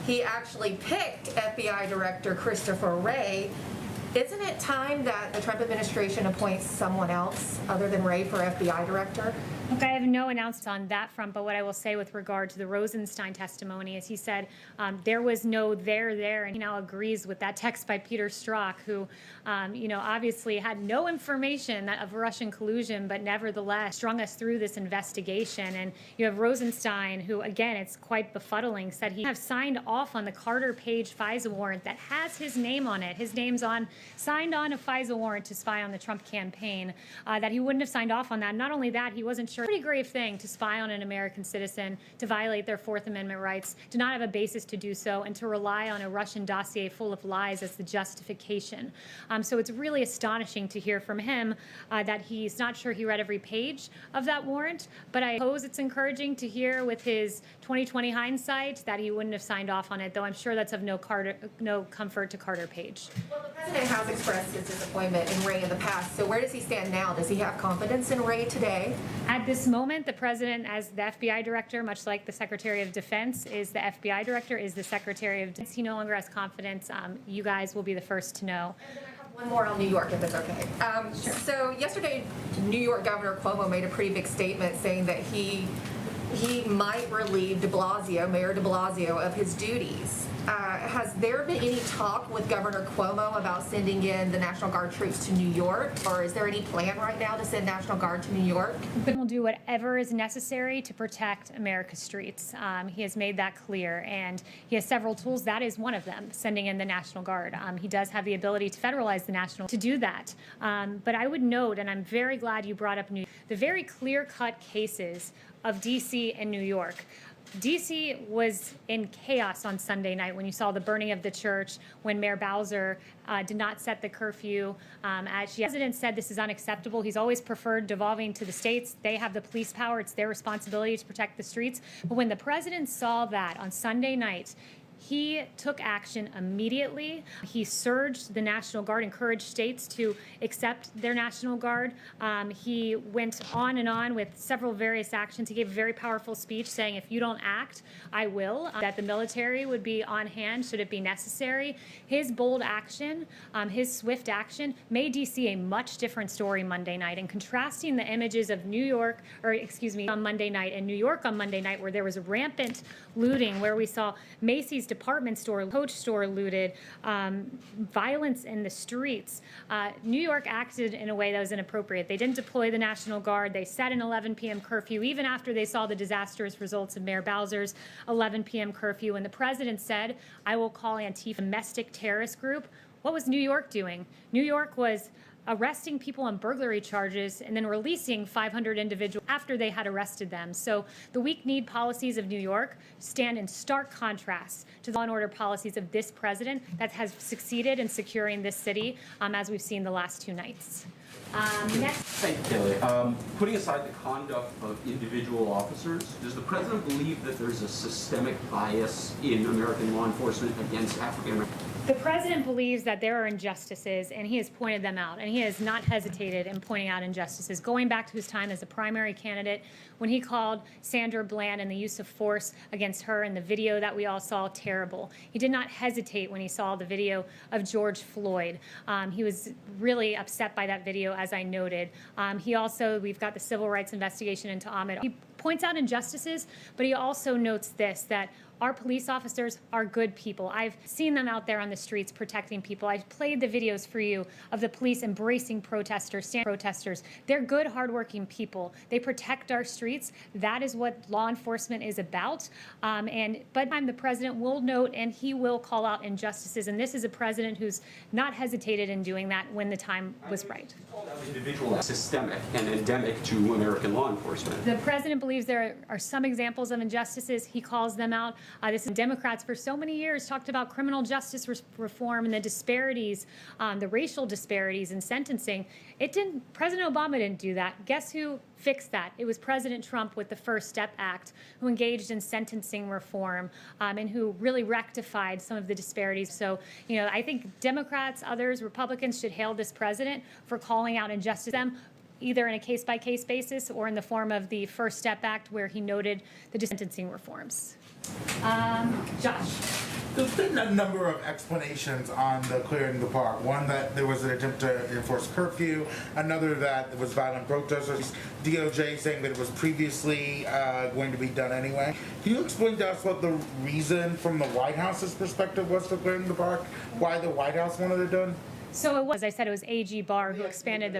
he actually picked FBI Director Christopher Wray, Isn't it time that the Trump administration appoints someone else other than Wray for FBI director? Look, I have no announcement on that front, but what I will say with regard to the Rosenstein testimony is he said there was no there, and he now agrees with that text by Peter Strzok, who, obviously had no information of Russian collusion, but nevertheless strung us through this investigation. And you have Rosenstein, who, again, it's quite befuddling, said he have signed off on the Carter Page FISA warrant that has his name on it. His name's signed on a FISA warrant to spy on the Trump campaign, that he wouldn't have signed off on that. Not only that, he wasn't sure. Pretty grave thing to spy on an American citizen, to violate their Fourth Amendment rights, to not have a basis to do so, and to rely on a Russian dossier full of lies as the justification. So it's really astonishing to hear from him that he's not sure he read every page of that warrant, but I suppose it's encouraging to hear with his 2020 hindsight that he wouldn't have signed off on it, though I'm sure that's of no comfort to Carter Page. Well, the president has expressed his disappointment in Wray in the past, so where does he stand now? Does he have confidence in Wray today? At this moment, the president, as the FBI director, much like the Secretary of Defense is the FBI director, is the Secretary of Defense. He no longer has confidence. You guys will be the first to know. One more on New York, if it's okay. Sure. So yesterday, New York Governor Cuomo made a pretty big statement saying that he might relieve Mayor de Blasio, of his duties. Has there been any talk with Governor Cuomo about sending in the National Guard troops to New York, or is there any plan right now to send National Guard to New York? We'll do whatever is necessary to protect America's streets. He has made that clear, and he has several tools. That is one of them, sending in the National Guard. He does have the ability to federalize the National to do that. But I would note, and I'm very glad you brought up the very clear-cut cases of D.C. and New York. D.C. was in chaos on Sunday night when you saw the burning of the church, when Mayor Bowser did not set the curfew. As the president said, this is unacceptable. He's always preferred devolving to the states. They have the police power. It's their responsibility to protect the streets. But when the president saw that on Sunday night, he took action immediately. He surged the National Guard, encouraged states to accept their National Guard. He went on and on with several various actions. He gave a very powerful speech saying, if you don't act, I will, that the military would be on hand should it be necessary. His bold action, his swift action, made D.C. a much different story Monday night. And contrasting the images of on Monday night and New York on Monday night, where there was rampant looting, where we saw Macy's department store, Coach store looted, violence in the streets. New York acted in a way that was inappropriate. They didn't deploy the National Guard. They set an 11 p.m. curfew, even after they saw the disastrous results of Mayor Bowser's 11 p.m. curfew. And the president said, I will call Antifa a domestic terrorist group. What was New York doing? New York was arresting people on burglary charges and then releasing 500 individuals after they had arrested them. So the weak-kneed policies of New York stand in stark contrast to the law and order policies of this president that has succeeded in securing this city, as we've seen the last two nights. Next. Thank you, Kelly. Putting aside the conduct of individual officers, does the president believe that there's a systemic bias in American law enforcement against African Americans? The president believes that there are injustices, and he has pointed them out, and he has not hesitated in pointing out injustices, going back to his time as a primary candidate when he called Sandra Bland and the use of force against her in the video that we all saw terrible. He did not hesitate when he saw the video of George Floyd. He was really upset by that video, as I noted. We've got the civil rights investigation into Ahmed. He points out injustices, but he also notes this, that our police officers are good people. I've seen them out there on the streets protecting people. I've played the videos for you of the police embracing protesters. They're good, hardworking people. They protect our streets. That is what law enforcement is about. But the president will note and he will call out injustices. And this is a president who's not hesitated in doing that when the time was right. Individual, systemic, and endemic to American law enforcement. The president believes there are some examples of injustices. He calls them out. Democrats for so many years talked about criminal justice reform and the disparities, the racial disparities in sentencing. President Obama didn't do that. Guess who fixed that? It was President Trump with the First Step Act, who engaged in sentencing reform and who really rectified some of the disparities. So, I think Democrats, others, Republicans should hail this president for calling out injustice to them, either in a case-by-case basis or in the form of the First Step Act, where he noted the sentencing reforms. Josh. There's been a number of explanations on the clearing the park. One, that there was an attempt to enforce curfew. Another, that there was violent protesters. DOJ saying that it was previously going to be done anyway. Can you explain to us what the reason from the White House's perspective was for clearing the park? Why the White House wanted it done? So it was, as I said, it was AG Barr who expanded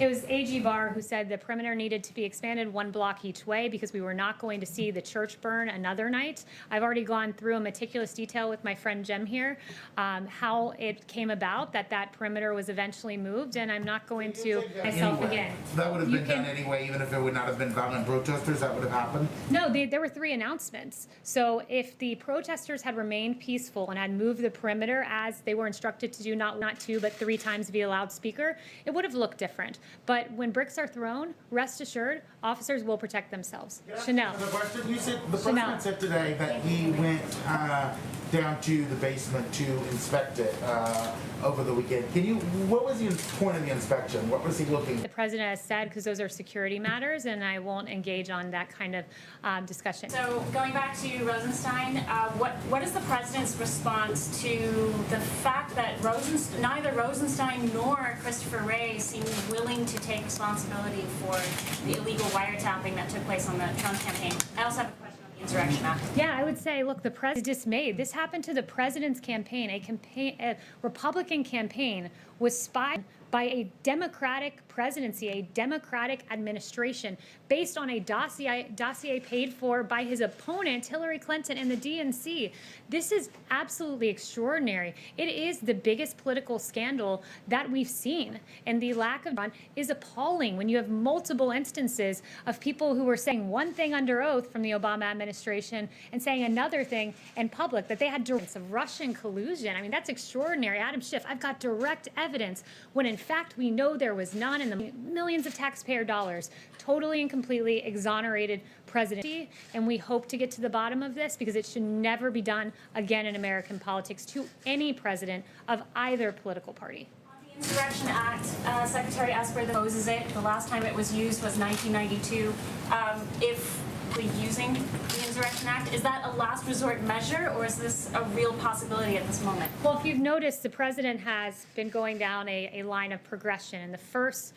it was AG Barr who said the perimeter needed to be expanded 1 block each way because we were not going to see the church burn another night. I've already gone through in meticulous detail with my friend Jem here, how it came about that perimeter was eventually moved, and I'm not going to myself again. So that would have been done anyway, even if it would not have been violent protesters, that would have happened? No, there were 3 announcements. So if the protesters had remained peaceful and had moved the perimeter as they were instructed to do, not 2, but 3 times via loudspeaker, it would have looked different. But when bricks are thrown, rest assured, officers will protect themselves. Yeah. Chanel. The president said today that he went down to the basement to inspect it over the weekend. What was the point of the inspection? What was he looking at? The president has said, because those are security matters, and I won't engage on that kind of discussion. So going back to Rosenstein, what is the president's response to the fact that neither Rosenstein nor Christopher Wray seem willing to take responsibility for the illegal wiretapping that took place on the Trump campaign? I also have a question on the Insurrection Act. Yeah, I would say, look, the president is dismayed. This happened to the president's campaign. A Republican campaign was spied by a Democratic presidency, a Democratic administration, based on a dossier paid for by his opponent, Hillary Clinton, and the DNC. This is absolutely extraordinary. It is the biggest political scandal that we've seen, and the lack of is appalling when you have multiple instances of people who were saying one thing under oath from the Obama administration and saying another thing in public, that they had direct of Russian collusion. I mean, that's extraordinary. Adam Schiff, I've got direct evidence when in fact we know there was none, and the millions of taxpayer dollars totally and completely exonerated presidency. And we hope to get to the bottom of this, because it should never be done again in American politics to any president of either political party. Insurrection Act, Secretary Esper opposes it. The last time it was used was 1992. If using the Insurrection Act, is that a last resort measure, or is this a real possibility at this moment? Well, if you've noticed, the president has been going down a line of progression, and the first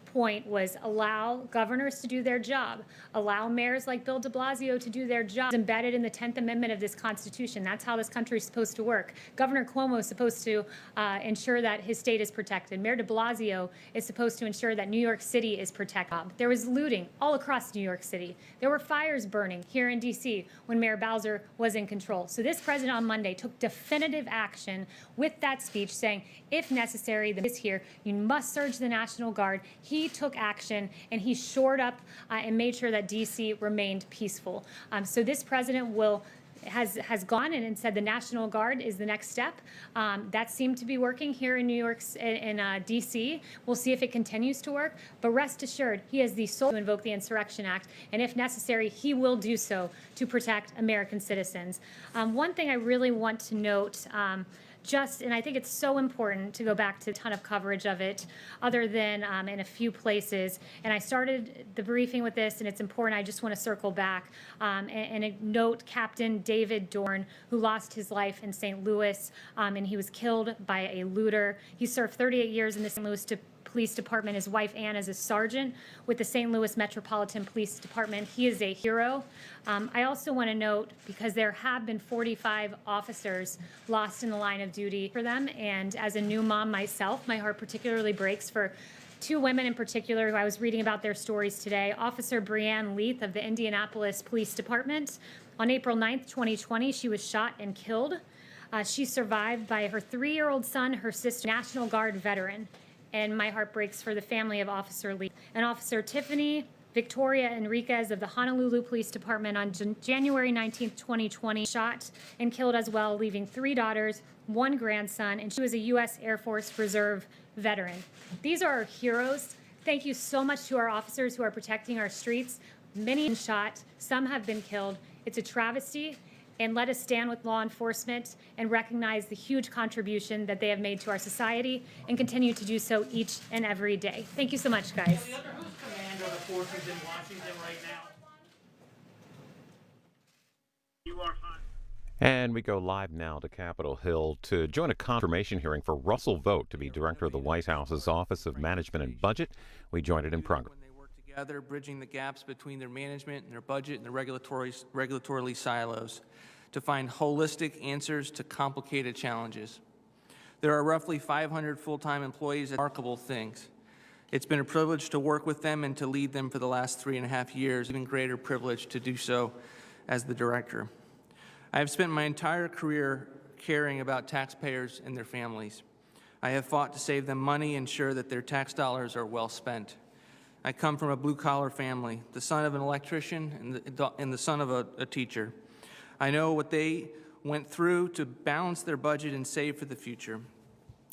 point was allow governors to do their job, allow mayors like Bill de Blasio to do their job. It's embedded in the 10th Amendment of this Constitution. That's how this country is supposed to work. Governor Cuomo is supposed to ensure that his state is protected. Mayor de Blasio is supposed to ensure that New York City is protected. There was looting all across New York City. There were fires burning here in D.C. when Mayor Bowser was in control. So this president on Monday took definitive action with that speech, saying, if necessary, the is here, you must surge the National Guard. He took action, and he shored up and made sure that D.C. remained peaceful. So this president has gone in and said the National Guard is the next step. That seemed to be working here in New York, in D.C. We'll see if it continues to work, but rest assured, he has the sole to invoke the Insurrection Act, and if necessary, he will do so to protect American citizens. One thing I really want to note, and I think it's so important to go back to a ton of coverage of it, other than in a few places. And I started the briefing with this, and it's important. I just want to circle back and note Captain David Dorn, who lost his life in St. Louis, and he was killed by a looter. He served 38 years in the St. Louis Police Department. His wife, Ann, is a sergeant with the St. Louis Metropolitan Police Department. He is a hero. I also want to note, because there have been 45 officers lost in the line of duty for them, and as a new mom myself, my heart particularly breaks for 2 women in particular who I was reading about their stories today. Officer Breanne Leath of the Indianapolis Police Department. On April 9th, 2020, she was shot and killed. She survived by her 3-year-old son, her sister, National Guard veteran. And my heart breaks for the family of Officer Lee. And Officer Tiffany Victoria Enriquez of the Honolulu Police Department on January 19th, 2020, shot and killed as well, leaving 3 daughters, 1 grandson, and she was a U.S. Air Force Reserve veteran. These are our heroes. Thank you so much to our officers who are protecting our streets. Many have been shot, some have been killed. It's a travesty. And let us stand with law enforcement and recognize the huge contribution that they have made to our society, and continue to do so each and every day. Thank you so much, guys. Who's command of the forces in Washington right now? You are hot. And we go live now to Capitol Hill to join a confirmation hearing for Russell Vogt to be director of the White House's Office of Management and Budget. We joined it in progress. When they work together, bridging the gaps between their management and their budget and their regulatory silos to find holistic answers to complicated challenges. There are roughly 500 full-time employees. Remarkable things. It's been a privilege to work with them and to lead them for the last 3.5 years. Even greater privilege to do so as the director. I have spent my entire career caring about taxpayers and their families. I have fought to save them money, ensure that their tax dollars are well spent. I come from a blue-collar family, the son of an electrician and the son of a teacher. I know what they went through to balance their budget and save for the future.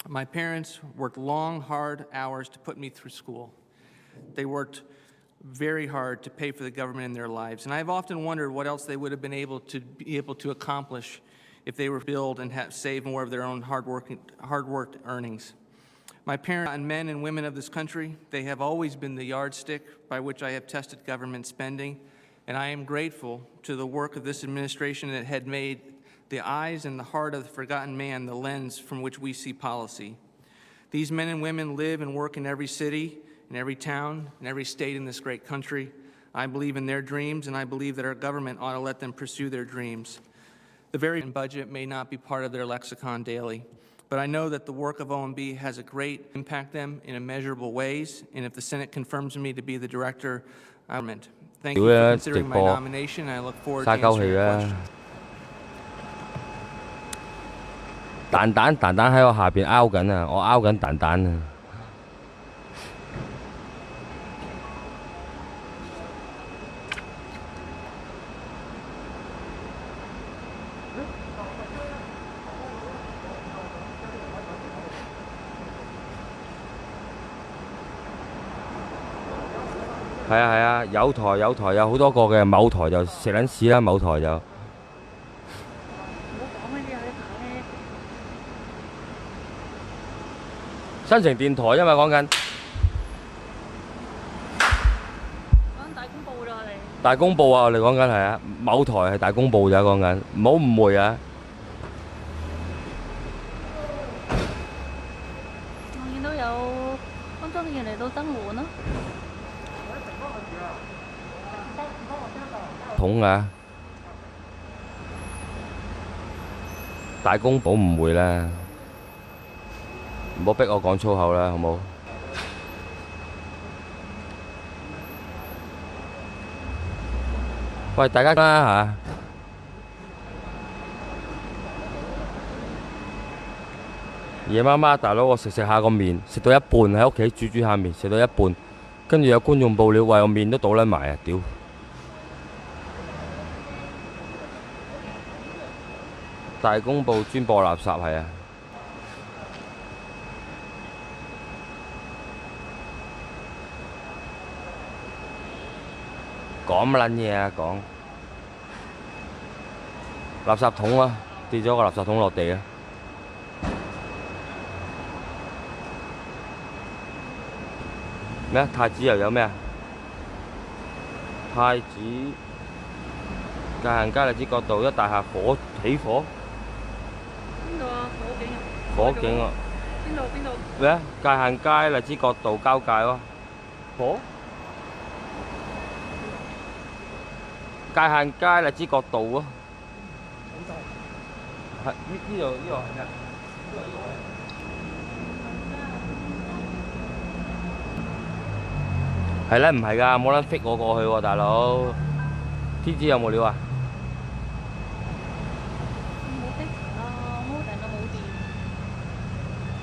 My parents worked long, hard hours to put me through school. They worked very hard to pay for the government in their lives. And I've often wondered what else they would have been able to accomplish if they were build and have saved more of their own hard-worked earnings. My parents and men and women of this country, they have always been the yardstick by which I have tested government spending, and I am grateful to the work of this administration that had made the eyes and the heart of the forgotten man the lens from which we see policy. These men and women live and work in every city, in every town, in every state in this great country. I believe in their dreams, and I believe that our government ought to let them pursue their dreams. The very budget may not be part of their lexicon daily, but I know that the work of OMB has a great impact them in immeasurable ways, and if the Senate confirms me to be the director, thank you for considering my nomination, and I look forward to answering your questions. 蛋蛋喺我下邊拗緊啊！我拗緊蛋蛋啊！係啊，有台有好多個嘅，某台就食撚屎啦，某台就。新城電台因為講緊大公報啊，我哋講緊係啊，某台係大公報咋講緊，唔好誤會啊！我見到有工作人員嚟到增援啦。統啊！大公報誤會啦。唔好逼我講粗口啦，好冇？喂，大家啦嚇！夜媽媽大佬，我食下個麵，食到一半喺屋企煮下麵，食到一半，跟住有觀眾報料，喂，我麵都倒撚埋啊！屌！大公報專播垃圾係啊！講乜撚嘢啊？講垃圾桶啊，跌咗個垃圾桶落地啊！咩啊？太子又有咩啊？太子界限街荔枝角道一大廈起火。邊度啊？火警啊！邊度？咩啊？界限街荔枝角道交界喎，火？界限街荔枝角道啊！係呢度係咩？係咧，唔係㗎，冇撚 fit 我過去喎，大佬。TG 有冇料啊？冇的啊，我訂到冇電。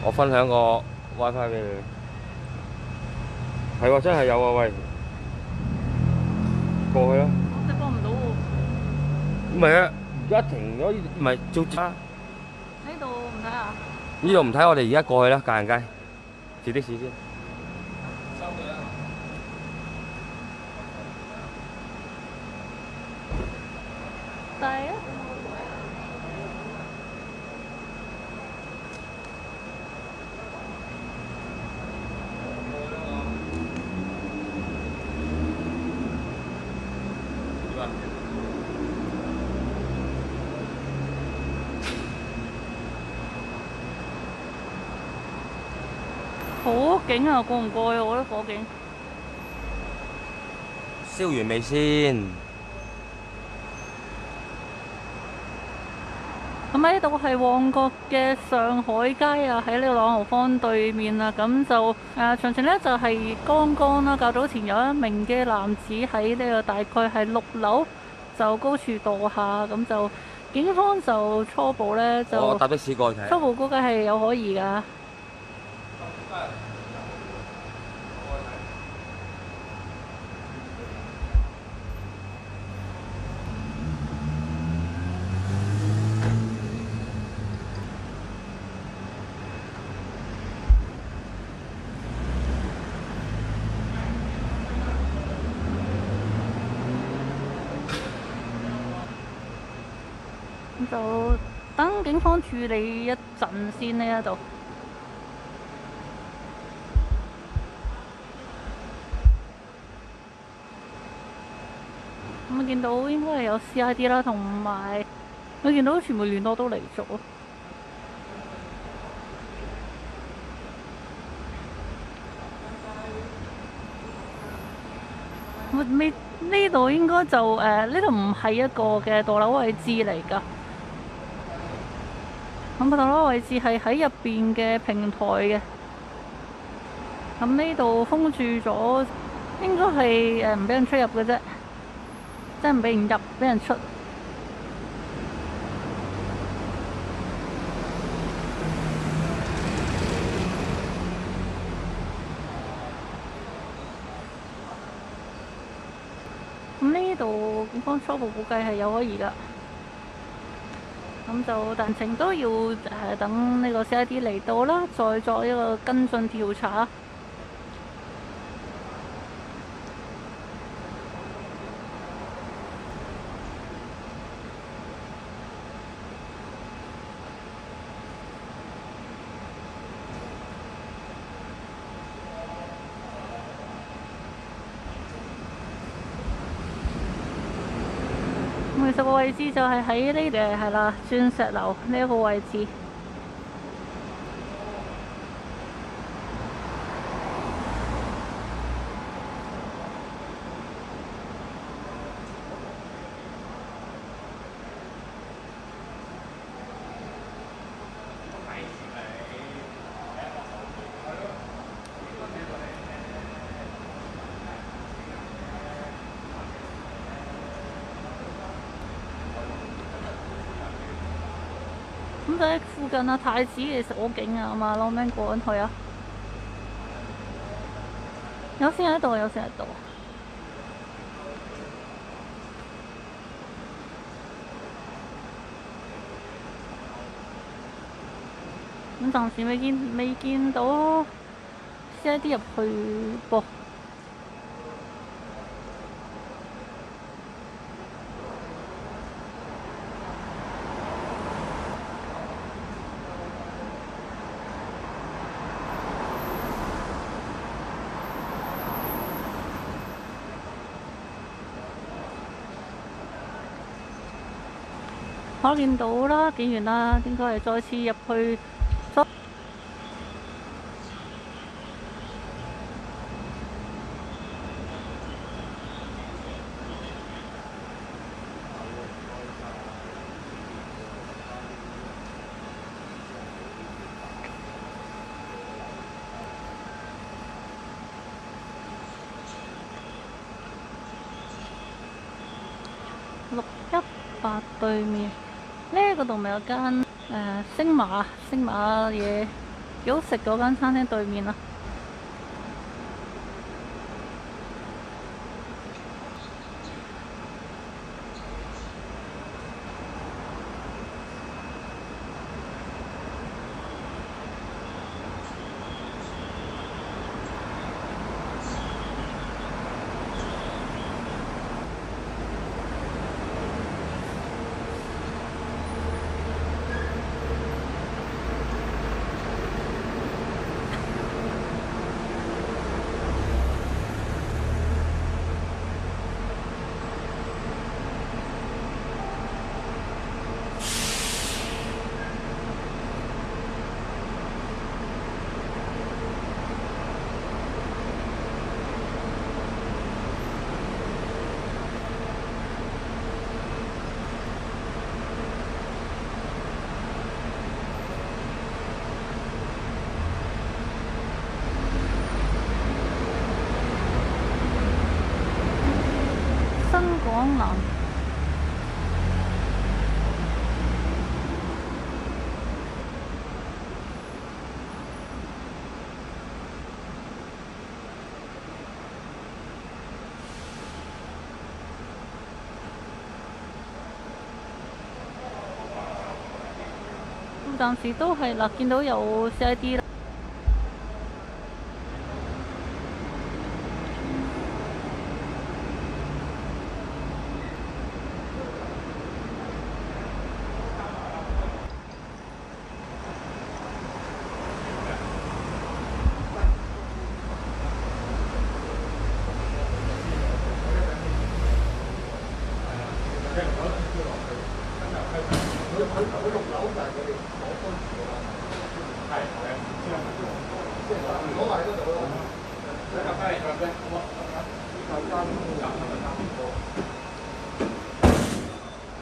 我分享個 WiFi 俾你。係喎，真係有啊，喂！過去啦。直播唔到喎。唔係啊，而家停咗，唔係做啊。呢度唔睇啊？呢度唔睇，我哋而家過去啦，界限街，截的士先。收隊啦。係啊。火警啊，過唔過啊？我覺得火警。燒完未先？咁喺呢度係旺角嘅上海街啊，喺呢個朗豪坊對面啊，咁就詳情呢就係剛剛啦，較早前有一名嘅男子喺呢個大概係6樓就高處墮下，咁就警方就初步呢，就我搭的士過去睇。初步估計係有可疑㗎。就等警方處理一陣先呢一度。咁我見到應該係有 CID 啦，同埋我見到傳媒聯絡都嚟咗。呢度應該就呢度唔係一個嘅墮樓位置嚟㗎。咁墮樓位置係喺入邊嘅平台嘅。咁呢度封住咗，應該係唔俾人出入嘅啫，即係唔俾人入，俾人出。咁呢度警方初步估計係有可疑㗎，咁就但情都要等呢個 CID 嚟到啦，再作一個跟進調查。其實個位置就係喺呢度係啦，鑽石樓呢一個位置。咁就喺附近啊，太子嘅火警啊嘛，攞咩過緊去啊？有先喺度，有先喺度。咁暫時未見到 CID 入去噃。我見到啦，警員啦，應該係再次入去。618對面。呢嗰度咪有間星馬嘢幾好食嗰間餐廳對面啊！東南。暫時都係啦，見到有 CID 啦。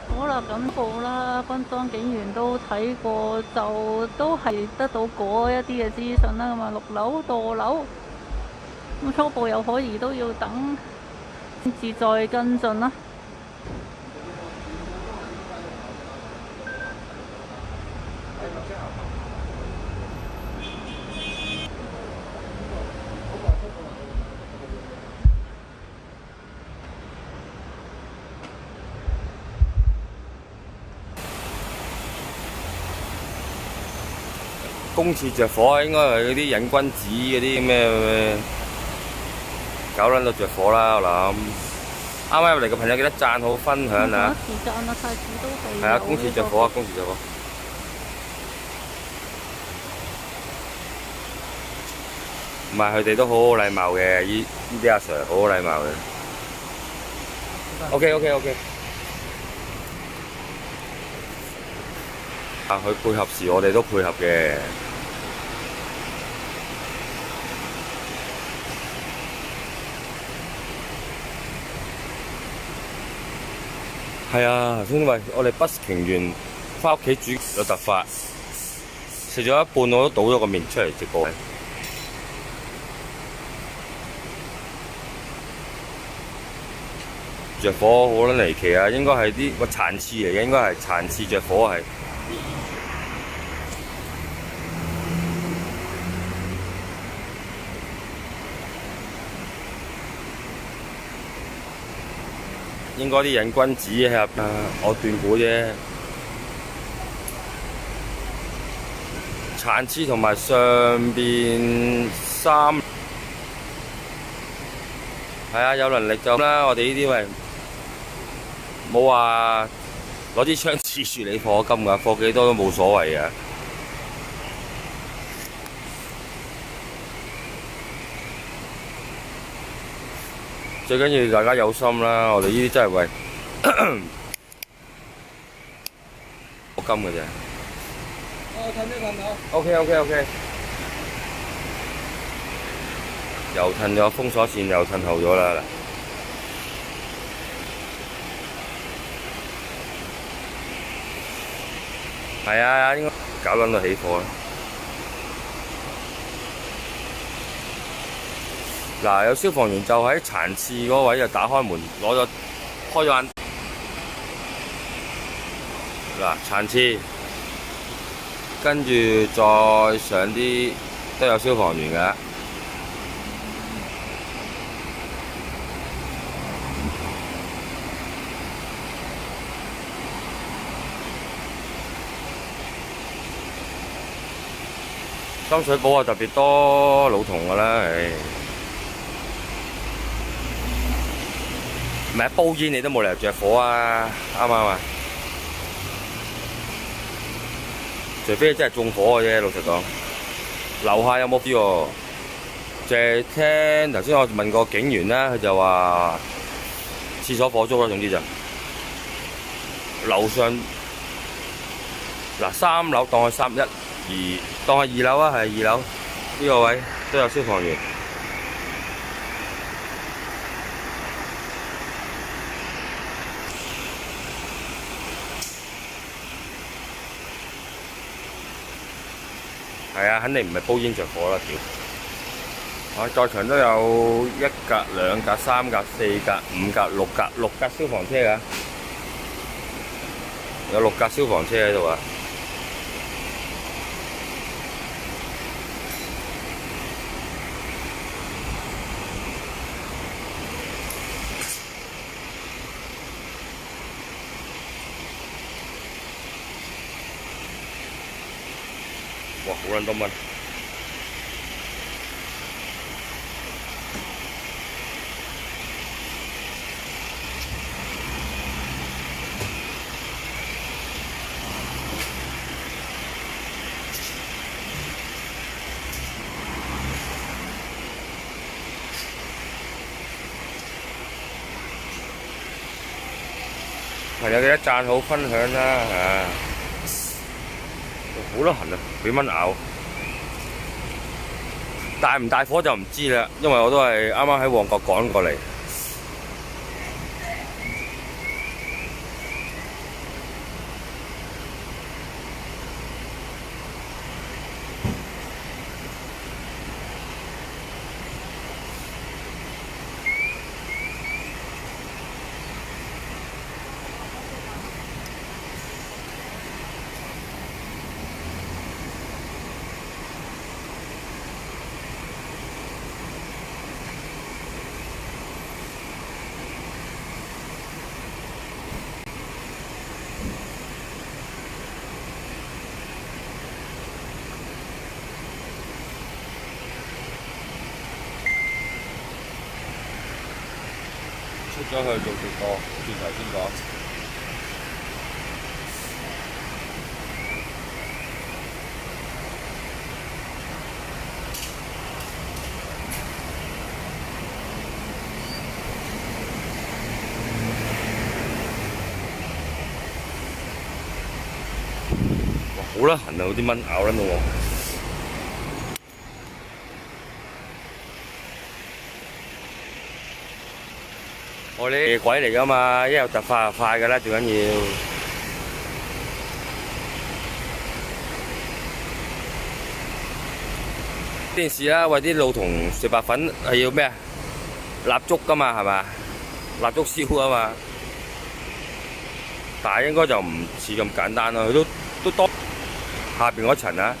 好啦，咁報啦，軍裝警員都睇過，就都係得到嗰一啲嘅資訊啦。咁啊，6樓墮樓，咁初步有可疑都要等先至再跟進啦。公廁着火，應該係嗰啲癮君子嗰啲咩搞撚到着火啦，我諗。啱啱入嚟嘅朋友記得讚好分享啊！時間啊，太子都係。係啊，公廁着火啊，公廁着火。唔係，佢哋都好好禮貌嘅，呢啲阿 Sir 好好禮貌嘅。OK。啊，佢配合時，我哋都配合嘅。係啊，頭先我哋 busking 完，翻屋企煮有突發，食咗一半我都倒咗個麵出嚟直播。着火好撚離奇啊！應該係啲個殘次嚟嘅，應該係殘次着火係。應該啲癮君子喺入我斷估啫。殘次同埋上邊3，係啊，有能力就啦。我哋呢啲咪冇話攞支槍刺住你課金㗎，課幾多都冇所謂嘅。最緊要大家有心啦，我哋呢啲真係為課金嘅啫。OK。又褪咗封鎖線，又褪後咗啦。係啊，應該搞撚到起火啦。嗱，有消防員就喺殘次嗰位就打開門，開咗眼。嗱，殘次，跟住再上啲都有消防員嘅。深水埗啊，特別多老同㗎啦，唉。唔係煲煙你都冇理由着火啊，啱唔啱啊？除非真係縱火嘅啫，老實講。樓下有冇知喎？就係聽頭先我問過警員啦，佢就話廁所火燭啦，總之就樓上嗱3樓當係3、1、2，當係2樓啊，係2樓呢個位都有消防員。係啊，肯定唔係煲煙着火啦，屌！在場都有1格、2格、3格、4格、5格、6格消防車㗎，有6格消防車喺度啊！哇，好撚多蚊！朋友記得讚好分享啦嚇！好多痕啊，俾蚊咬。大唔大火就唔知啦，因為我都係啱啱喺旺角趕過嚟。出咗去做直播，轉頭先講。哇，好啦痕啊！啲蚊咬撚到我。我哋夜鬼嚟噶嘛，一有突發就快噶啦，最緊要。電視啦，為啲老同食白粉係要咩啊？蠟燭噶嘛，係嘛？蠟燭燒啊嘛。但係應該就唔似咁簡單咯，佢都多下邊嗰層啊。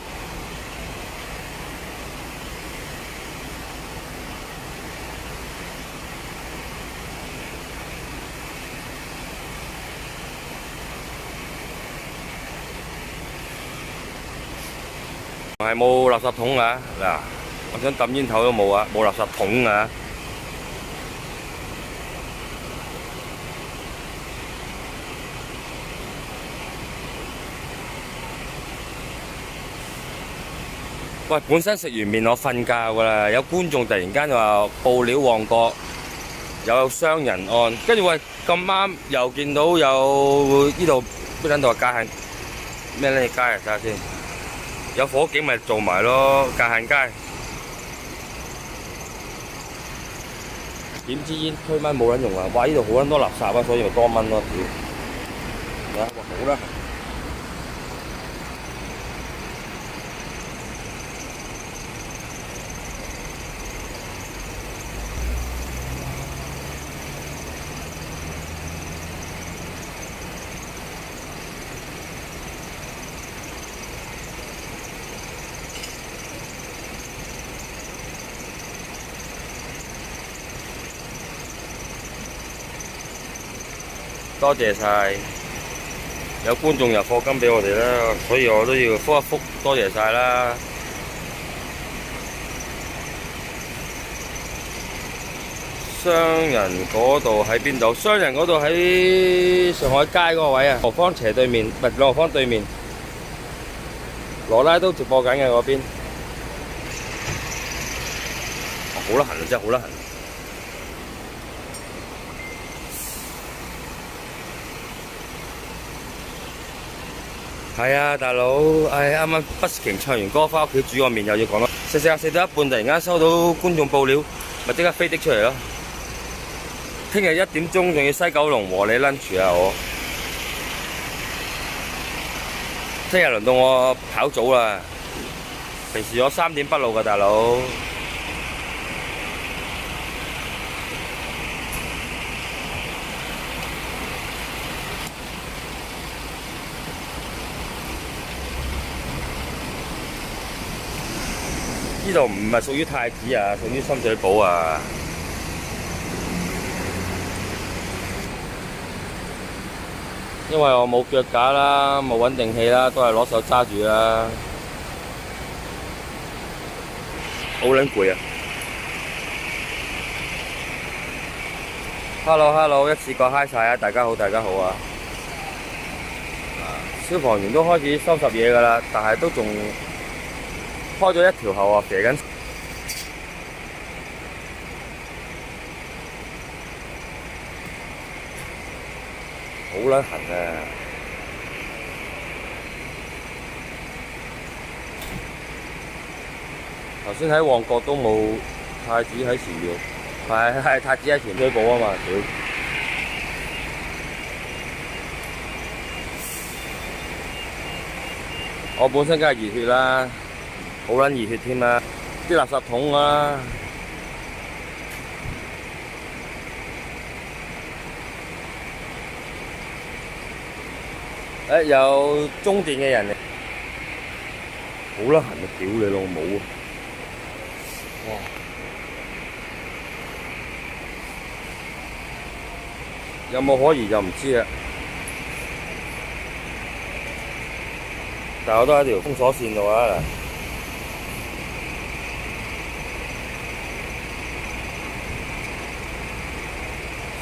係冇垃圾桶㗎嗱，我想抌煙頭都冇啊，冇垃圾桶啊！喂，本身食完麵我瞓覺㗎啦，有觀眾突然間就話報料旺角有傷人案，跟住喂咁啱又見到有呢度邊度話界限咩呢街啊？睇下先。有火警咪做埋咯，界限街。點支煙推蚊冇撚用啊！哇！呢度好撚多垃圾啊，所以咪多蚊咯，屌！哇，好啦。多謝晒，有觀眾入課金俾我哋啦，所以我都要覆一覆，多謝晒啦。商人嗰度喺邊度？商人嗰度喺上海街嗰個位啊，羅芳斜對面，唔係羅芳對面，羅拉都直播緊嘅嗰邊。好啦痕啊，真係好啦痕。係啊，大佬，唉，啱啱busking唱完歌，翻屋企煮個麵又要講咯。食到一半，突然間收到觀眾報料，咪即刻飛的出嚟咯。聽日1點鐘仲要西九龍和你 lunch 啊！我聽日輪到我跑早啦。平時我3點不露㗎，大佬。呢度唔係屬於太子啊，屬於深水埗啊。因為我冇腳架啦，冇穩定器啦，都係攞手揸住啦，好撚攰啊 ！Hello， 一次過嗨晒啊！大家好啊！消防員都開始收拾嘢㗎啦，但係都仲開咗一條後啊，肥緊。好撚痕啊！頭先喺旺角都冇太子喺前面，係太子喺前水埗啊嘛，屌！我本身梗係熱血啦，好撚熱血添啦，啲垃圾桶啊！有中電嘅人嚟，好撚痕啊！屌你老母啊！哇！有冇可疑就唔知啦。但我都喺條封鎖線度啊！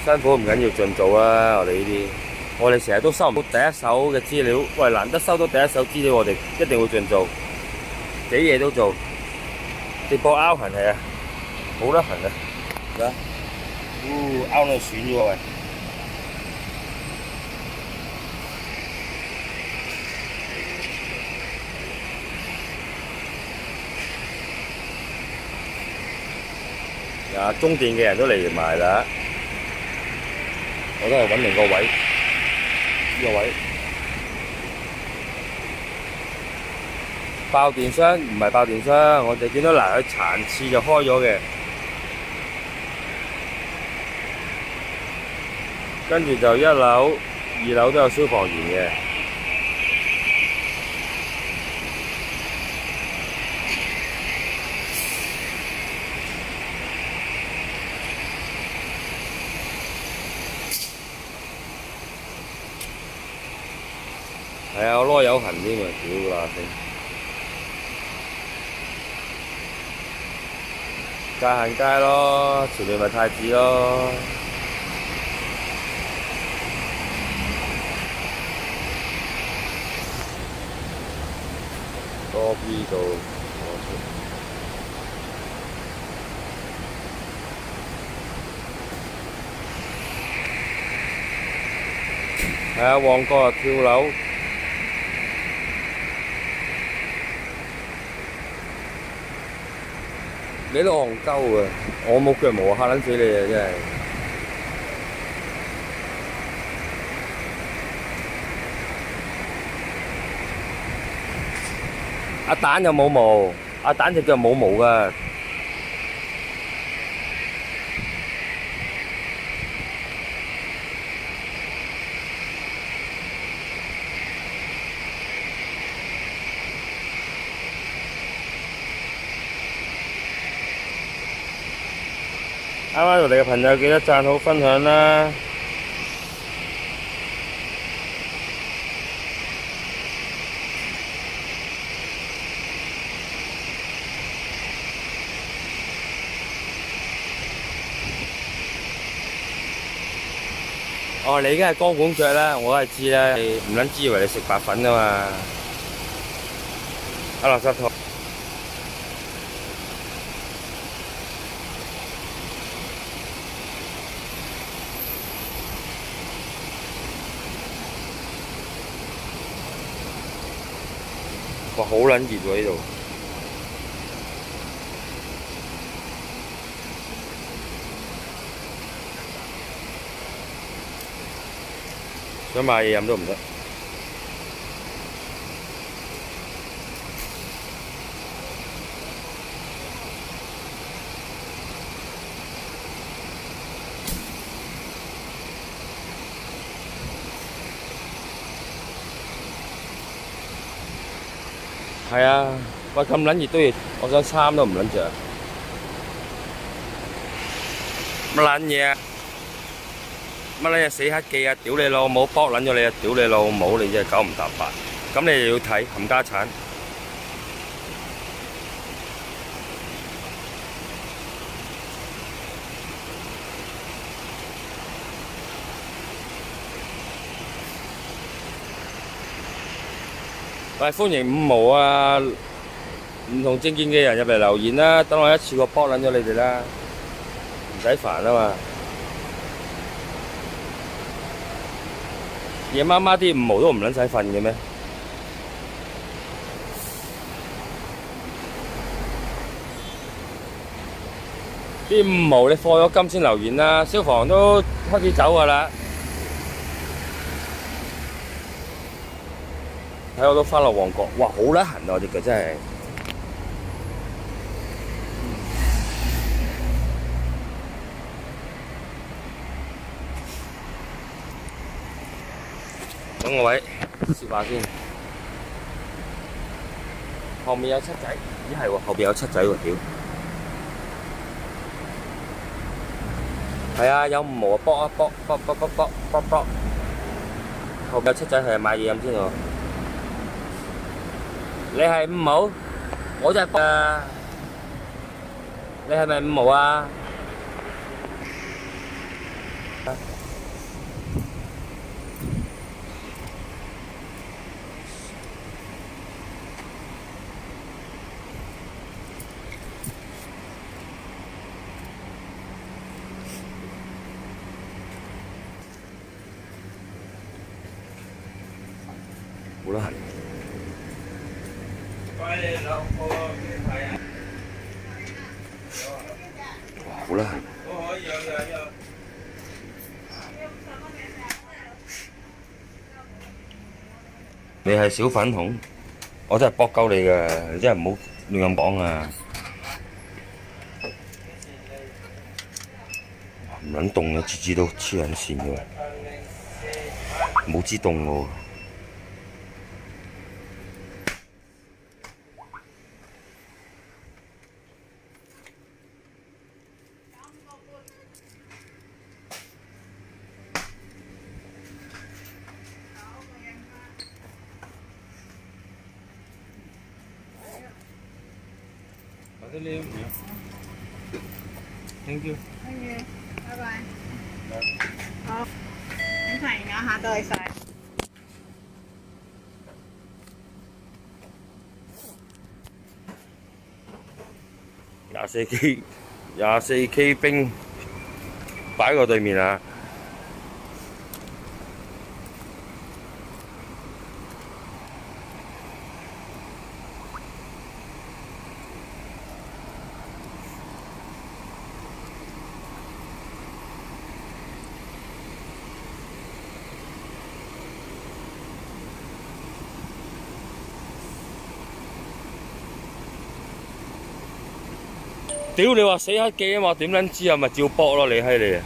辛苦唔緊要，盡做啦！我哋呢啲。我哋成日都收唔到第一手嘅資料，喂，難得收到第一手資料，我哋一定會盡做，幾嘢都做。直播拗痕係啊，好得痕啊，而家，拗到損咗喂。啊，中電嘅人都嚟埋啦，我都係揾定個位。呢個位爆電箱唔係爆電箱，我哋見到嗱佢殘次就開咗嘅，跟住就1樓、2樓都有消防員嘅。係啊，我攞有痕添啊！屌啦先，界限街咯，前面咪太子咯。多 B 度，係啊，旺角啊跳樓。你都戇鳩啊！我冇腳毛，嚇撚死你啊！真係。阿蛋又冇毛，阿蛋隻腳冇毛㗎。啱啱我哋嘅朋友記得讚好分享啦！哦，你而家係光管腳啦，我係知啦，唔撚知以為你食白粉啊嘛！阿垃圾桶。哇！好撚熱喎呢度。想買嘢飲都唔得。係啊。喂，咁撚熱都要，我想衫都唔撚着。乜撚嘢啊？乜撚嘢死黑記啊！屌你老母，搏撚咗你啊！屌你老母，你真係九唔搭八。咁你又要睇冚家產。喂，歡迎五毛啊！唔同政見嘅人入嚟留言啦，等我一次過搏撚咗你哋啦，唔使煩啊嘛。夜媽媽啲五毛都唔撚使瞓嘅咩？啲五毛你課咗金先留言啦，消防都開始走㗎啦。睇我都翻落旺角，哇！好撚痕啊！我隻腳真係。等我位試下先。後面有七仔，咦係喎，後邊有七仔喎，屌！係啊，有五毛啊，卜啊卜卜卜卜卜卜卜。後邊有七仔係買嘢飲先喎。你係五毛，我就係卜啊！你係咪五毛啊？好啦。好啦。你係小粉紅，我真係搏鳩你㗎，你真係唔好亂咁講啊！唔撚凍嘅，次次都黐撚線嘅，冇知凍喎。Thank you。Thank you，拜拜。好，咁睇下下多謝晒。24K 兵擺過對面啊！屌你話死黑記啊嘛，點撚知啊？咪照搏咯，你閪你啊！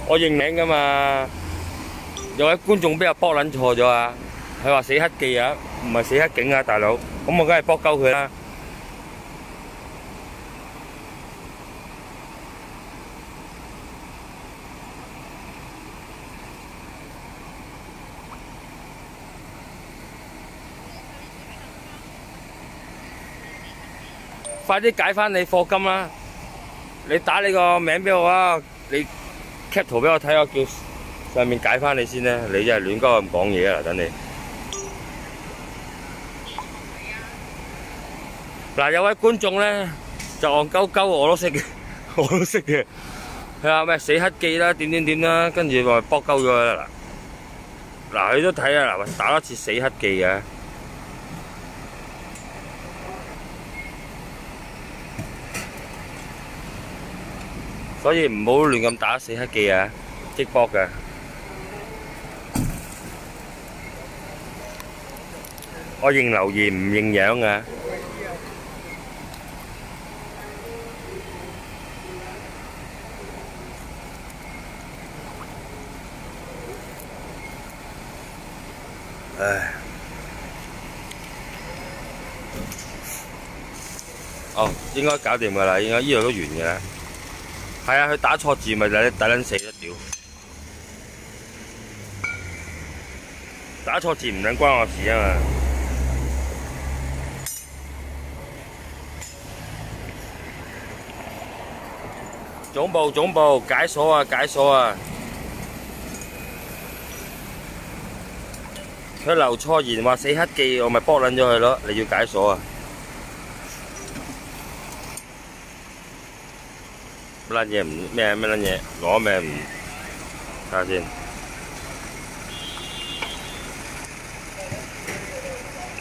我認名噶嘛，有位觀眾俾我搏撚錯咗啊！佢話死黑記啊，唔係死黑警啊，大佬，咁我梗係搏鳩佢啦。快啲解返你課金啦！你打你個名俾我啊！你 cap 圖俾我睇，我叫上面解返你先啦！你真係亂鳩咁講嘢啊！等你嗱，有位觀眾咧就戇鳩鳩，我都識嘅，我都識嘅。佢話咩死黑記啦，點點點啦，跟住話搏鳩咗啦嗱，佢都睇啊嗱，打多次死黑記啊！所以唔好亂咁打死黑記啊，激搏㗎。我認留言唔認樣啊。哦，應該搞掂㗎啦，應該呢度都完嘅啦。係啊，佢打錯字咪抵撚死啦屌！打錯字唔撚關我事啊嘛。總部解鎖啊！佢留錯言話死黑記，我咪卜撚咗佢咯。你要解鎖啊？乜撚嘢唔咩撚嘢攞咩唔睇下先。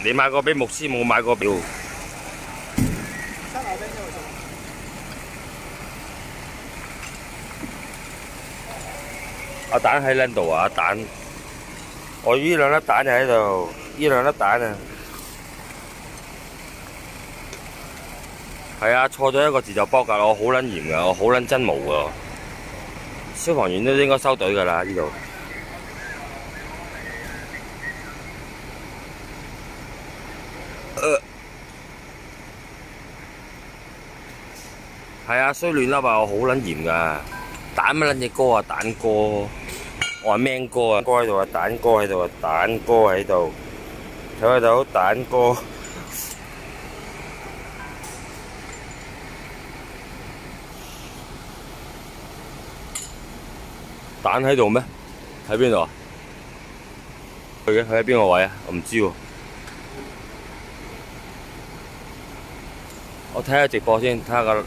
你買個俾牧師，冇買個表。阿蛋喺撚度啊！阿蛋，我呢兩粒蛋就喺度，呢兩粒蛋啊，係啊，錯咗一個字就卜㗎，我好撚嚴㗎，我好撚真無㗎，消防員都應該收隊㗎啦呢度。係啊，衰亂粒啊，我好撚嚴㗎，蛋乜撚嘢哥啊，蛋哥。我話 man 哥啊，哥喺度啊，蛋哥喺度啊，蛋哥喺度，睇到蛋哥。蛋喺度咩？喺邊度啊？佢喺邊個位啊？我唔知喎。我睇下直播先，睇下個。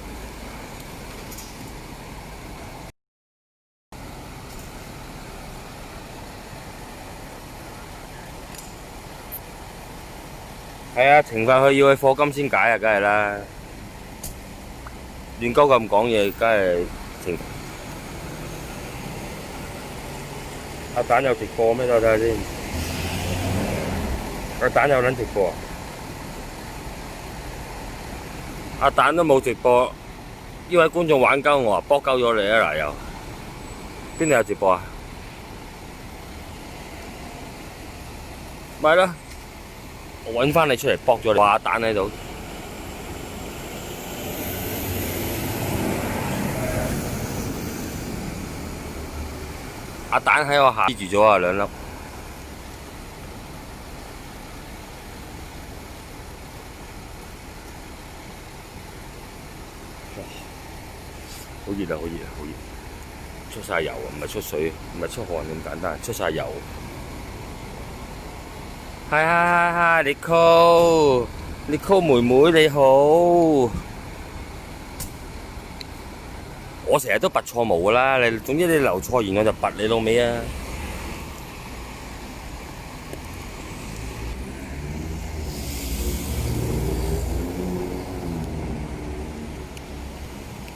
係啊，懲罰佢要去課金先解啊，梗係啦。亂鳩咁講嘢，梗係懲。阿蛋有直播咩？睇下先。阿蛋有撚直播啊？阿蛋都冇直播，呢位觀眾玩鳩我啊，搏鳩咗你啊嗱又。邊度有直播啊？咪啦。我揾翻你出嚟搏咗你，話蛋喺度。阿蛋喺我下黐住咗啊兩粒。好熱啊！好熱啊！好熱！出晒油啊！唔係出水，唔係出汗咁簡單，出晒油。係，你 call 妹妹你好。我成日都拔錯毛噶啦，你總之你留錯言我就拔你老味啊！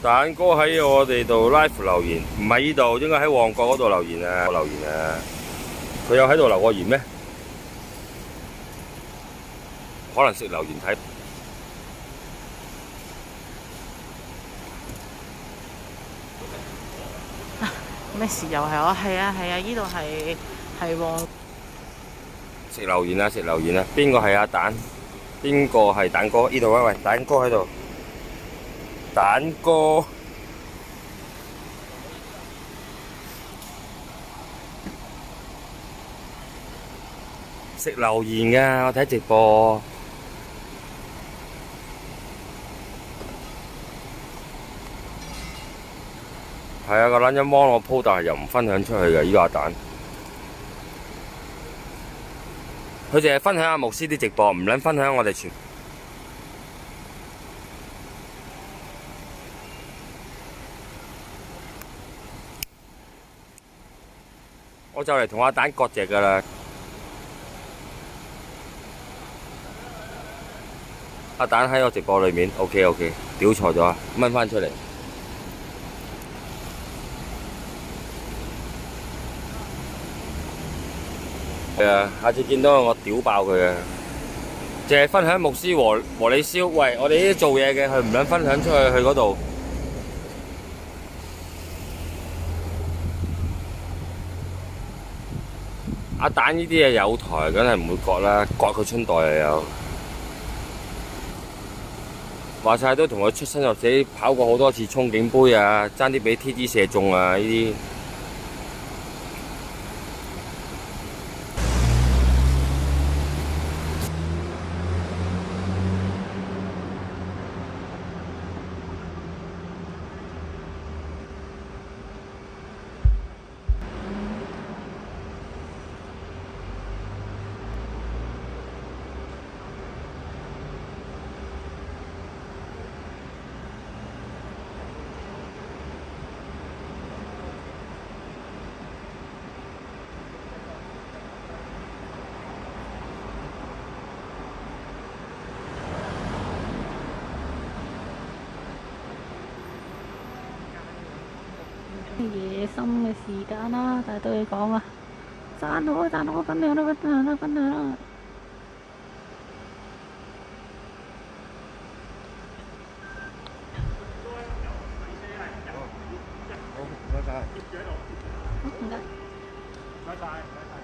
蛋哥喺我哋度 live 留言，唔係呢度，應該喺旺角嗰度留言啊！佢有喺度留過言咩？可能識留言睇。咩時又係我？係啊，依度係旺。食留言啊！邊個係阿蛋？邊個係蛋哥？呢度喂，蛋哥喺度。蛋哥。食留言㗎，我睇直播。係啊，個撚樣幫我鋪，但係又唔分享出去嘅，依個阿蛋。佢淨係分享阿牧師啲直播，唔撚分享我哋全。我就嚟同阿蛋割席㗎啦。阿蛋喺我直播裏面 ，OK， 屌錯咗啊，掹翻出嚟。係啊，下次見到我屌爆佢啊！淨係分享牧師和你燒，喂，我哋呢啲做嘢嘅，佢唔撚分享出去嗰度。阿蛋呢啲嘢有台，梗係唔會割啦，割佢春袋又有。話晒都同佢出生入死跑過好多次衝警杯啊，爭啲俾 TG 射中啊呢啲。夜深嘅時間啦，但係對你講啊，讚好讚好，分享啦分享啦分享啦。好，唔該晒。唔該。唔該晒，唔該晒。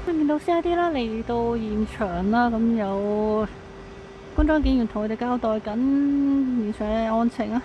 見到 CID 啦嚟到現場啦，咁有官裝警員同佢哋交代緊現場嘅案情啊。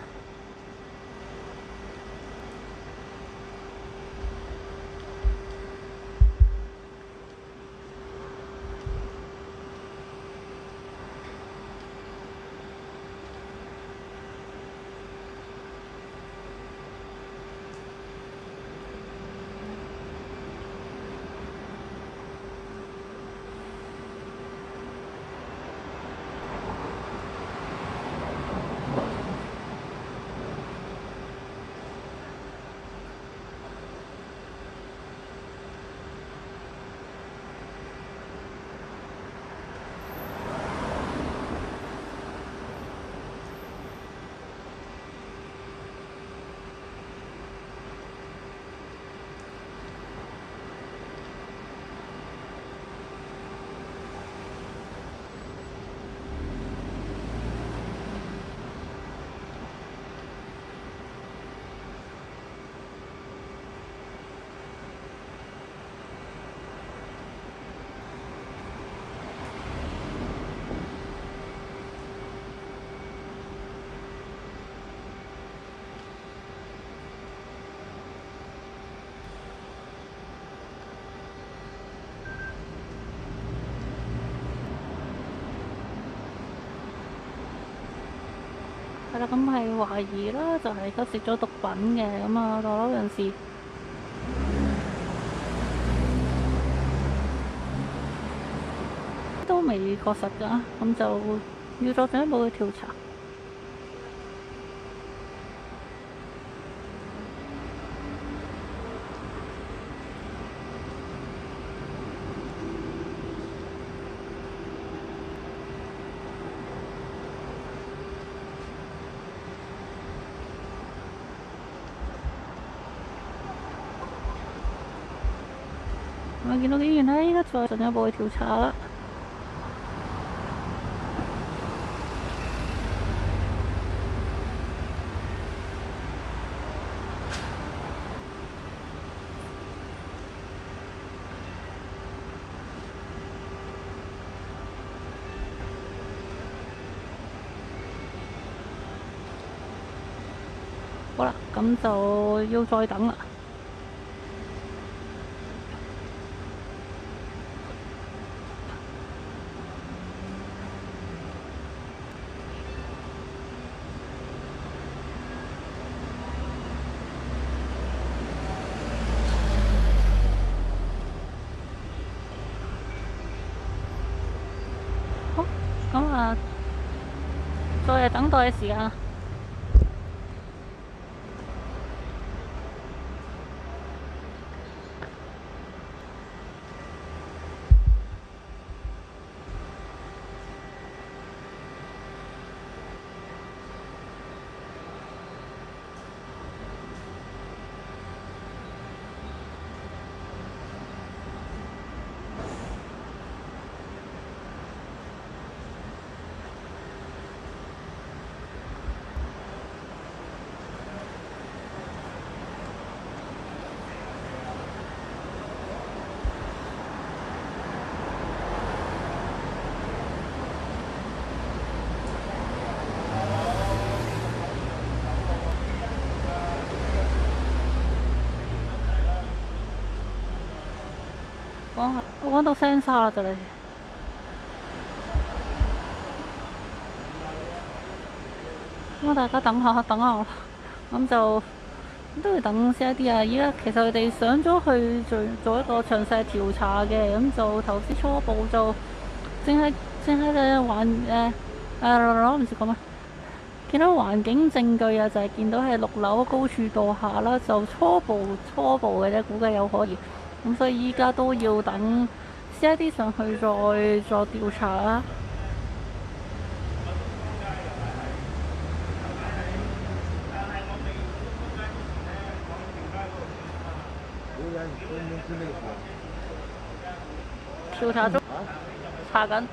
係啦，咁係懷疑啦，就係吸食咗毒品嘅，咁啊，墮樓人士都未確實㗎，咁就要作進一步嘅調查。我見到警員咧，依家再進一步去調查啦。好啦，咁就要再等啦。好，咁啊，再係等待嘅時間啦。我揾到聲沙啦就嚟。咁大家等下我，咁就都要等 CID 啊！依家其實佢哋上咗去做一個詳細調查嘅，咁就頭先初步就淨係唔知講咩，見到環境證據啊，就係見到係6樓高處墮下啦，就初步嘅啫，估計有可疑。咁所以依家都要等 CID 上去再調查啦。調查中，查緊。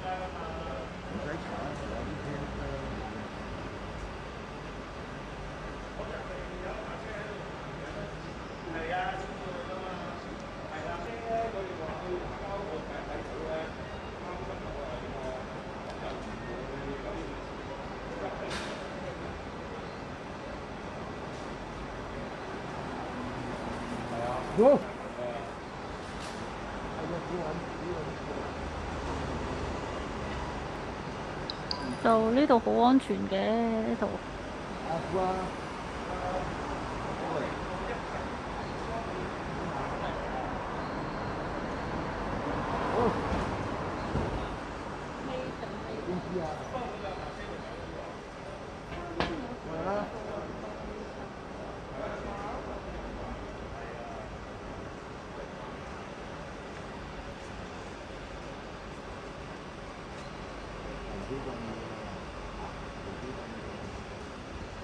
就呢度好安全嘅呢度。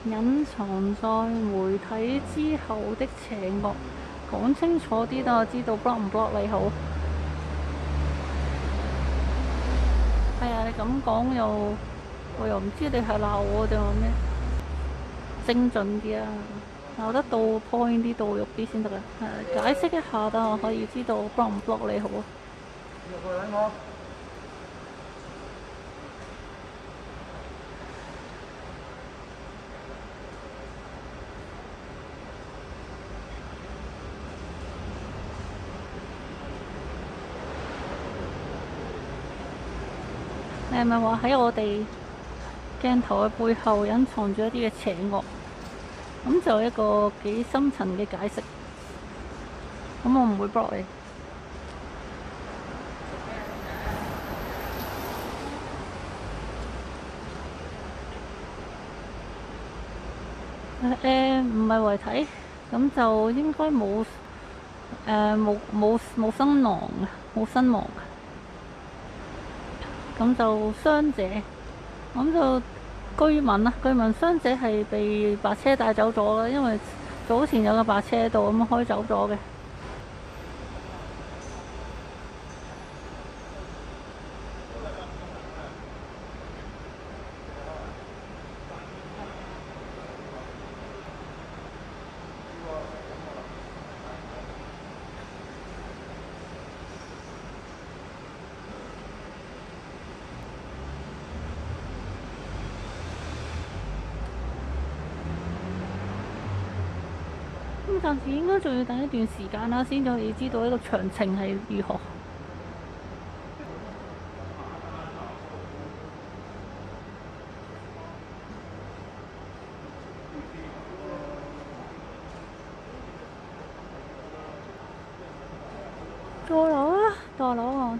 隱藏在媒體之後的邪惡，講清楚啲，等我知道 block 唔 block 你好。係啊，你咁講我又唔知你係鬧我定係咩？精準啲啊，鬧得到 point 啲，到肉啲先得啊。解釋一下，等我可以知道 block 唔 block 你好啊。你係咪話喺我哋鏡頭嘅背後隱藏住一啲嘅邪惡？咁就一個幾深層嘅解釋。咁我唔會 block 你。唔係遺體，咁就應該冇身亡嘅，冇身亡嘅。咁就傷者，咁就據聞傷者係被白車帶走咗嘅，因為早前有個白車喺度咁開走咗嘅。暫時應該仲要等一段時間啦，先至可以知道呢個詳情係如何。墮樓啊！墮樓啊！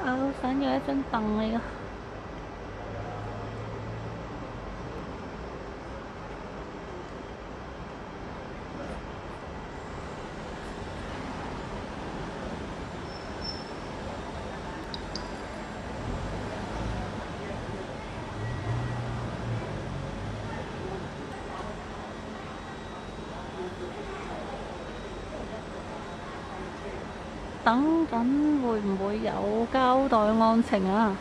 我想要一張凳嚟㗎。等緊會唔會有交代案情啊？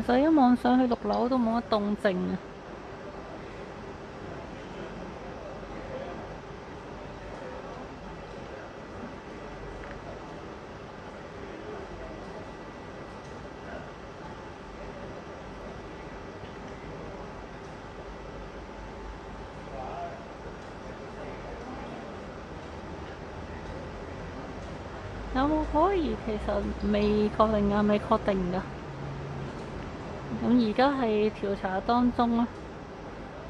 所以一望上去6樓都冇乜動靜啊。有冇可疑？其實未確定㗎，未確定㗎。咁而家係調查當中啦。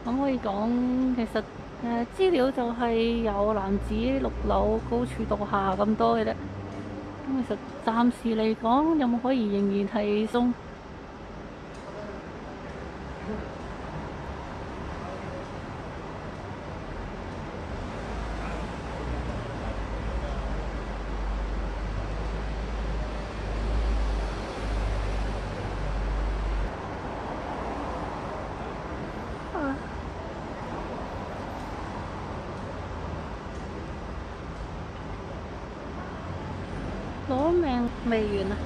咁可以講，其實資料就係有男子6樓高處墮下咁多嘅啫。咁其實暫時嚟講，有冇可疑仍然係中。攞命未完啊？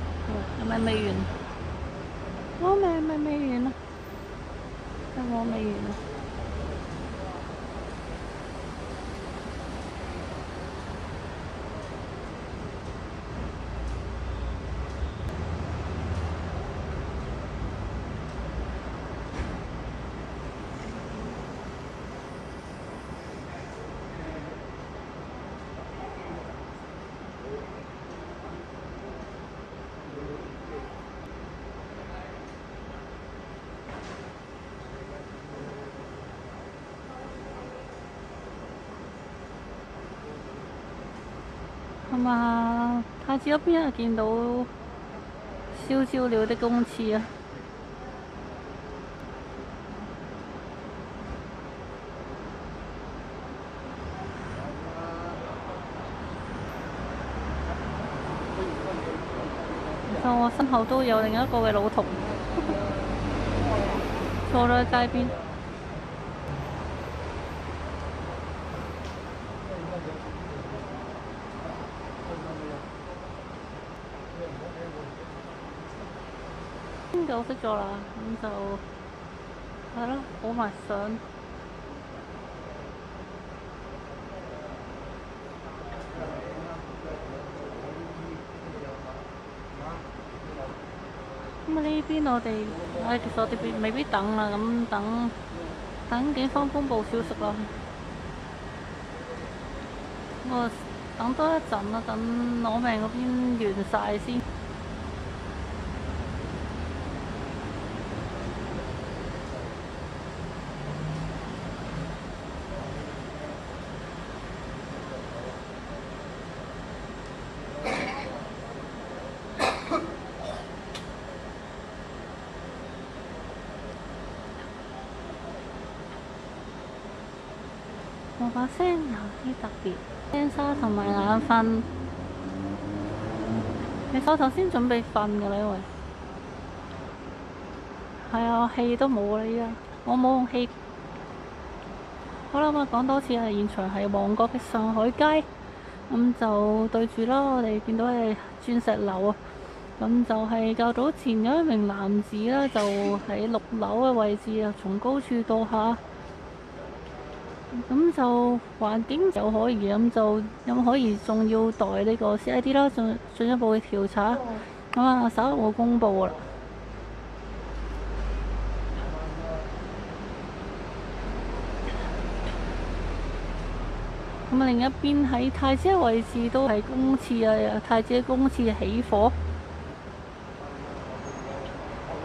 係咪未完？攞命咪未完啊？係我未完啊？咁啊，太子嗰邊啊見到燒焦了的公廁啊！其實我身後都有另一個嘅老同坐咗喺街邊。休息咗啦，咁就係咯，好埋相。咁啊呢邊我哋，其實我哋未必等啦，咁等警方公佈消息咯。我等多一陣啦，等攞命嗰邊完晒先。我把聲有啲特別，聲沙同埋眼瞓。其實我頭先準備瞓㗎啦，因為係啊，氣都冇啦依家，我冇用氣。好啦，咁啊講多次係現場係旺角嘅上海街，咁就對住啦，我哋見到係鑽石樓啊。咁就係較早前有一名男子啦，就喺6樓嘅位置啊，從高處墮下。咁就環境有可疑，咁就有可疑，仲要待呢個 CID 啦，進一步嘅調查。咁啊，稍後會公佈啦。咁啊，另一邊喺太子嘅位置都係公廁啊，太子嘅公廁起火。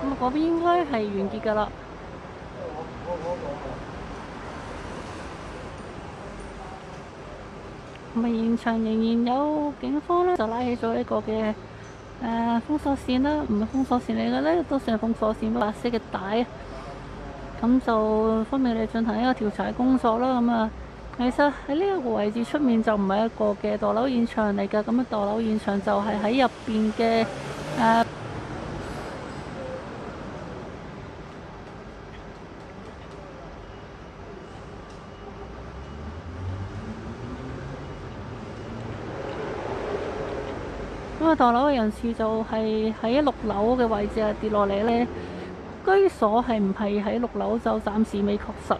咁啊，嗰邊應該係完結㗎啦。咁啊，現場仍然有警方咧，就拉起咗一個嘅封鎖線啦，唔係封鎖線嚟嘅咧，都算係封鎖線，白色嘅帶。咁就方便你進行一個調查工作啦。咁啊，其實喺呢一個位置出面就唔係一個嘅墮樓現場嚟㗎。咁啊，墮樓現場就係喺入邊嘅咁啊，墮樓嘅人士就係喺6樓嘅位置啊跌落嚟咧。居所係唔係喺6樓就暫時未確實。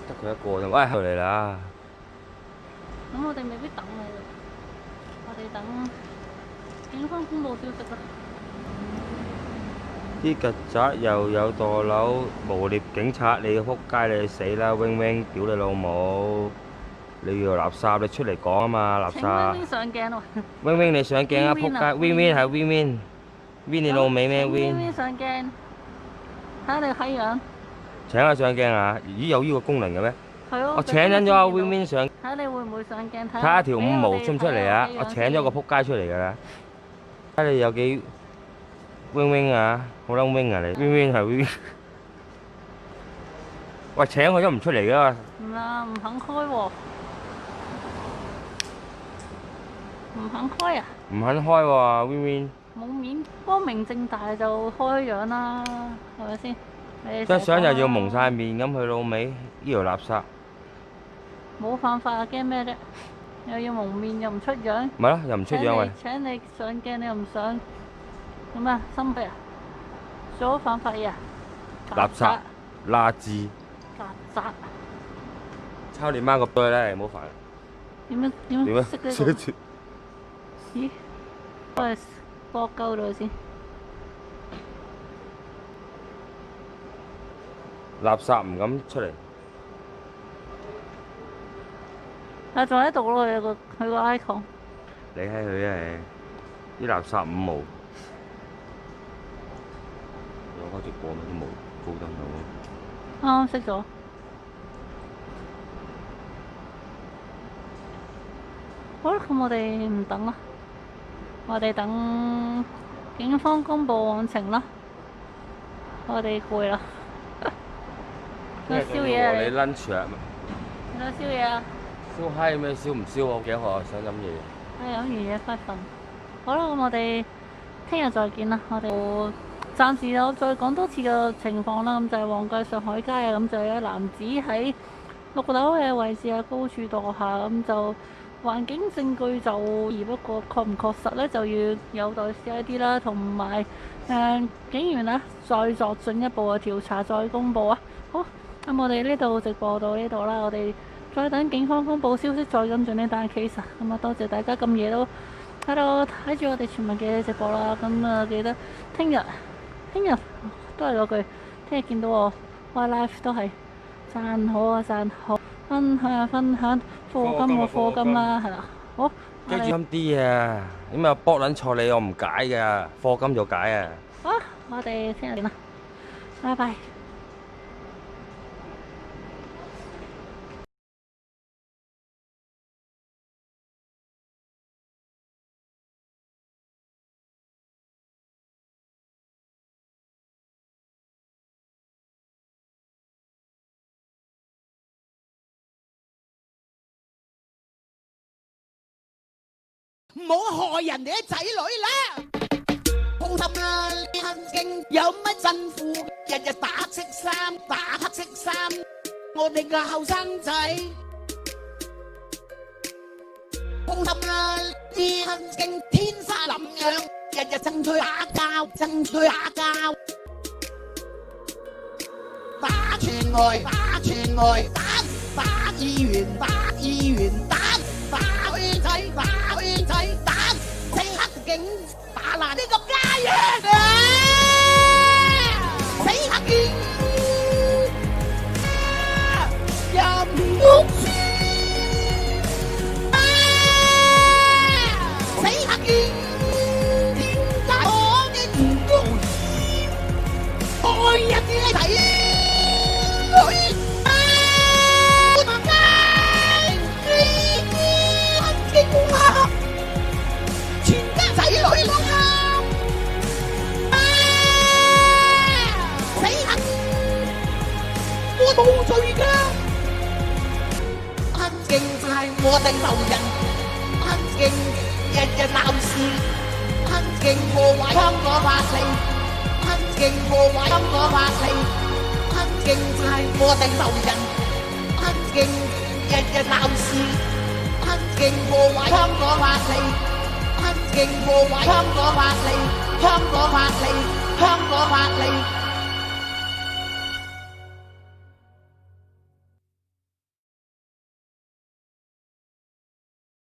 得佢一個啫，喂，佢嚟啦！咁我哋未必等你，我哋等警方公佈消息啦。啲曱甴又有墮樓，誣衊警察，你個撲街你死啦！wing wing，屌你老母！你要垃圾，你出嚟講啊嘛，垃圾！請 wing wing 上鏡喎！wing wing 你上鏡啊，撲街！wing wing 係 wing wing，wing 你老味咩 wing wing 上鏡，睇下你閪樣。請我上鏡啊！咦，有呢個功能嘅咩？係咯。我請緊咗阿 wing wing 上。睇下你會唔會上鏡？睇下條五毛出唔出嚟啊！我請咗個撲街出嚟㗎啦！睇你有幾 wing wing 啊！好撚 wing 啊你 ！wing wing 係 wing。喂，請佢都唔出嚟㗎。唔啦，唔肯開喎。唔肯開啊？唔肯開喎 ，wing wing。冇面，光明正大就開樣啦，係咪先？張相又要蒙晒面咁，佢老味呢條垃圾。冇犯法啊，驚咩啫？又要蒙面又唔出樣。咪咯，又唔出樣喂。請你上鏡，你又唔上，咁啊，心鼻啊，做咗犯法嘢啊？垃圾、垃圾。曱甴。抄你媽個堆咧，唔好煩。點樣識呢個？咦？都係搏鳩到先。垃圾唔敢出嚟。啊，仲喺度咯，佢個 icon。你睇佢啊，啲垃圾5毛。有開直播咩？都冇高登到。啱啱熄咗。好啦，咁我哋唔等啦，我哋等警方公佈案情啦。我哋攰啦。有宵夜啊！你 lunch 啊？有宵夜啊？燒閪咩？燒唔燒啊？幾號想飲嘢？飲完嘢快瞓。好啦，咁我哋聽日再見啦。我哋暫時有再講多次嘅情況啦。咁就係旺角上海街啊，咁就有男子喺6樓嘅位置啊高處墮下，咁就環境證據就而不過確唔確實咧，就要有待 CID 啦，同埋警員啊再作進一步嘅調查再公佈啊。好，咁我哋呢度直播到呢度啦，我哋再等警方公佈消息再跟進呢單 case 啊。咁啊，多謝大家咁夜都喺度睇住我哋全民嘅直播啦。咁啊，記得聽日都係嗰句，聽日見到我開 live 都係讚好啊讚好，分享課金個課金啦，係啦。好，記住啱啲啊！咁啊，搏撚錯你我唔解㗎，課金就解啊！好，我哋聽日見啦，拜拜。唔好害人哋啲仔女啦！好心啊，呢行徑有乜辛苦？日日打色衫，打黑色衫，我哋嘅後生仔。好心啊，呢行徑天生咁樣，日日爭取下教，爭取下教。打全外，打全外，打議員，打議員，打圈仔，打圈仔，打青黑警，打爛呢個家啊！死黑見，又唔喐住，死黑見，點解我嘅唔公義，愛人嘅仔女？全家仔女啦！死肯，我冇罪㗎。黑警就係我哋仇人，黑警日日鬧事，黑警破壞香港法例，黑警破壞香港法例，黑警就係我哋仇人，黑警日日鬧事。黑警破壞香港法例，黑警破壞香港法例，香港法例，香港法例。